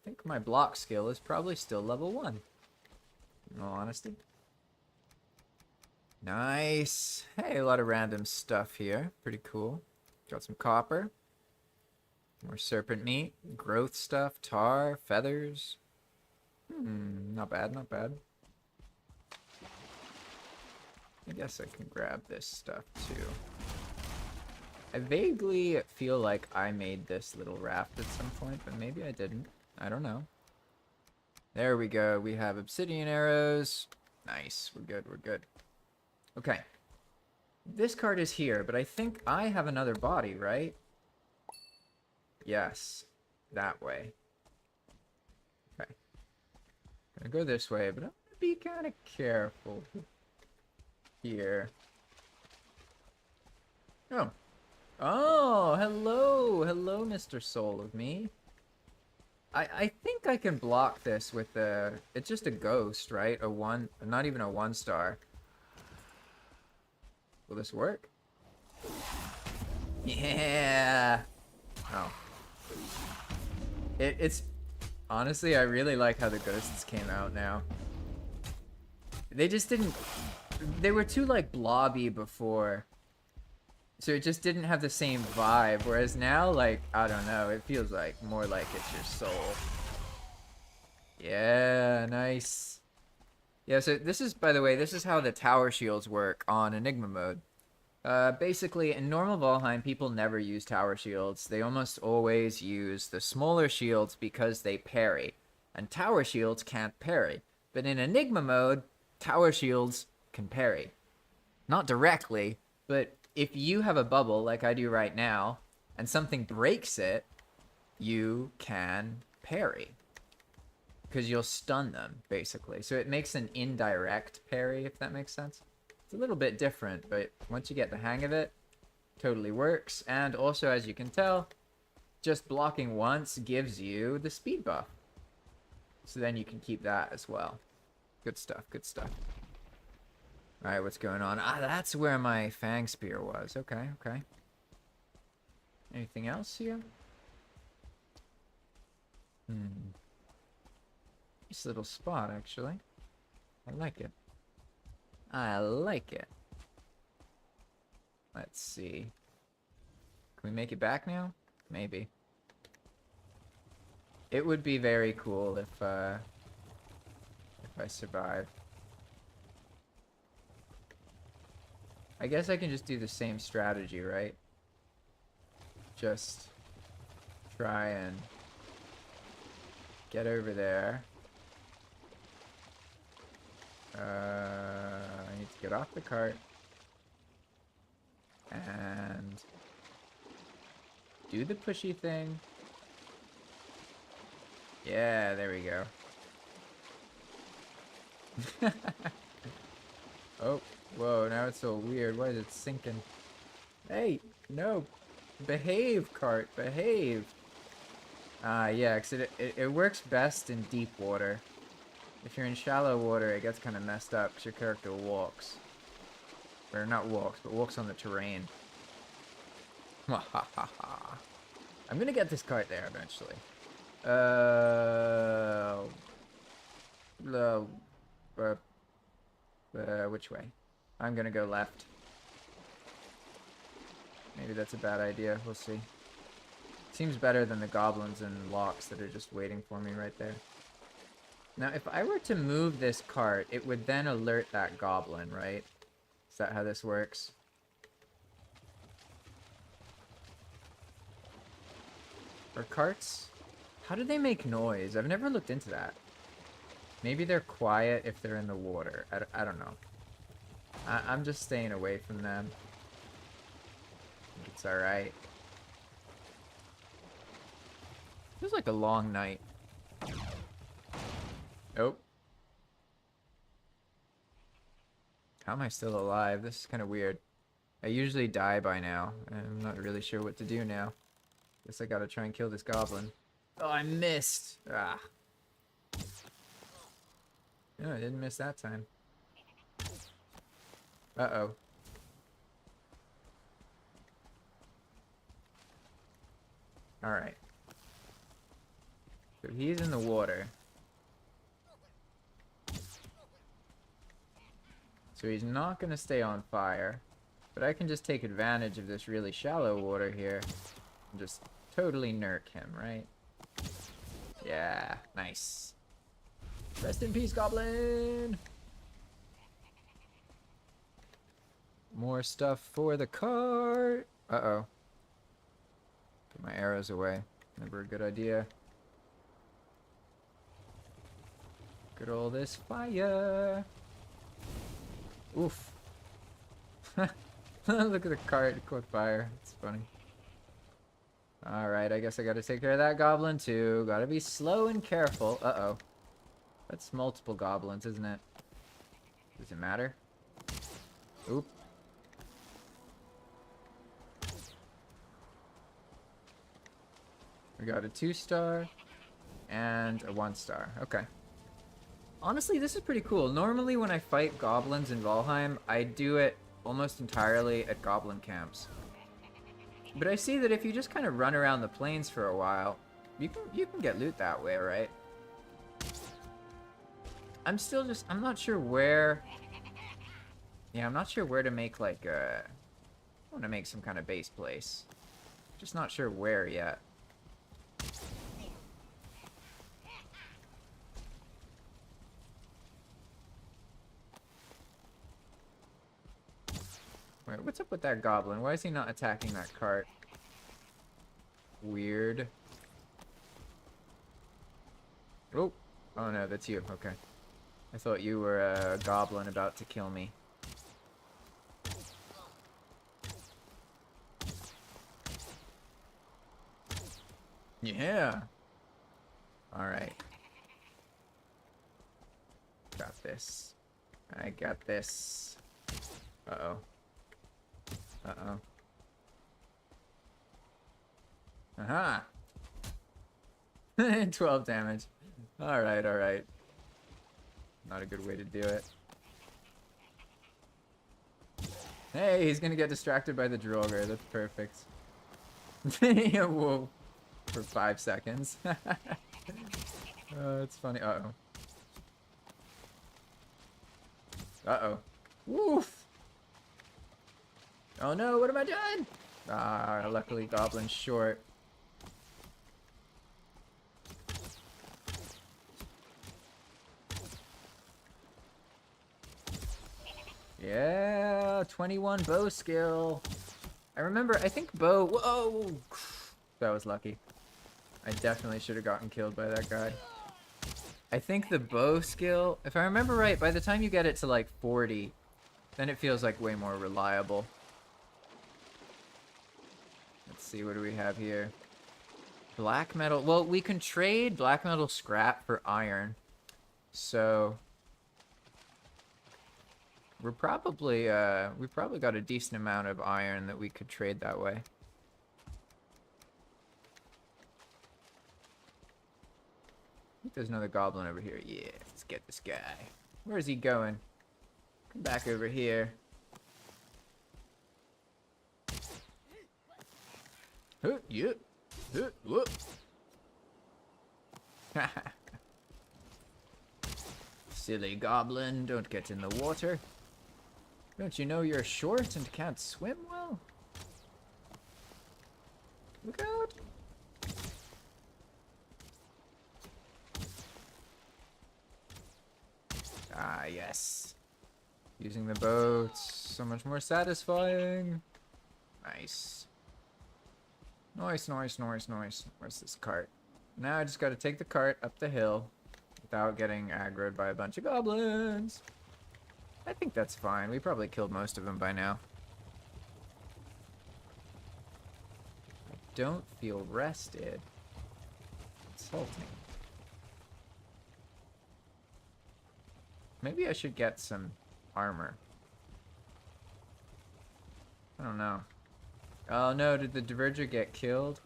I think my block skill is probably still level 1. In all honesty. Nice. Hey, a lot of random stuff here. Pretty cool. Got some copper. More serpent meat. Growth stuff. Tar. Feathers. Not bad, not bad. I guess I can grab this stuff too. I vaguely feel like I made this little raft at some point, but maybe I didn't. I don't know. There we go. We have obsidian arrows. Nice. We're good, we're good. Okay. This card is here, but I think I have another body, right? Yes. That way. Okay. Gonna go this way, but I'm gonna be kind of careful here. Oh. Oh, hello. Hello, Mr. Soul of Me. I think I can block this with a... It's just a ghost, right? A one... Not even a 1-star. Will this work? Yeah! Oh. It's... Honestly, I really like how the ghosts came out now. They just didn't... They were too, like, blobby before. So it just didn't have the same vibe, whereas now, like, I don't know, it feels like more like it's your soul. Yeah, nice. Yeah, so this is, by the way, this is how the tower shields work on Enigma mode. Basically, in normal Valheim, people never use tower shields. They almost always use the smaller shields because they parry. And tower shields can't parry. But in Enigma mode, tower shields can parry. Not directly, but if you have a bubble like I do right now, and something breaks it, you can parry. Because you'll stun them, basically. So it makes an indirect parry, if that makes sense. It's a little bit different, but once you get the hang of it, totally works. And also, as you can tell, just blocking once gives you the speed buff. So then you can keep that as well. Good stuff, good stuff. Alright, what's going on? Ah, that's where my fang spear was. Okay, okay. Anything else here? Nice little spot, actually. I like it. I like it. Let's see. Can we make it back now? Maybe. It would be very cool if I survive. I guess I can just do the same strategy, right? Just try and get over there. I need to get off the cart. And do the pushy thing. Yeah, there we go. Oh, whoa, now it's so weird. Why is it sinking? Hey, no. Behave, cart, behave. Yeah, because it works best in deep water. If you're in shallow water, it gets kind of messed up because your character walks. Or not walks, but walks on the terrain. I'm gonna get this cart there eventually. Which way? I'm gonna go left. Maybe that's a bad idea. We'll see. Seems better than the goblins and locks that are just waiting for me right there. Now, if I were to move this cart, it would then alert that goblin, right? Is that how this works? Are carts... How do they make noise? I've never looked into that. Maybe they're quiet if they're in the water. I don't know. I'm just staying away from them. It's alright. Feels like a long night. Nope. How am I still alive? This is kind of weird. I usually die by now. I'm not really sure what to do now. Guess I gotta try and kill this goblin. Oh, I missed! Ah. No, I didn't miss that time. Uh-oh. Alright. So he's in the water. So he's not going to stay on fire. But I can just take advantage of this really shallow water here. And just totally nerk him, right? Yeah, nice. Rest in peace, Goblin! More stuff for the cart. Uh-oh. Put my arrows away. Never a good idea. Look at all this fire. Oof. Look at the cart with fire. It's funny. Alright, I guess I gotta take care of that goblin too. Gotta be slow and careful. Uh-oh. That's multiple goblins, isn't it? Does it matter? Oop. We got a 2-star and a 1-star. Okay. Honestly, this is pretty cool. Normally when I fight goblins in Valheim, I do it almost entirely at goblin camps. But I see that if you just kind of run around the plains for a while, you can get loot that way, right? I'm not sure where... Yeah, I'm not sure where to make, like, I want to make some kind of base place. Just not sure where yet. Wait, what's up with that goblin? Why is he not attacking that cart? Weird. Oh. Oh no, that's you. Okay. I thought you were a goblin about to kill me. Yeah. Alright. Got this. I got this. Uh-oh. Uh-oh. Aha! 12 damage. Alright, alright. Not a good way to do it. Hey, he's gonna get distracted by the Droger. That's perfect. Whoa. For 5 seconds. It's funny. Uh-oh. Uh-oh. Woof! Oh no, what am I doing? Ah, luckily Goblin's short. Yeah, 21 bow skill. I remember, I think bow... Whoa! That was lucky. I definitely should have gotten killed by that guy. I think the bow skill, if I remember right, by the time you get it to like 40, then it feels like way more reliable. Let's see, what do we have here? Black metal. Well, we can trade black metal scrap for iron. So we've probably got a decent amount of iron that we could trade that way. I think there's another goblin over here. Yeah, let's get this guy. Where is he going? Come back over here. Yep. Whoop. Silly goblin, don't get in the water. Don't you know you're short and can't swim well? Look out! Ah, yes. Using the boat, so much more satisfying. Nice. Nice. Where's this cart? Now I just gotta take the cart up the hill without getting aggroed by a bunch of goblins. I think that's fine. We probably killed most of them by now. I don't feel rested. Insulting. Maybe I should get some armor. I don't know. Oh no, did the Diverger get killed?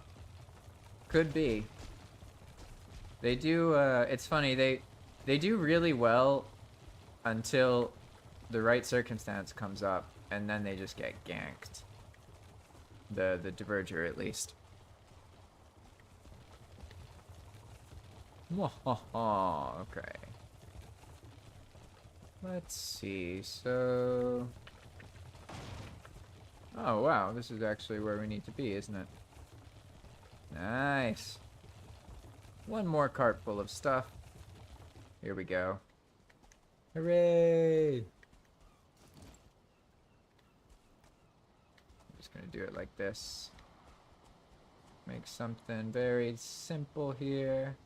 Could be. They do, it's funny, they do really well until the right circumstance comes up, and then they just get ganked. The Diverger, at least. Okay. Let's see, so... Oh, wow, this is actually where we need to be, isn't it? Nice. One more cart full of stuff. Here we go. Hooray! I'm just gonna do it like this. Make something very simple here.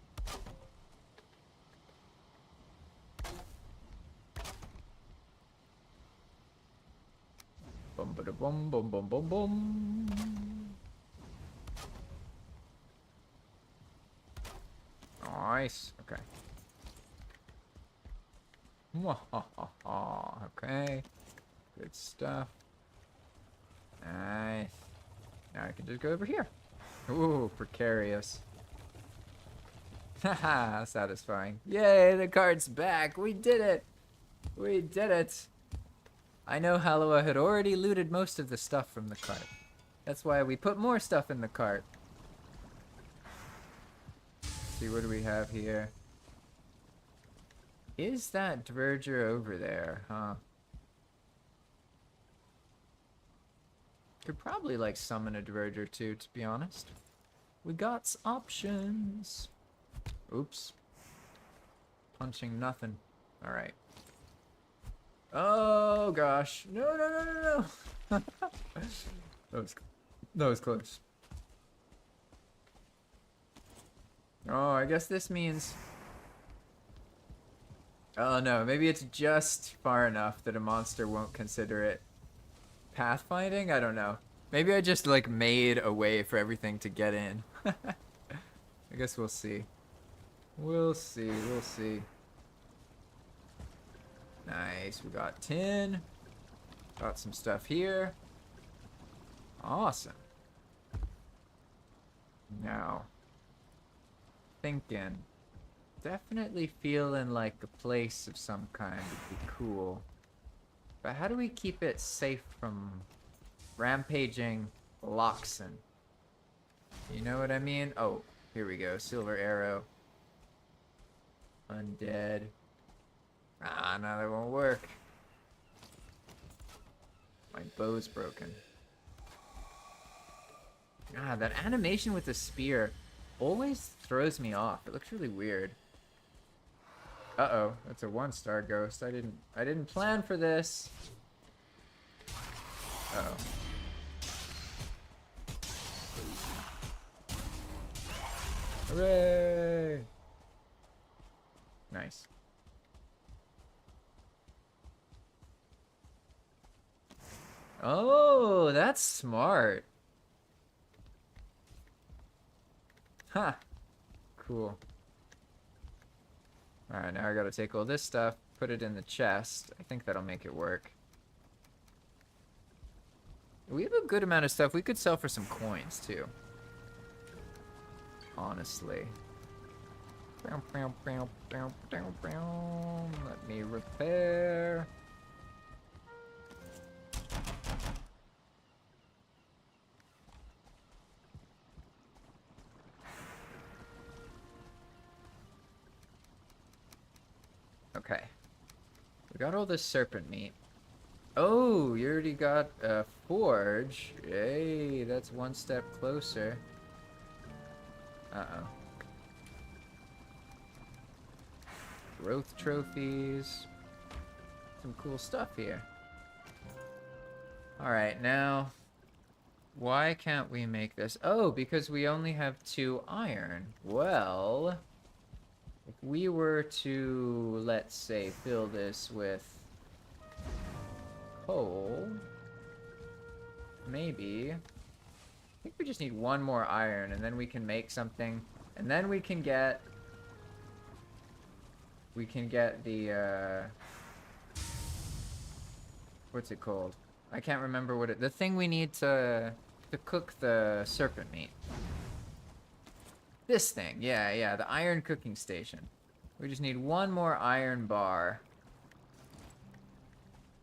Boom, ba da boom, boom, boom, boom, boom. Nice. Okay. Okay. Good stuff. Nice. Now I can just go over here. Ooh, precarious. Haha, satisfying. Yay, the cart's back. We did it. We did it. I know Halloa had already looted most of the stuff from the cart. That's why we put more stuff in the cart. Let's see, what do we have here? Is that Dverger over there, huh? Could probably, like, summon a Dverger too, to be honest. We got options. Oops. Punching nothing. Alright. Oh, gosh. No, no, no, no, no. That was close. Oh, I guess this means... Oh, no. Maybe it's just far enough that a monster won't consider it pathfinding? I don't know. Maybe I just, like, made a way for everything to get in. I guess we'll see. We'll see. We'll see. Nice. We got tin. Got some stuff here. Awesome. Now, thinking. Definitely feeling like a place of some kind would be cool. But how do we keep it safe from rampaging Loxen? You know what I mean? Oh, here we go. Silver arrow. Undead. Ah, no, that won't work. My bow's broken. Ah, that animation with the spear always throws me off. It looks really weird. Uh-oh, that's a 1-star ghost. I didn't plan for this. Uh-oh. Hooray! Nice. Oh, that's smart. Huh. Cool. Alright, now I gotta take all this stuff, put it in the chest. I think that'll make it work. We have a good amount of stuff. We could sell for some coins, too. Honestly. Let me repair. Okay. We got all this serpent meat. Oh, you already got a forge. Hey, that's one step closer. Uh-oh. Growth trophies. Some cool stuff here. Alright, now... Why can't we make this? Oh, because we only have 2 iron. Well... If we were to, let's say, fill this with coal, maybe. I think we just need 1 more iron, and then we can make something, and then we can get the what's it called? I can't remember what the thing we need to cook the serpent meat. This thing, yeah, the iron cooking station. We just need 1 more iron bar.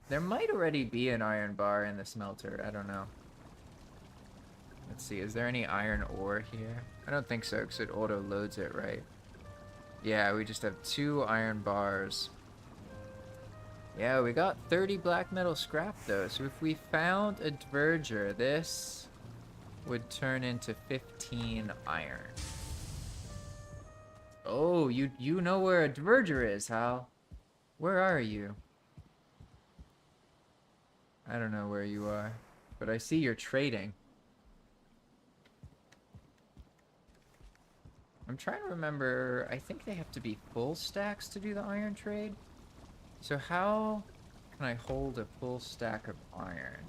There might already be an iron bar in the smelter, I don't know. Let's see, is there any iron ore here? I don't think so, because it auto-loads it, right? Yeah, we just have 2 iron bars. Yeah, we got 30 black metal scrap though. So if we found a diverger, this would turn into 15 iron. Oh, you know where a diverger is, Hal. Where are you? I don't know where you are, but I see you're trading. I'm trying to remember, I think they have to be full stacks to do the iron trade. So how can I hold a full stack of iron?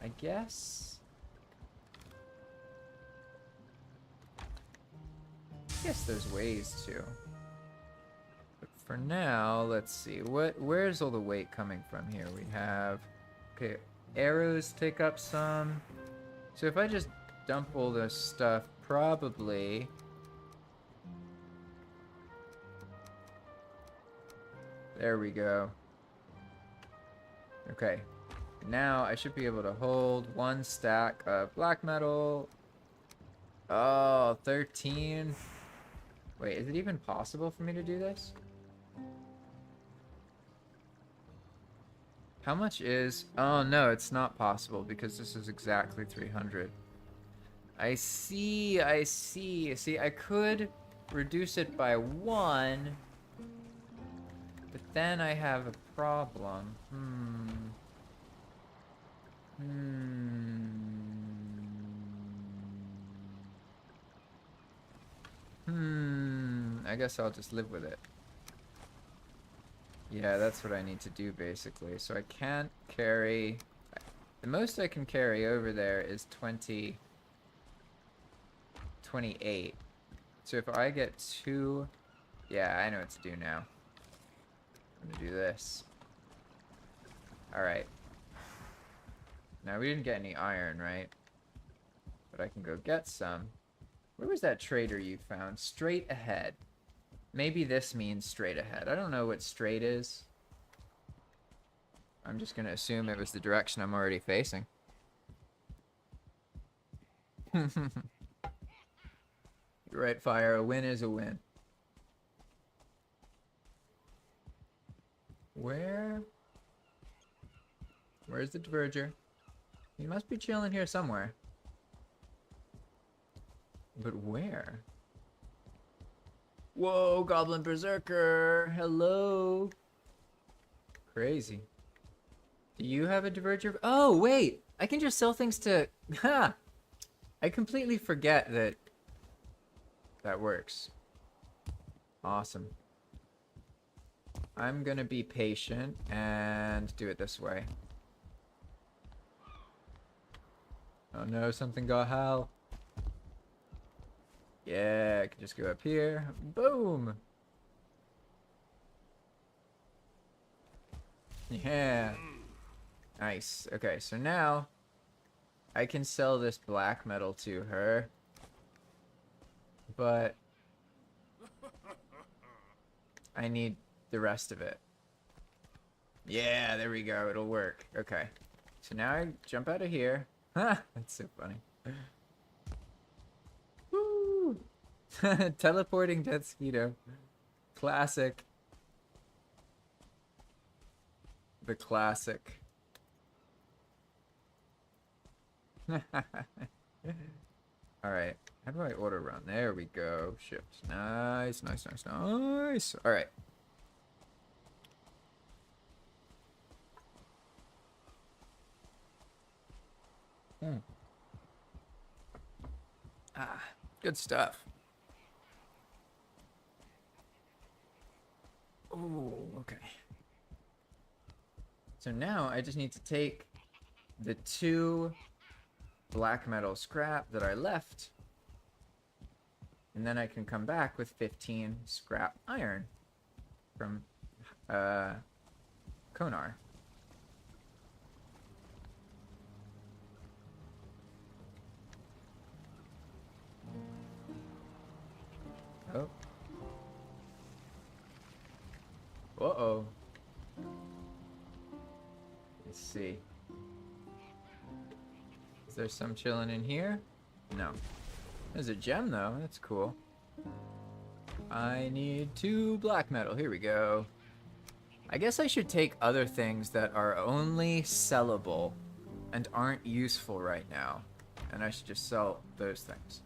I guess there's ways to. But for now, let's see. Where's all the weight coming from here? We have, okay, arrows take up some. So if I just dump all this stuff, probably there we go. Okay. Now I should be able to hold 1 stack of black metal. Oh, 13. Wait, is it even possible for me to do this? How much is... Oh, no, it's not possible because this is exactly 300. I see, I see. See, I could reduce it by 1, but then I have a problem. I guess I'll just live with it. Yeah, that's what I need to do, basically. So I can't carry... The most I can carry over there is 28. So if I get 2... Yeah, I know what to do now. I'm gonna do this. Alright. Now, we didn't get any iron, right? But I can go get some. Where was that trader you found? Straight ahead. Maybe this means straight ahead. I don't know what straight is. I'm just gonna assume it was the direction I'm already facing. You're right, Fire. A win is a win. Where's the diverger? He must be chilling here somewhere. But where? Whoa, Goblin Berserker! Hello! Crazy. Do you have a diverger? Oh, wait! I can just sell things to... Ha! I completely forget that that works. Awesome. I'm gonna be patient and do it this way. Oh no, something got Hal. Yeah, I can just go up here. Boom! Yeah. Nice. Okay, so now I can sell this black metal to her. But I need the rest of it. Yeah, there we go. It'll work. Okay. So now I jump out of here. Ha! That's so funny. Woo! Teleporting Death Speedo. Classic. The classic. Alright. How do I order run? There we go. Shift. Nice, nice, nice, nice. Alright. Ah, good stuff. Oh, okay. So now I just need to take the 2 black metal scrap that I left, and then I can come back with 15 scrap iron from Konar. Oh. Uh-oh. Let's see. Is there some chilling in here? No. There's a gem, though. That's cool. I need 2 black metal. Here we go. I guess I should take other things that are only sellable and aren't useful right now. And I should just sell those things.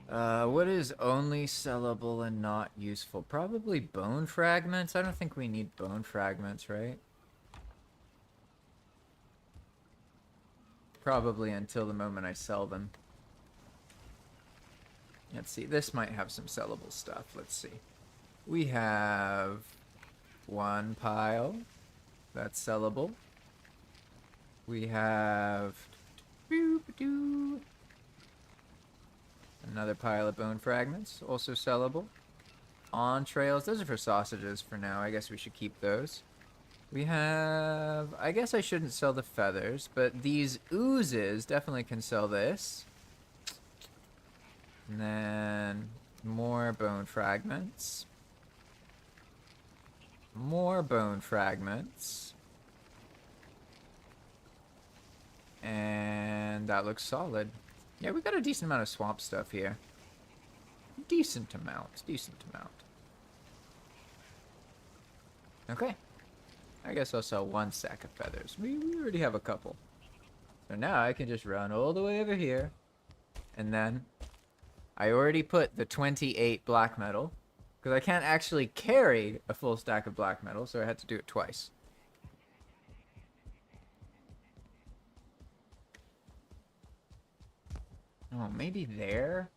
What is only sellable and not useful? Probably bone fragments. I don't think we need bone fragments, right? Probably until the moment I sell them. Let's see. This might have some sellable stuff. Let's see. We have 1 pile. That's sellable. We have another pile of bone fragments, also sellable. Entrails, those are for sausages for now. I guess we should keep those. We have, I guess I shouldn't sell the feathers, but these oozes definitely can sell this. And then more bone fragments. More bone fragments. And that looks solid. Yeah, we got a decent amount of swamp stuff here. Decent amount. Decent amount. Okay. I guess I'll sell 1 sack of feathers. We already have a couple. So now I can just run all the way over here. And then I already put the 28 black metal. Because I can't actually carry a full stack of black metal, so I had to do it twice. Oh, maybe there?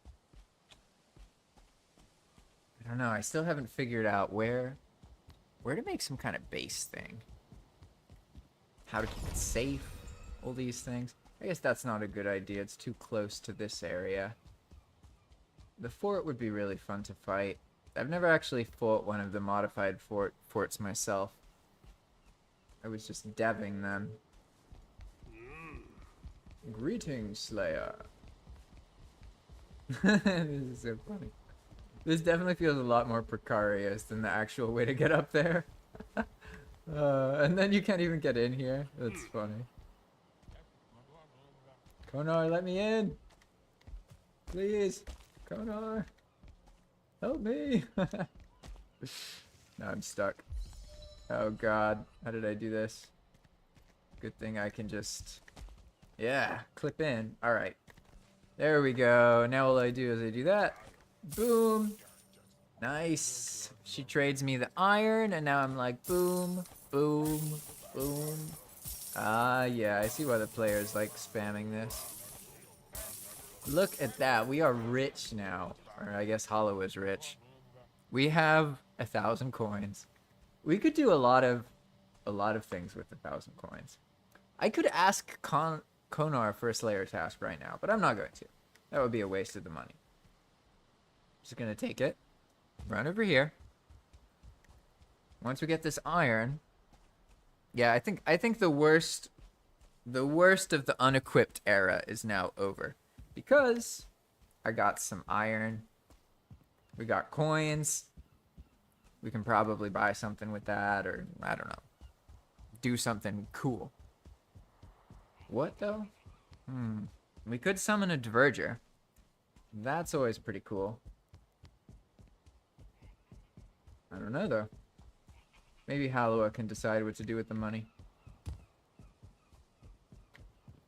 I don't know. I still haven't figured out where to make some kind of base thing. How to keep it safe. All these things. I guess that's not a good idea. It's too close to this area. The fort would be really fun to fight. I've never actually fought one of the modified forts myself. I was just deving them. Greetings, Slayer. This is so funny. This definitely feels a lot more precarious than the actual way to get up there. And then you can't even get in here. That's funny. Konar, let me in! Please! Konar! Help me! Now I'm stuck. Oh god, how did I do this? Good thing I can just... Yeah, clip in. Alright. There we go. Now all I do is I do that. Boom! Nice! She trades me the iron, and now I'm like, boom, boom, boom. Ah, yeah, I see why the players like spamming this. Look at that. We are rich now. Or I guess Hollow is rich. We have 1,000 coins. We could do a lot of things with 1,000 coins. I could ask Konar for a Slayer task right now, but I'm not going to. That would be a waste of the money. Just gonna take it, run over here. Once we get this iron, yeah, I think the worst of the unequipped era is now over, because I got some iron. We got coins. We can probably buy something with that, or I don't know, do something cool. What though? We could summon a Diverger. That's always pretty cool. I don't know though. Maybe Halloa can decide what to do with the money.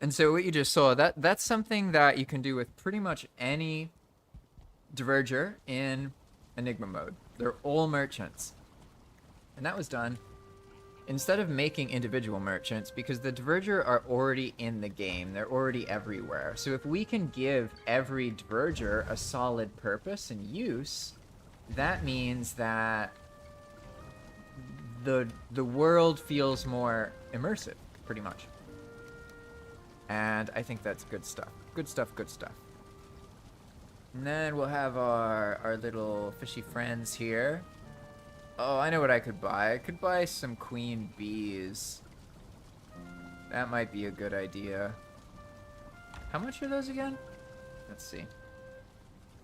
And so what you just saw, that's something that you can do with pretty much any Diverger in Enigma mode. They're all merchants. And that was done instead of making individual merchants, because the Diverger are already in the game. They're already everywhere. So if we can give every Diverger a solid purpose and use, that means that the world feels more immersive, pretty much. And I think that's good stuff. Good stuff, good stuff. And then we'll have our little fishy friends here. Oh, I know what I could buy. I could buy some queen bees. That might be a good idea. How much are those again? Let's see.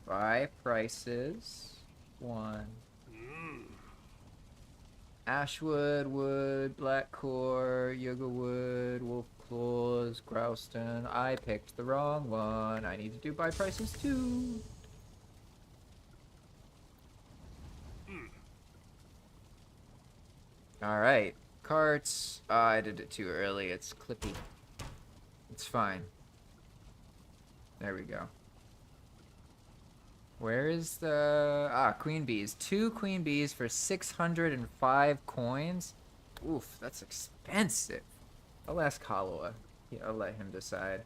Buy prices. 1. Ashwood, wood, black core, yoga wood, wolf claws, grouston. I picked the wrong one. I need to do buy prices too. Alright. Carts. I did it too early. It's clippy. It's fine. There we go. Where is the... Ah, queen bees. 2 queen bees for 605 coins? Oof, that's expensive. I'll ask Hollowa. Yeah, I'll let him decide.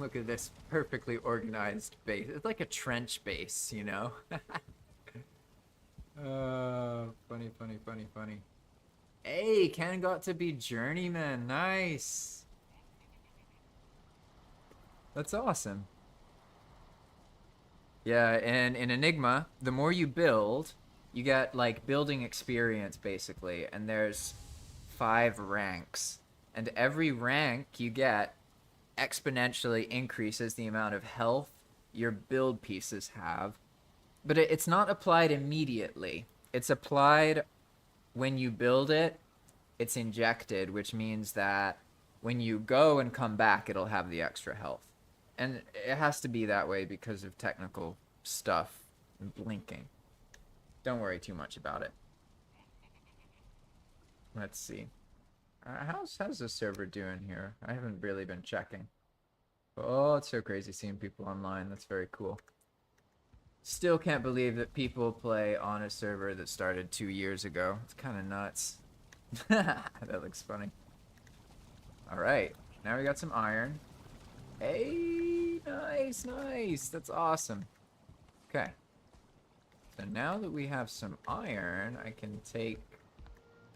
Look at this perfectly organized base. It's like a trench base, you know? Funny, funny, funny, funny. Hey, Ken got to be journeyman. Nice. That's awesome. Yeah, and in Enigma, the more you build, you get like building experience basically, and there's 5 ranks. And every rank you get exponentially increases the amount of health your build pieces have. But it's not applied immediately. It's applied when you build it, it's injected, which means that when you go and come back, it'll have the extra health. And it has to be that way because of technical stuff and blinking. Don't worry too much about it. Let's see. How's the server doing here? I haven't really been checking. Oh, it's so crazy seeing people online. That's very cool. Still can't believe that people play on a server that started 2 years ago. It's kind of nuts. That looks funny. Alright, now we got some iron. Hey, nice, nice. That's awesome. Okay. So now that we have some iron, I can take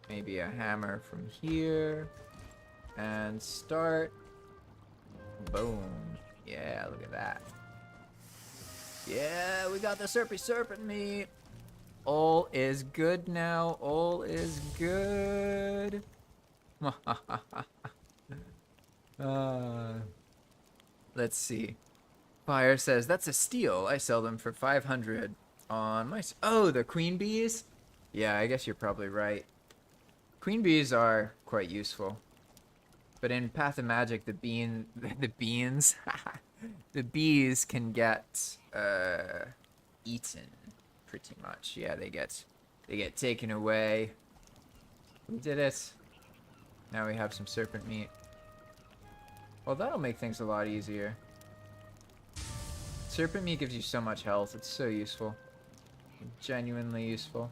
maybe a hammer from here and start. Boom. Yeah, look at that. Yeah, we got the serpent meat. All is good now. All is good. Let's see. Fire says, that's a steal. I sell them for 500 on my... Oh, the queen bees? Yeah, I guess you're probably right. Queen bees are quite useful. But in Path of Magic, the beans, the bees can get eaten, pretty much. Yeah, they get taken away. We did it. Now we have some serpent meat. Well, that'll make things a lot easier. Serpent meat gives you so much health. It's so useful. Genuinely useful.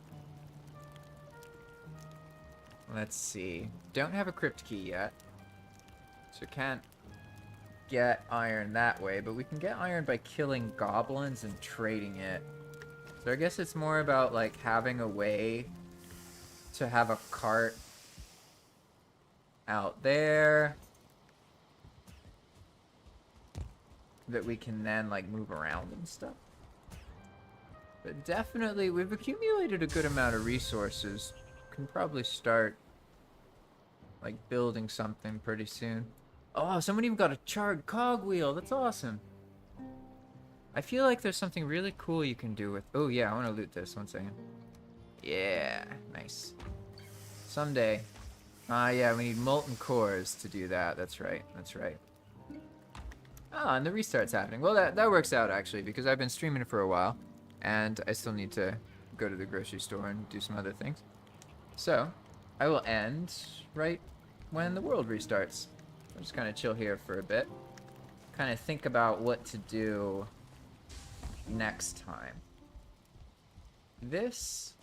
Let's see. Don't have a crypt key yet. So can't get iron that way, but we can get iron by killing goblins and trading it. So I guess it's more about like having a way to have a cart out there that we can then like move around and stuff. But definitely we've accumulated a good amount of resources. Can probably start like building something pretty soon. Oh, someone even got a charred cogwheel. That's awesome. I feel like there's something really cool you can do with... Oh, yeah, I want to loot this. 1 second. Yeah, nice. Someday. Yeah, we need molten cores to do that. That's right. That's right. Ah, and the restart's happening. Well, that works out, actually, because I've been streaming for a while, and I still need to go to the grocery store and do some other things. So, I will end right when the world restarts. I'll just kind of chill here for a bit. Kind of think about what to do next time. This...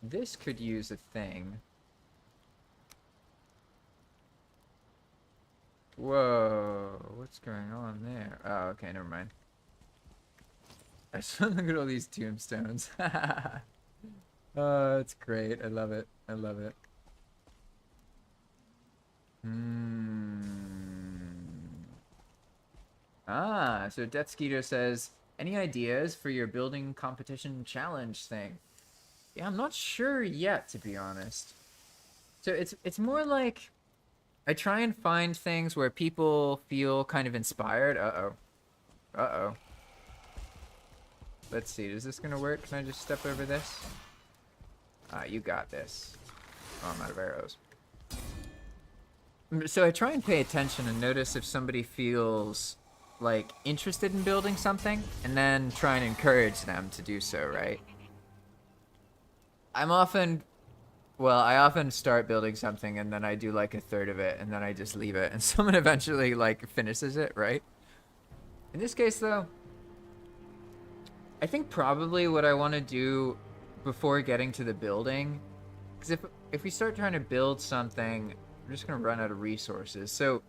This could use a thing. Whoa, what's going on there? Oh, okay, never mind. I just look at all these tombstones. Oh, it's great. I love it. I love it. Ah, so Death Skeeter says, any ideas for your building competition challenge thing? Yeah, I'm not sure yet, to be honest. So it's more like I try and find things where people feel kind of inspired. Uh-oh. Uh-oh. Let's see, is this gonna work? Can I just step over this? You got this. Oh, I'm out of arrows. So I try and pay attention and notice if somebody feels like interested in building something, and then try and encourage them to do so, right? I often start building something and then I do like a third of it and then I just leave it and someone eventually like finishes it, right? In this case though, I think probably what I want to do before getting to the building, because if we start trying to build something, we're just gonna run out of resources. So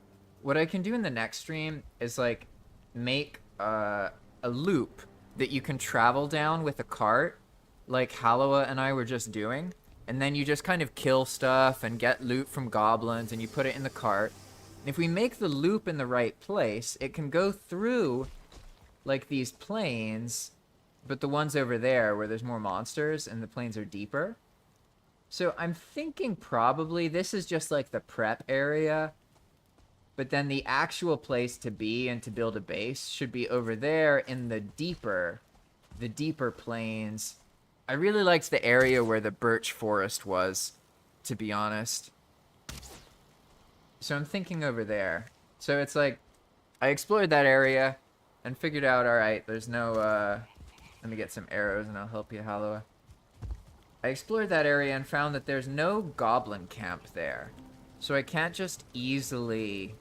what I can do in the next stream is like make a loop that you can travel down with a cart, like Halawa and I were just doing, and then you just kind of kill stuff and get loot from goblins and you put it in the cart. And if we make the loop in the right place, it can go through like these plains, but the ones over there where there's more monsters and the plains are deeper. So I'm thinking probably this is just like the prep area, but then the actual place to be and to build a base should be over there in the deeper plains. I really liked the area where the birch forest was, to be honest. So I'm thinking over there. So it's like I explored that area and figured out, all right, there's no let me get some arrows and I'll help you, Halloa. I explored that area and found that there's no goblin camp there. So I can't just easily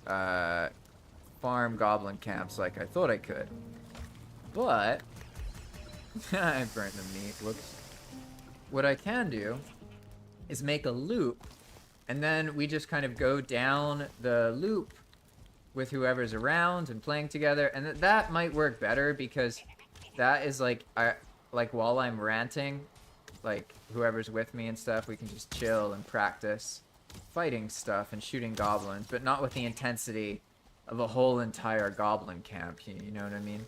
farm goblin camps like I thought I could. But I burnt the meat. Whoops. What I can do is make a loop, and then we just kind of go down the loop with whoever's around and playing together, and that might work better because that is like while I'm ranting, like whoever's with me and stuff, we can just chill and practice fighting stuff and shooting goblins, but not with the intensity of a whole entire goblin camp. You know what I mean?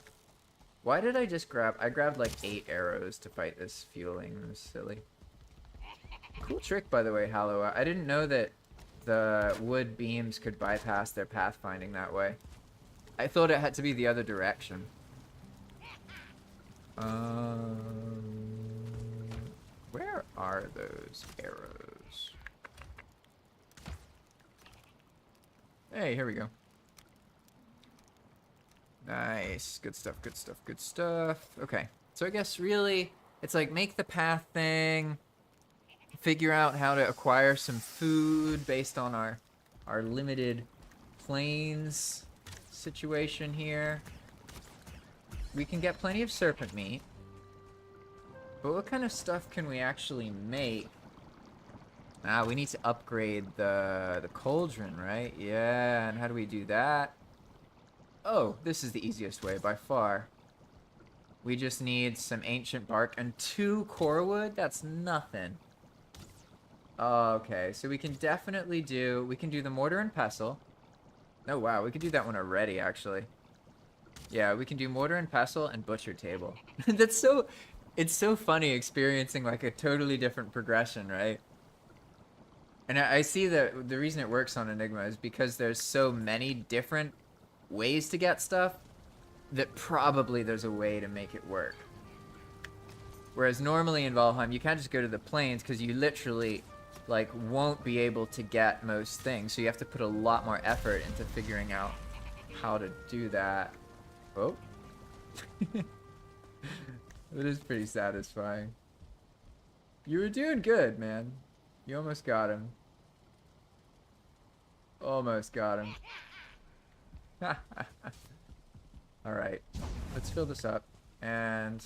Why did I just I grabbed like 8 arrows to fight this fueling. It was silly. Cool trick, by the way, Halloa. I didn't know that the wood beams could bypass their pathfinding that way. I thought it had to be the other direction. Where are those arrows? Hey, here we go. Nice. Good stuff, good stuff, good stuff. Okay. So I guess really, it's like make the path thing, figure out how to acquire some food based on our limited plains situation here. We can get plenty of serpent meat. But what kind of stuff can we actually make? We need to upgrade the cauldron, right? Yeah, and how do we do that? Oh, this is the easiest way by far. We just need some ancient bark and 2 core wood? That's nothing. Okay, so we can definitely do... We can do the mortar and pestle. Oh, wow, we could do that one already, actually. Yeah, we can do mortar and pestle and butcher table. That's so... It's so funny experiencing, like, a totally different progression, right? And I see that the reason it works on Enigma is because there's so many different ways to get stuff that probably there's a way to make it work. Whereas normally in Valheim, you can't just go to the plains because you literally, like, won't be able to get most things. So you have to put a lot more effort into figuring out how to do that. Oh. It is pretty satisfying. You were doing good, man. You almost got him. Almost got him. Alright. Let's fill this up. And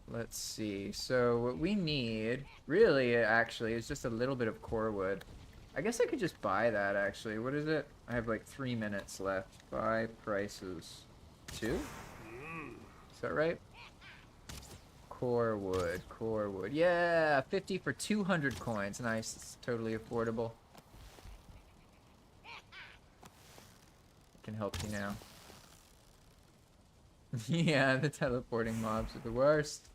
let's see. So what we need, really, actually, is just a little bit of core wood. I guess I could just buy that, actually. What is it? I have like 3 minutes left. Buy prices. 2? Is that right? Core wood. Core wood. Yeah! 50 for 200 coins. Nice. It's totally affordable. Can help you now. Yeah, the teleporting mobs are the worst.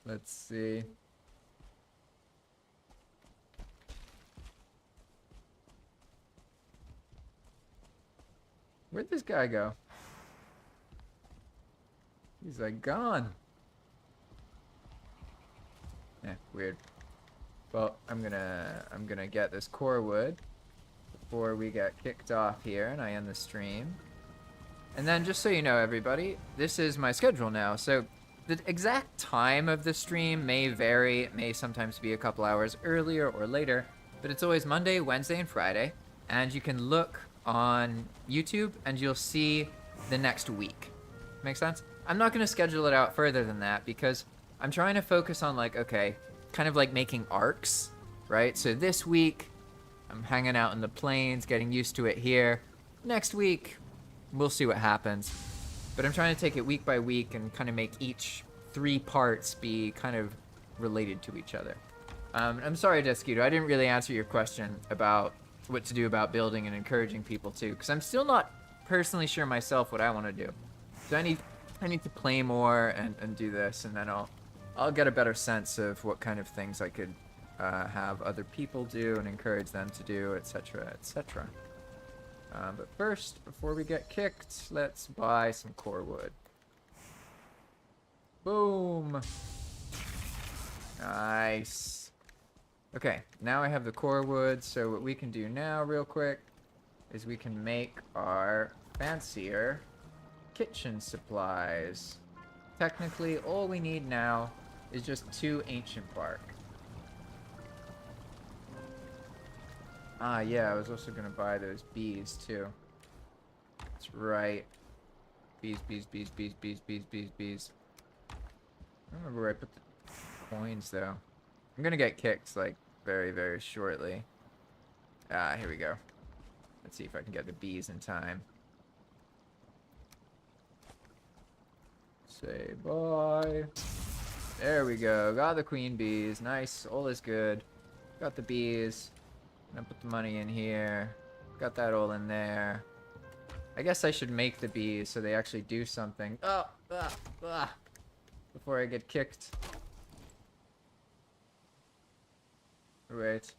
Let's see. Where'd this guy go? He's like gone. Yeah, weird. Well, I'm gonna get this core wood before we get kicked off here and I end the stream. And then just so you know, everybody, this is my schedule now. So the exact time of the stream may vary. It may sometimes be a couple hours earlier or later, but it's always Monday, Wednesday, and Friday. And you can look on YouTube and you'll see the next week. Make sense? I'm not going to schedule it out further than that because I'm trying to focus on, like, okay, kind of like making arcs, right? So this week, I'm hanging out in the plains, getting used to it here. Next week, we'll see what happens. But I'm trying to take it week by week and kind of make each 3 parts be kind of related to each other. I'm sorry, Descuto, I didn't really answer your question about what to do about building and encouraging people to, because I'm still not personally sure myself what I want to do. So I need to play more and do this, and then I'll get a better sense of what kind of things I could have other people do and encourage them to do, etc., etc. But first, before we get kicked, let's buy some core wood. Boom! Nice. Okay, now I have the core wood, so what we can do now real quick is we can make our fancier kitchen supplies. Technically, all we need now is just 2 ancient bark. Ah, yeah, I was also going to buy those bees, too. That's right. Bees, bees, bees, bees, bees, bees, bees, bees. I don't remember where I put the coins, though. I'm going to get kicked, like, very, very shortly. Ah, here we go. Let's see if I can get the bees in time. Say bye. There we go. Got the queen bees. Nice. All is good. Got the bees. Gonna put the money in here. Got that all in there. I guess I should make the bees so they actually do something. Oh, before I get kicked. Wait.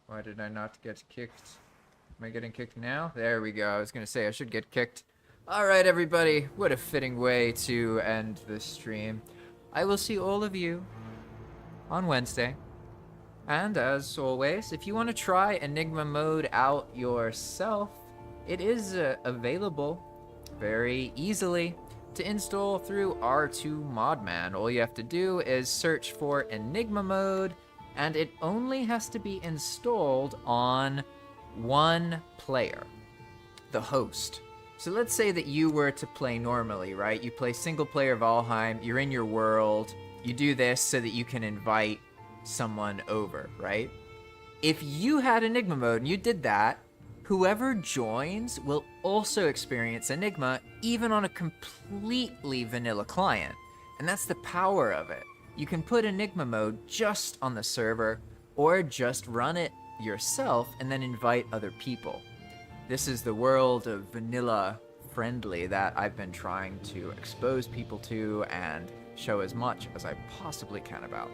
Why did I not get kicked? Am I getting kicked now? There we go. I was gonna say I should get kicked. Alright, everybody. What a fitting way to end this stream. I will see all of you on Wednesday. And as always, if you want to try Enigma Mode out yourself, it is available very easily to install through R2 Modman. All you have to do is search for Enigma Mode, and it only has to be installed on one player, the host. So let's say that you were to play normally, right? You play single player Valheim, you're in your world, you do this so that you can invite someone over, right? If you had Enigma Mode and you did that, whoever joins will also experience Enigma even on a completely vanilla client. And that's the power of it. You can put Enigma Mode just on the server or just run it yourself and then invite other people. This is the world of vanilla friendly that I've been trying to expose people to and show as much as I possibly can about.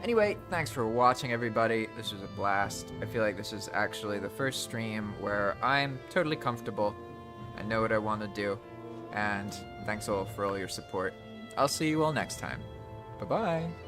Anyway, thanks for watching, everybody. This was a blast. I feel like this is actually the first stream where I'm totally comfortable. I know what I want to do. And thanks all for all your support. I'll see you all next time. Bye-bye.